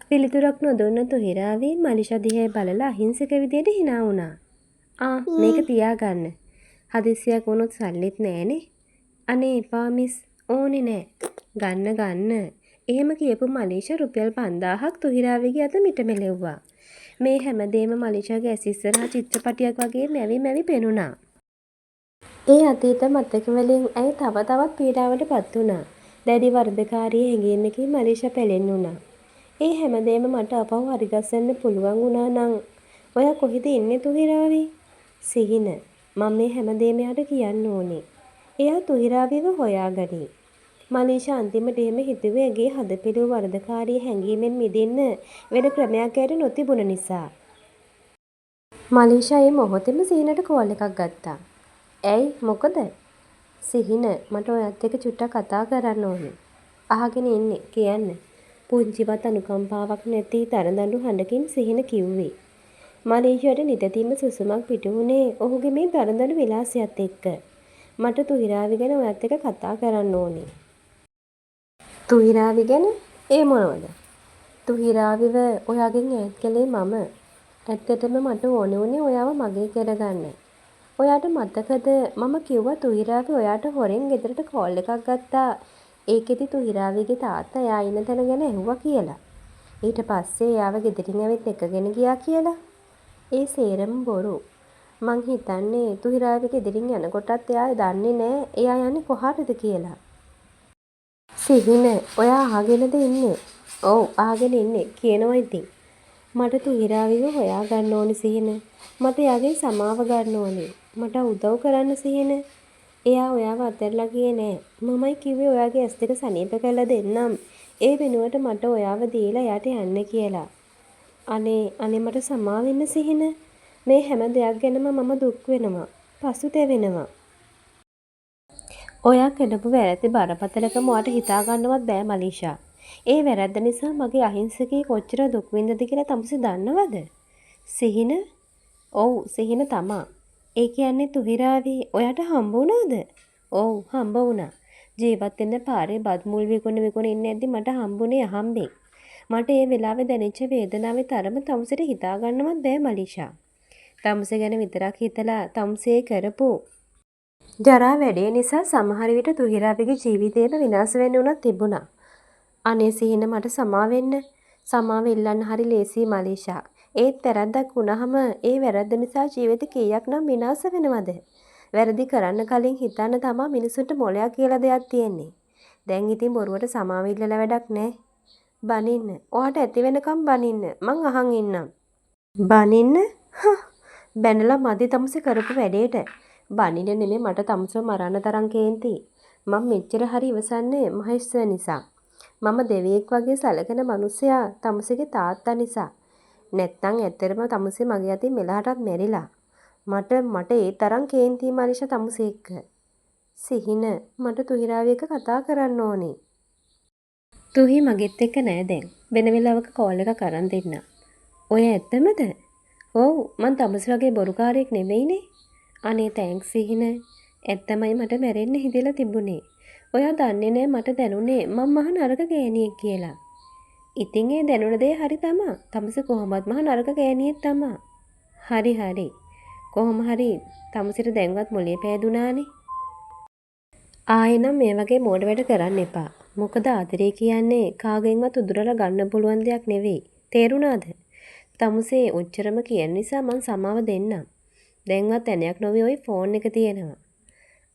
පිළිතුරක් නොදුන්න තුහිරාවි මනිෂා දිහා බලලා අහිංසක විදියට hina වුණා. මේක තියාගන්න. හදිස්සියක් වුණොත් සල්ලිත් නෑනේ. අනේ එපා මිස්. ඕනේ නෑ. ගන්න. එහෙම කියපු මලීෂා රුපියල් 5000ක් තුහිරාවිගේ අත මිට මෙලෙව්වා. මේ හැමදේම මලීෂාගේ ඇස් ඉස්සරහා චිත්‍රපටියක් වගේ මැවි පෙනුණා. ඒ අතීත මතක වලින් ඇය තවත් පීඩාවට පත් වුණා. දැඩි වර්ධකාරී හැඟීමකින් මලීෂා පැලෙන්නුණා. ඒ හැමදේම මට අපව හරිගස්සන්න පුළුවන් වුණා නම් ඔයා කොහෙද ඉන්නේ තුහිරාවි? සිහින. මම මේ හැමදේම යාට කියන්න ඕනේ. එයා තුහිරාවිව හොයාගනී. මලීෂා අන්තිමට එහෙම හිතුවේ ඇගේ හදපිළිව වරදකාරී හැඟීමෙන් මිදෙන්න වෙන ක්‍රමයක් ඇයට නොතිබුණ නිසා. මලීෂා ඒ මොහොතේම සිහිනට කෝල් එකක් ගත්තා. ඇයි මොකද? සිහින මට ඔයත් එක්ක චුට්ටක් කතා කරන්න ඕනේ. අහගෙන ඉන්නේ කියන්න. පුංචිවත් අනුකම්පාවක් නැති තරදඬු හඬකින් සිහින කිව්වේ. මලීෂාට නිතැතිම සුසුමක් පිට වුණේ ඔහුගේ මේ තරදඬු විලාසයත් එක්ක. මට තුහිරාවි ගැන ඔයත් එක්ක කතා කරන්න ඕනේ. තුහිරාවි ගැන? ඒ මොනවද? තුහිරාවිව ඔයාගෙන් ඈත් කළේ මම. ඇත්තටම මට ඕනේ වුණේ ඔයාව මගේ කරගන්න. ඔයාට මතකද මම කිව්වා තුහිරාවි ඔයාට හොරෙන් ගෙදරට කෝල් එකක් ගත්තා. ඒකෙදි තුහිරාවිගේ තාත්තා එයා ඉන්න තැන ගැන ඇහුවා කියලා. ඊට පස්සේ එයාව ගෙදරින් ඇවිත් එකගෙන ගියා කියලා. ඒ සේරම බොරු. මං හිතන්නේ තුහිරාවි ගෙදරින් යනකොටත් එයා දන්නේ නෑ එයා යන්නේ කොහාටද කියලා. සිහින ඔයා අහගෙනද ඉන්නේ? ඔව් අහගෙන ඉන්නේ කියනවා ඉතින්. මට තුහිරාවිව හොයාගන්න ඕනි සිහින. මට එයාගෙන් සමාව ගන්න ඕනේ. මට උදව් කරන්න සිහින. එයා ඔයාව අතහැරලා ගියේ නෑ. මමයි කිව්වේ ඔයාගේ ඇස් දෙක සනීප කරලා දෙන්නම්. ඒ වෙනුවට මට ඔයාව දීලා එයාට යන්න කියලා. අනේ මට සමා වෙන්න සිහින. මේ හැම දෙයක් ගැනම මම දුක් වෙනවා. පසුතැවෙනවා. ඔයා කරපු වැරදි බරපතලකම ඔයාට හිතා ගන්නවත් බෑ මලීෂා. ඒ වැරද්ද නිසා මගේ අහිංසකී කොච්චර දුක් විඳද කියලා තමුසි දන්නවද? සිහින? ඔව් සිහින තමා. ඒ කියන්නේ තුහිරාවේ ඔයාට හම්බ වුණාද? ඔව් හම්බ වුණා. ජීවත් වෙන්න පාරේ බත් මුල් විකුණ ඉන්න ඇද්දි මට හම්බුනේ අහම්බෙන්. මට ඒ වෙලාවේ දැනෙච්ච වේදනාවේ තරම තමුසේට හිතා ගන්නවත් බෑ මලිෂා. තමුසේ ගැන විතරක් හිතලා තමුසේ කරපු ජරා වැඩේ නිසා සමහර විට තුහිරාවේගේ ජීවිතේම විනාශ වෙන්න උනත් තිබුණා. අනේ සිහින මට සමා වෙන්න. සමාව ඉල්ලන්න හරි ලේසියි මලිෂා. ඒත් වැරද්දක් වුණාම ඒ වැරද්ද නිසා ජීවිත කීයක් නම් විනාශ වෙනවද? වැරදි කරන්න කලින් හිතන්න තමා මිනිසුන්ට මොලයක් කියලා දෙයක් තියෙන්නේ. දැන් ඉතින් බොරුවට සමාව ඉල්ලලා වැඩක් නැහැ. බනින්න. ඔයාට ඇති වෙනකම් බනින්න. මං අහන් ඉන්නම්. බනින්න? බැනලා මදි තමුසේ කරපු වැඩේට. බනින්න නෙමෙයි මට තමුසව මරන්න තරම් කේන්ති. මම මෙච්චර හරි ඉවසන්නේ මහේෂ් සර් නිසා. මම දෙවියෙක් වගේ සැලකෙන මිනිසයා තමුසේගේ තාත්තා නිසා. නැත්තම් ඇත්තටම තමුසේ මගේ අතින් මෙලහටත් මැරිලා. මට ඒ තරම් කේන්ති මනිෂා තමුසේ එක්ක. සිහින මට තුහිරාවේ එක්ක කතා කරන්න ඕනේ. තුහි මගෙත් එක්ක නෑ දැන්. වෙන වෙලාවක කෝල් එකක් අරන් දෙන්න. ඔය ඇත්තමද? ඔව් මං තමුසේ වගේ බොරුකාරයෙක් නෙවෙයිනේ. අනේ තෑන්ක්ස් සිහින. ඇත්තමයි මට මැරෙන්න හිතලා තිබුණේ. ඔයා දන්නේ නෑ මට දැනුනේ මං මහ නරක ගෑණියෙක් කියලා. ඉතින් ඒ දැනුණ දේ හරි තමා. තමුසේ කොහොමත් මහ නරක ගෑණියෙක් තමා. හරි. කොහොම හරි තමුසේට දැන්වත් මොලේ පෑදුනානේ. ආයෙනම් මේ වගේ මෝඩ වැඩ කරන්න එපා. මොකද ආදරේ කියන්නේ කාගෙන්වත් උදුරලා ගන්න පුළුවන් දෙයක් නෙවෙයි. තේරුණාද? තමුසේ ඔච්චරම කියන නිසා මං සමාව දෙන්නම්. දැන්වත් ඇණයක් නොවේ ওই ෆෝන් එක තියෙනවා.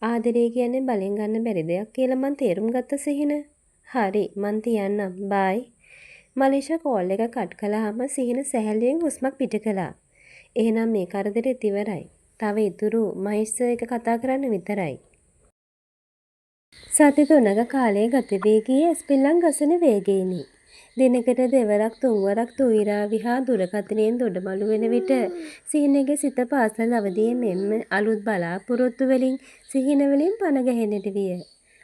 ආදරේ කියන්නේ බලෙන් ගන්න බැරි දෙයක් කියලා මං තේරුම් ගත්ත සිහින. හරි මං තියන්නම්. බයි. මලිෂා කෝල් එක කට් කළාම සිහින සැහැල්ලුවෙන් හුස්මක් පිට කළා. එහෙනම් මේ කරදරෙත් ඉවරයි. තව ඉතුරු මහේෂ් එක කතා කරන්න විතරයි. සති 3ක කාලය ගත වී ගියේ ඇස්පිල්ලම් ගසන වේගයෙනි. දිනකට දෙවරක් තුන්වරක් තුහිරාවි හා දුරකථනයෙන් දොඩමළු වෙන විට සිහිනගේ සිත පාසල් අවදියේ මෙන්ම අලුත් බලාපොරොත්තු වලින් සිහින වලින් පණ ගැහෙන්නට විය.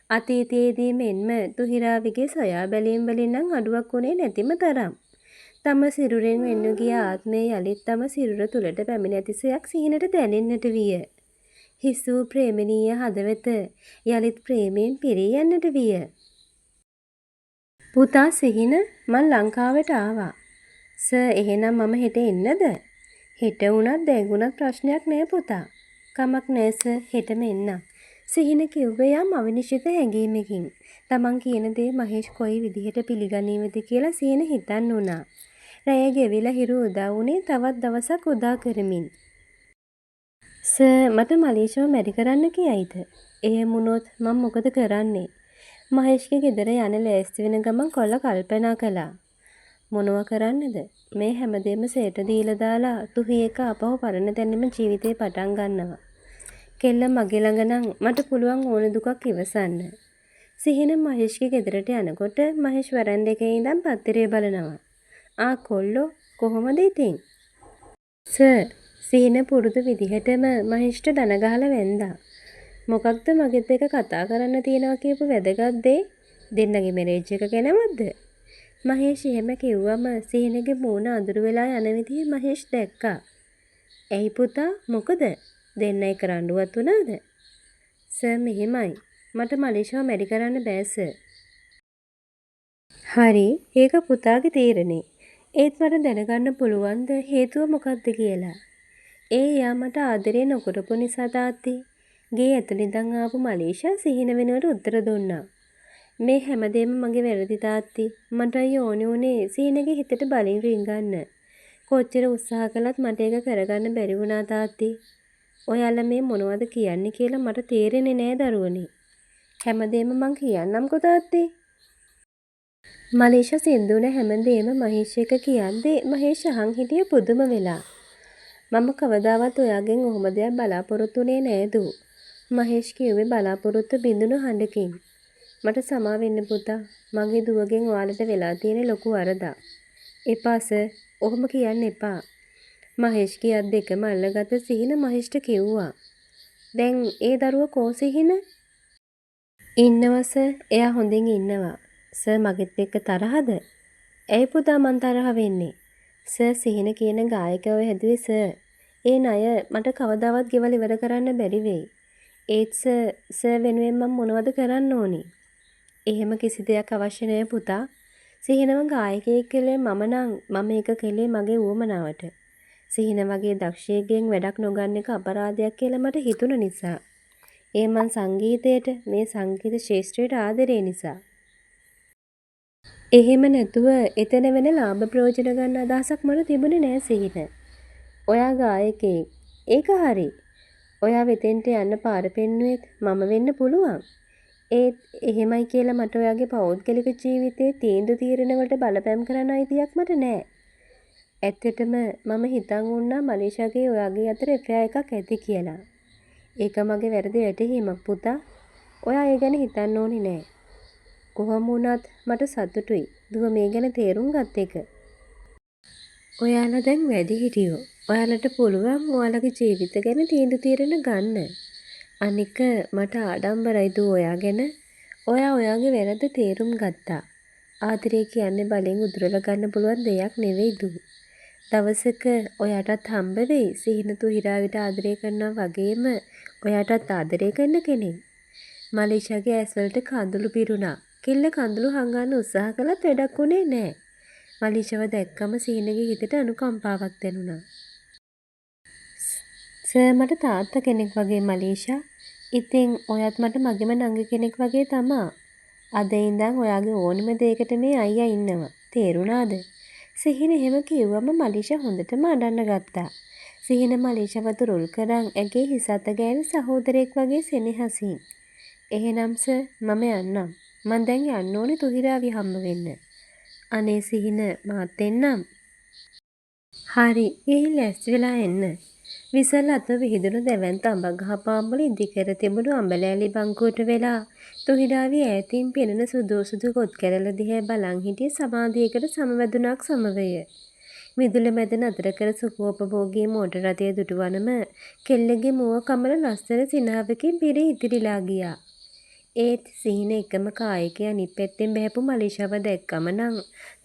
අතීතයේදී මෙන්ම තුහිරාවිගේ සොයා බැලීම් වලින් නම් අඩුවක් වුණේ නැතිම තරම්. තම සිරුරෙන් වෙන්නු ගිය ආත්මය යලිත් තම සිරුර තුලට පැමිණ ඇතිසයක් සිහිනට දැනෙන්නට විය. හිසූ ප්‍රේමණීය හදවත යලිත් ප්‍රේමයෙන් පිරී යන්නට විය. පුතා සිහින මං ලංකාවට ආවා. සර් එහෙනම් මම හෙට එන්නද? හෙට වුණත් දැන් වුණත් ප්‍රශ්නයක් නෑ පුතා. කමක් නෑ සර් හෙටම එන්නම්. සිහින කිව්වේ යම් අවිනිශ්චිත හැඟීමකින්. තමන් කියන දේ මහේෂ් කොයි විදිහට පිළිගනීවද කියලා සිහින හිතන්න උනා. රැය ගෙවිලා හිරු උදා වුණේ තවත් දවසක් උදා කරමින්. සර් මට මලීෂාව මැරි කරන්න කියයිද? එහෙම වුණොත් මම මොකද කරන්නේ? මහේෂ්ගේ ගෙදර යන ලෑස්ති වෙන ගමන් කොල්ල කල්පනා කළා. මොනව කරන්නද? මේ හැමදේම සේට දීලා දාලා තුහි එක අපහු පරණ තැනෙම ජීවිතේ පටන් ගන්නවා. කෙල්ල මගේ ළඟ නම් මට පුළුවන් ඕන දුකක් ඉවසන්න. සිහින මහේෂ්ගේ ගෙදරට යනකොට මහේෂ් වරන් දෙකේ ඉඳන් පත්තරේ බලනවා. ආ කොල්ලෝ කොහොමද ඉතින්? සර් සිහින පුරුදු විදිහටම මහේෂ්ට දන ගහලා වැන්දා. මොකක්ද මගෙත් එක කතා කරන්න තියනවා කියපු වැදගත් දේ? දෙන්නගේ මැරේජ් එක ගැනවද? මහේෂ් එහෙම කිව්වම සිහිනගේ මූණ අඳුර වෙලා යන විදිහ මහේෂ් දැක්කා. ඇයි පුතා මොකද? දෙන්න එක රණ්ඩුවක් වුණාද? සර් මෙහෙමයි. මට මලීෂාව මැරි කරන්න බෑ සර්. හරි ඒක පුතාගේ තීරණේ. ඒත් මට දැනගන්න පුළුවන්ද හේතුව මොකක්ද කියලා? ඒ යා මට ආදරේ නොකරපු නිසා තාත්තේ. ගේ ඇතුළේ ඉඳන් ආපු මලීෂා සිහින වෙනුවට උත්තර දුන්නා. මේ හැමදේම මගේ වැරදි තාත්ති. මටයි ඕනේ උනේ සිහිනගේ හිතට බලින් රිංගන්න. කොච්චර උත්සාහ කළත් මට ඒක කරගන්න බැරි වුණා තාත්ති. ඔයාලා මේ මොනවද කියන්නේ කියලා මට තේරෙන්නේ නෑ දරුවනේ. හැමදේම මං කියන්නම්කෝ තාත්තේ. මලීෂා සින්දුන හැමදේම මහේෂ් එක කියන්නේ මහේෂ් අහන් හිටිය පුදුම වෙලා. මම කවදාවත් ඔයාගෙන් ඔහොම දෙයක් බලාපොරොත්තුුනේ නෑ දූ. මහේෂ් කිව්වේ බලාපොරොත්තු බිඳුණු හඬකින්. මට සමා වෙන්න පුතා. මගේ දුවගෙන් ඔයාලට වෙලා තියෙන ලොකු වරදක්. එපා සර්. ඔහොම කියන්න එපා. මහේෂ් කියත් දෙකම අල්ලගත්ත සිහින මහේෂ්ට කිව්වා. දැන් ඒ දරුවා කෝ සිහින? ඉන්නවා සර්. එයා හොඳින් ඉන්නවා. සර් මගෙත් එක්ක තරහද? ඇයි පුතා මං තරහ වෙන්නේ? සර් සිහින කියන ගායකයව හැදුවේ සර්. ඒ ණය මට කවදාවත් ගෙවලා ඉවර කරන්න බැරි වෙයි. ඒත් සර් වෙනුවෙන් මම මොනවද කරන්න ඕනි? එහෙම කිසි දෙයක් අවශ්‍ය නෑ පුතා. සිහිනම ගායකයෙක් කලේ මම ඒක කලේ මගේ උවමනාවට. සිහින වගේ දක්ෂයෙක්ගෙන් වැඩක් නොගන්න එක අපරාධයක් කියලා මට හිතුණ නිසා. ඒ මං සංගීතයට මේ සංගීත ශාස්ත්‍රයට ආදරේ නිසා. එහෙම නැතුව එතන වෙන ලාභ ප්‍රයෝජන ගන්න අදහසක් මට තිබුණේ නෑ සිහින. ඔයා ගායකයෙක්. ඒක හරි. ඔයා වෙතෙන්ට යන්න පාර පෙන්නුවෙත් මම වෙන්න පුළුවන්. ඒත් එහෙමයි කියලා මට ඔයාගේ පෞද්ගලික ජීවිතයේ තීන්දුව තීරණ වලට බලපෑම් කරන්න අයිතියක් මට නෑ. ඇත්තටම මම හිතන් උන්නා මලීෂාගේ ඔයාගේ අතර එෆෙයාර් එකක් ඇති කියලා. ඒක මගේ වැරදි වැටහීමක් පුතා. ඔයා ඒ ගැන හිතන්න ඕනි නෑ. කොහොම වුණත් මට සතුටුයි දුව මේ ගැන තේරුම් ගත්ත එක. ඔයාලා දැන් වැඩිහිටියෝ. ඔයාලට පුළුවන් ඔයාලගේ ජීවිත ගැන තීන්දුව తీරන ගන්න. අනික මට ආඩම්බරයි දුව ඔයා ගැන. ඔයා ඔයාගේ වැරද්ද තේරුම් ගත්තා. ආදරේ කියන්නේ බලෙන් උදුරලා ගන්න පුළුවන් දෙයක් නෙවෙයි දුව. දවසක ඔයාටත් හම්බ වෙයි සිහින තුහිරාවිට ආදරය කරනවා වගේම ඔයාටත් ආදරය කරන කෙනෙක්. මලීෂාගේ ඇස්වලට කඳුළු පිරුණා. කෙල්ල කඳුළු හංගන්න උත්සාහ කළත් වැඩක් උනේ නෑ. මලීෂාව දැක්කම සිහිනගේ හිතට අනුකම්පාවක් දැනුණා. සර් මට තාත්තා කෙනෙක් වගේ මලීෂා. ඉතින් ඔයත් මට මගෙම නංගි කෙනෙක් වගේ තමා. අද ඉඳන් ඔයාගේ ඕනම දෙයකට මේ අයියා ඉන්නවා. තේරුණාද? සිහින එහෙම කිව්වම මලීෂා හොඳටම අඬන්න ගත්තා. සිහින මලීෂාව තුරුල් කරන් ඇගේ හිස අත ගෑවි සහෝදරයෙක් වගේ සෙනෙහසින්. එහෙනම් සර් මම යන්නම්. මං දැන් යන්න ඕනේ තුහිරාවි හම්බ වෙන්න. අනේ සිහින මාත් එන්නම්. හරි ගිහින් ලෑස්ති වෙලා එන්න. විසල් අත විහිදුණු දැවැන්ත අඹ ගහ පාමුල ඉදිකර තිබුණු අඹලෑලි බංකුවට වෙලා තුහිරාවි ඈතින් පෙනෙන සුදු කොත් කැරළ දිහා බලන් හිටිය සමාධියකට සමවැදුණක් සමවය. මිදුල මැද නතර කර සුඛෝපභෝගී මෝටර රථය දුටුවනම කෙල්ලගේ මුව කමල ලස්සන සිනාවකින් පිරී ඉතිරිලා ගියා. ඒත් සිහින එකම කායකයා අනිත් පැත්තෙන් බහැපු මලීෂාව දැක්කම නම්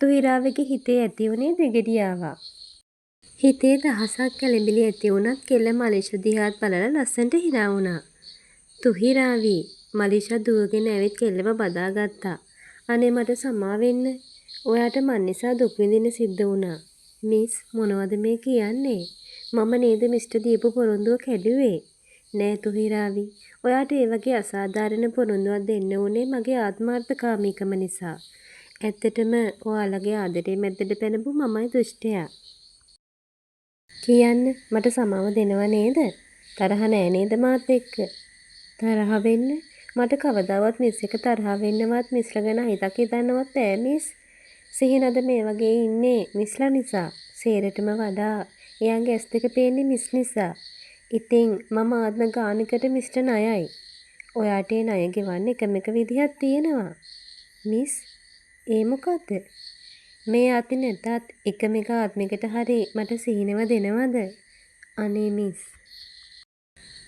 තුහිරාවගේ හිතේ ඇති වුණේ දෙගිඩියාවක්. හිතේ දහසක් කැළඹිලි ඇති වුණත් කෙල්ල මලීෂා දිහාත් බලලා ලස්සනට hina වුණා. තුහිරාවි මලීෂා දුවගෙන ඇවිත් කෙල්ලව බදාගත්තා. අනේ මට සමා වෙන්න. ඔයාට මන් නිසා දුක් විඳින්න සිද්ධ වුණා. මිස් මොනවද මේ කියන්නේ? මම නේද මිස්ටර් දීපු පොරොන්දුව කැඩුවේ? නෑ තුහිරාවි. ඔයාට ඒ වගේ අසාධාරණ පොරොන්දුවක් දෙන්න උනේ මගේ ආත්මార్థකාමීකම නිසා. ඇත්තටම ඔයාලගේ ආදරේ මැද්දට පැනපු මමයි දුෂ්ටයා. කියන්න මට සමාව දෙනව නේද? තරහ නෑ නේද මාත් එක්ක? තරහ වෙන්න මට කවදාවත් මිස් එක තරහ වෙන්නවත් මිස්ලා ගැන හිතක් හිතන්නවත් බෑ මිස්. සිහිනද මේ වගේ ඉන්නේ මිස්ලා නිසා. සේරටම වඩා එයාගේ ඇස් දෙක පේන්නේ මිස් නිසා. ඉතින් මම ආත්ම ගානකට මිස්ටර් ණයයි. ඔයාට ඒ ණය ගෙවන්න එකම එක විදිහක් තියෙනවා. මිස් ඒ මොකද්ද? මේ අති නැතත් එකම එක ආත්මිකට හරි මට සිහිනව දෙනවද? අනේ මිස්.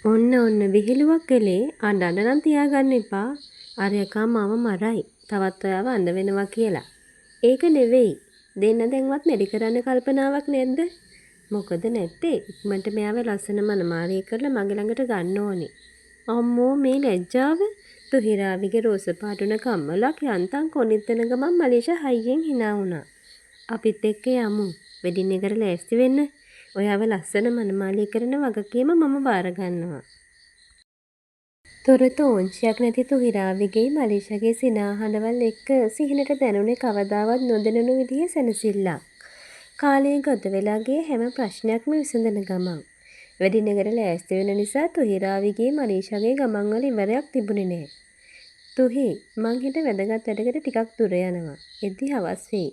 ඔන්න විහිළුවක් කළේ අඬන්න නම් තියාගන්න එපා. අර එකා මාව මරයි. තවත් ඔයාව අඬ වෙනවා කියලා. ඒක නෙවෙයි. දෙන්න දැන්වත් මෙඩි කරන්න කල්පනාවක් නැද්ද? මොකද නැත්තේ ඉක්මනට මෙයාව ලස්සන මනමාරිය කරලා මගේ ළඟට ගන්න ඕනේ. අම්මෝ මේ ලැජ්ජාව තුහිරාවිගේ රෝස පාටුන කම්මලක් යන්තම් කොනිත්තන ගමන් මලීෂා හයියෙන් hina වුණා. අපිත් එක්ක යමු. වෙඩින් එකට ලෑස්ති වෙන්න. ඔයාව ලස්සන මනමාලිය කරන වගකීම මම බාර ගන්නවා. තොරත ඕංචියක් නැති තුහිරාවිගේ මලීෂාගේ සිනාහඬවල් එක්ක සිහිනට දැනුනේ කවදාවත් නොදැනුණු විදිහේ සැනසෙල්ලක්. කාලය ගත වෙලා ගිය හැම ප්‍රශ්නයක්ම විසඳන ගමන්. වෙඩින් එකට ලෑස්ති වෙන නිසා තුහිරාවිගේ මලීෂාගේ ගමන් වල ඉවරයක් තිබුණේ නෑ. තුහි මං හිට වැදගත් වැඩකට ටිකක් දුර යනවා. එද්දි හවස් වෙයි.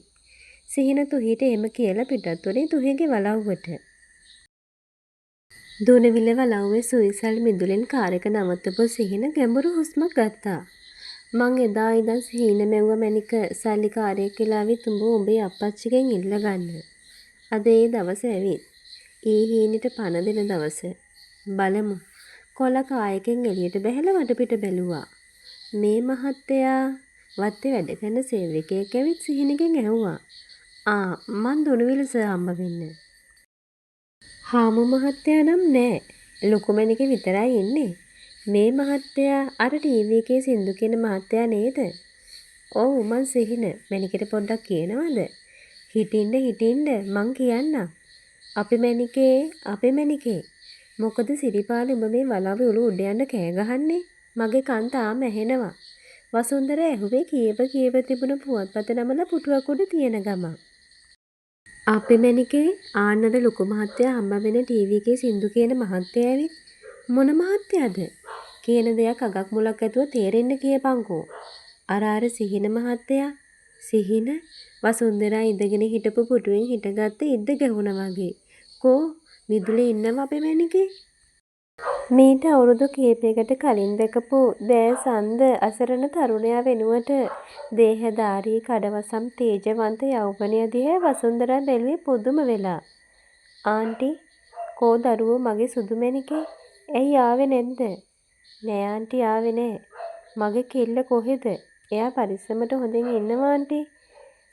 සිහින තුහිට එහෙම කියලා පිටත් වුණේ තුහිගේ වලව්වට. දුනවිල වලව්වේ සුවිසල් මිදුලෙන් කාර් එක නවත්තපු සිහින ගැඹුරු හුස්මක් ගත්තා. මං එදා ඉඳන් සිහින මැව්ව මැනික සල්ලි කාර්යයක් කියලා විත් උඹේ අප්පච්චිගෙන් ඉල්ල ගන්න. අද ඒ දවස ඇවිත්. ඊ හීනෙට පණ දෙන දවස. බලමු. කොළ කායකෙන් එළියට බැහැලා වටපිට බැලුවා. මේ මහත්තයා වත්තේ වැඩ කරන සේවකයෙක් ඇවිත් සිහිනගෙන් ඇහුවා. මං දුනවිල සර් හම්බ වෙන්න. හාමු මහත්තයා නම් නෑ. ලොකුමැණික විතරයි ඉන්නේ. මේ මහත්තයා අර ටීවී එකේ සින්දු කියන මහත්තයා නේද? ඔව් මං සිහින. මැණිකට පොඩ්ඩක් කියනවද? හිටින්න මං කියන්නම්. අපේ මැණිකේ. මොකද සිරිපාල උඹ මේ වලාවේ උළු උඩ යන්න කෑ ගහන්නේ? මගේ කන් තාම ඇහෙනවා. වසුන්දර ඇහුවේ කියව තිබුණ පුවත්පත නමලා පුටුවක් උඩ තියෙන ගමන්. අපේ මැණිකේ ආන්නර ලොකු මහත්තයා හම්බ වෙන ටීවී එකේ සින්දු කියන මහත්තයා ඇවිත් මොන මහත්තයාද? කියන දෙයක් අගක් මුලක් ඇතුව තේරෙන්න කියපන්කෝ. අර සිහින මහත්තයා. සිහින වසුන්දරා ඉඳගෙන හිටපු පුටුවෙන් හිටගත්ත ඉද්ද ගැහුණා වගේ. කෝ මිදුලේ ඉන්නව අපේ මැණිකේ? මීට අවුරුදු කීපයකට කලින් දැකපු දෑස් අන්ධ අසරණ තරුණයා වෙනුවට දේහධාරී කඩවසම් තේජවන්ත යෞවනයා දිහා වසුන්දරා බැලුවේ පුදුම වෙලා. ආන්ටි කෝ දරුවෝ මගේ සුදු මැණිකේ? ඇයි ආවේ නැද්ද? නෑ ආන්ටි ආවේ නෑ. මගේ කෙල්ල කොහෙද? එයා පරිස්සමට හොඳින් ඉන්නවා ආන්ටි.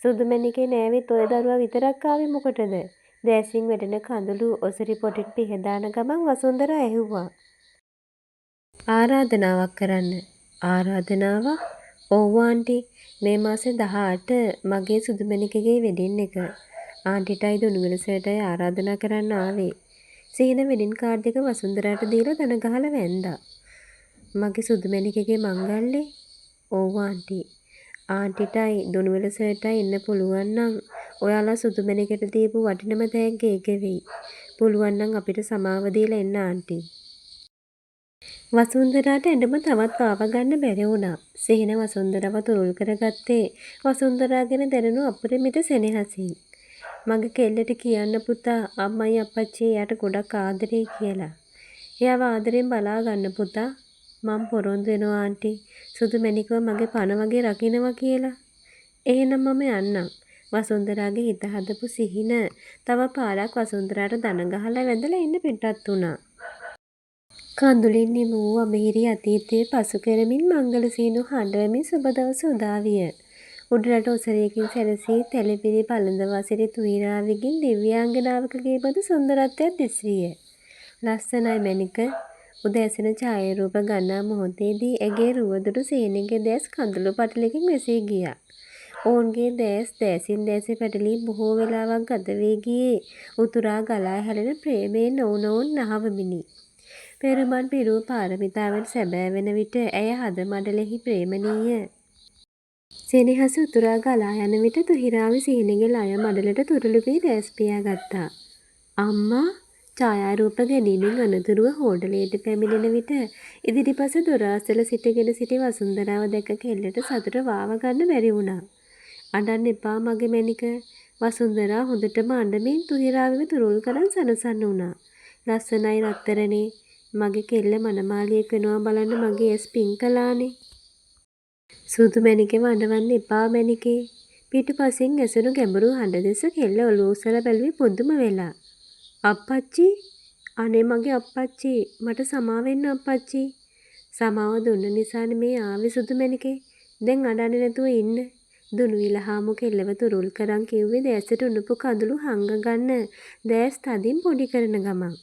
සුදු මැණිකේ නෑවිත් ඔය දරුවා විතරක් ආවේ මොකටද? දැසින් වැටෙන කඳුළු ඔසරි පොටින් පිහදාන ගමන් වසුන්දරා ඇහුවා. ආරාධනාවක් කරන්න. ආරාධනාවක්? ඔව් ආන්ටි. මේ මාසේ 18 මගේ සුදු මැණිකගේ වෙඩින් එක. ආන්ටිටයි දුනුවෙල සර්ටයි ආරාධනා කරන්න ආවේ. සිහින වෙඩින් කාඩ් එක වසුන්දරාට දීලා දන ගහලා වැන්දා. මගේ සුදු මැණිකගේ මංගල්‍යේ? ඔව් ආන්ටි. ආන්ටිටයි දුනුවෙල සර්ටයි ඉන්න පුළුවන් නම් ඔයාලා සුදු මැණිකට දීපු වටිනම තෑග්ග ඒක වෙයි. පුළුවන් නම් අපිට සමාව දීලා එන්න ආන්ටි. වසුන්දරාට ඇඬුම තවත් පාව ගන්න බැරි වුණා. සිහින වසුන්දරාව තුරුල් කරගත්තේ වසුන්දරා ගැන දැනුණු අපරිමිත සෙනෙහසින්. මගේ කෙල්ලට කියන්න පුතා අම්මයි අප්පච්චි එයාට ගොඩක් ආදරේ කියලා. එයාව ආදරෙන් බලා ගන්න පුතා. මං පොරොන්දු වෙනවා ආන්ටි. සුදු මැණිකව මගේ පණ වගේ රකින්නවා කියලා. එහෙනම් මම යන්නම්. වසුන්දරාගේ හිත හදපු සිහින තව පාරක් වසුන්දරාට දන ගහලා වැඳලා ඉන්න පිටත් වුණා. කඳුලින් නිම වූ අමිහිරි අතීතයේ පසු කරමින් මංගල සීනු හඬවමින් සුබ දවස උදා විය. උඩරට ඔසරයකින් සැරසී තැලිපිලි පළඳවා සිටි තුහිරාවකින් දිව්‍යාංගනාවකගේ බඳු සුන්දරත්වයක් දිස්විය. ලස්සනයි මැණික. උදැසන ඡායාරූප ගන්නා මොහොතේදී ඇගේ රුවදුරු සේනෙගේ දැස් කඳුළු පටලකින් වැසී ගියා. ඔවුන්ගේ දෑසින් දැසේ පැටලී බොහෝ වෙලාවක් ගත වී ගියේ උතුරා ගලා හැලෙන ප්‍රේමයෙන් ඔවුනොවුන් නහවමිනි. පෙරුමන් පිරූ පාරමිතාවට සැබෑ වන විට ඇය හද මඩලෙහි ප්‍රේමණීය සෙනෙහස උතුරා ගලා යන විට තුහිරාව සිහිනගේ ලය මඩලට තුරුළු වී දැස් පියාගත්තා. අම්මා ඡායාරූප ගැනීමෙන් අනතුරුව හෝඩලයට පැමිණෙන විට ඉදිරිපස දොර අසල සිටගෙන සිටි වසුන්දරාව දැක කෙල්ලට සතුට වාව ගන්න බැරි වුණා. අඬන්න එපා මගේ මැණික. වසුන්දරා හොඳටම අඬමින් තුහිරාවව තුරුල් කරන් සනසන්න වුණා. ලස්සනයි රත්තරනේ. මගේ කෙල්ල මනමාලියෙක් වෙනවා බලන්න මගේ ඇස් පින් කළානේ. සුදු මැණිකේ වඬවන්න එපා මැණිකේ. පිටුපසින් ඇසුණු ගැඹුරු හඬ දෙස කෙල්ල ඔලුව උස්සලා බැලුවේ පුදුම වෙලා. අප්පච්චි අනේ මගේ අප්පච්චි මට සමාව වෙන්න අප්පච්චි. සමාව දුන්න නිසානේ මේ ආවේ සුදු මැණිකේ. දැන් අඬන්නේ නැතුව ඉන්න. දුනුවිල හාමු කෙල්ලව තුරුල් කරන් කිව්වේ දැසට උණුපු කඳුළු හංග ගන්න දැස් තදින් පොඩි කරන ගමන්.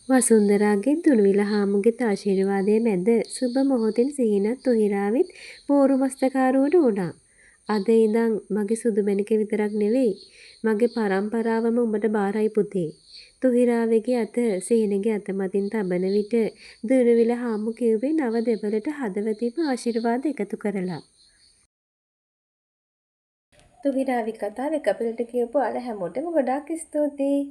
වසුන්දරාගේ දුනුවිල හාමුගේ ආශිර්වාදයේ මැද සුබ මොහොතින් සිහිනත් තුහිරාවිත් පෝරු මස්තකාරුවට වුණා. අද ඉඳන් මගේ සුදු මැණික විතරක් නෙවෙයි මගේ පරම්පරාවම උඹට බාරයි පුතේ. තුහිරාවගේ අත සිහිනගේ අත මතින් තබන විට දුනුවිල හාමු කිව්වේ නව දෙවලට හදවතින්ම ආශිර්වාද එකතු කරලා. තුහිරාවි කතාව එක අපිට කියපු අර හැමෝටම ගොඩාක් ස්තුතියි.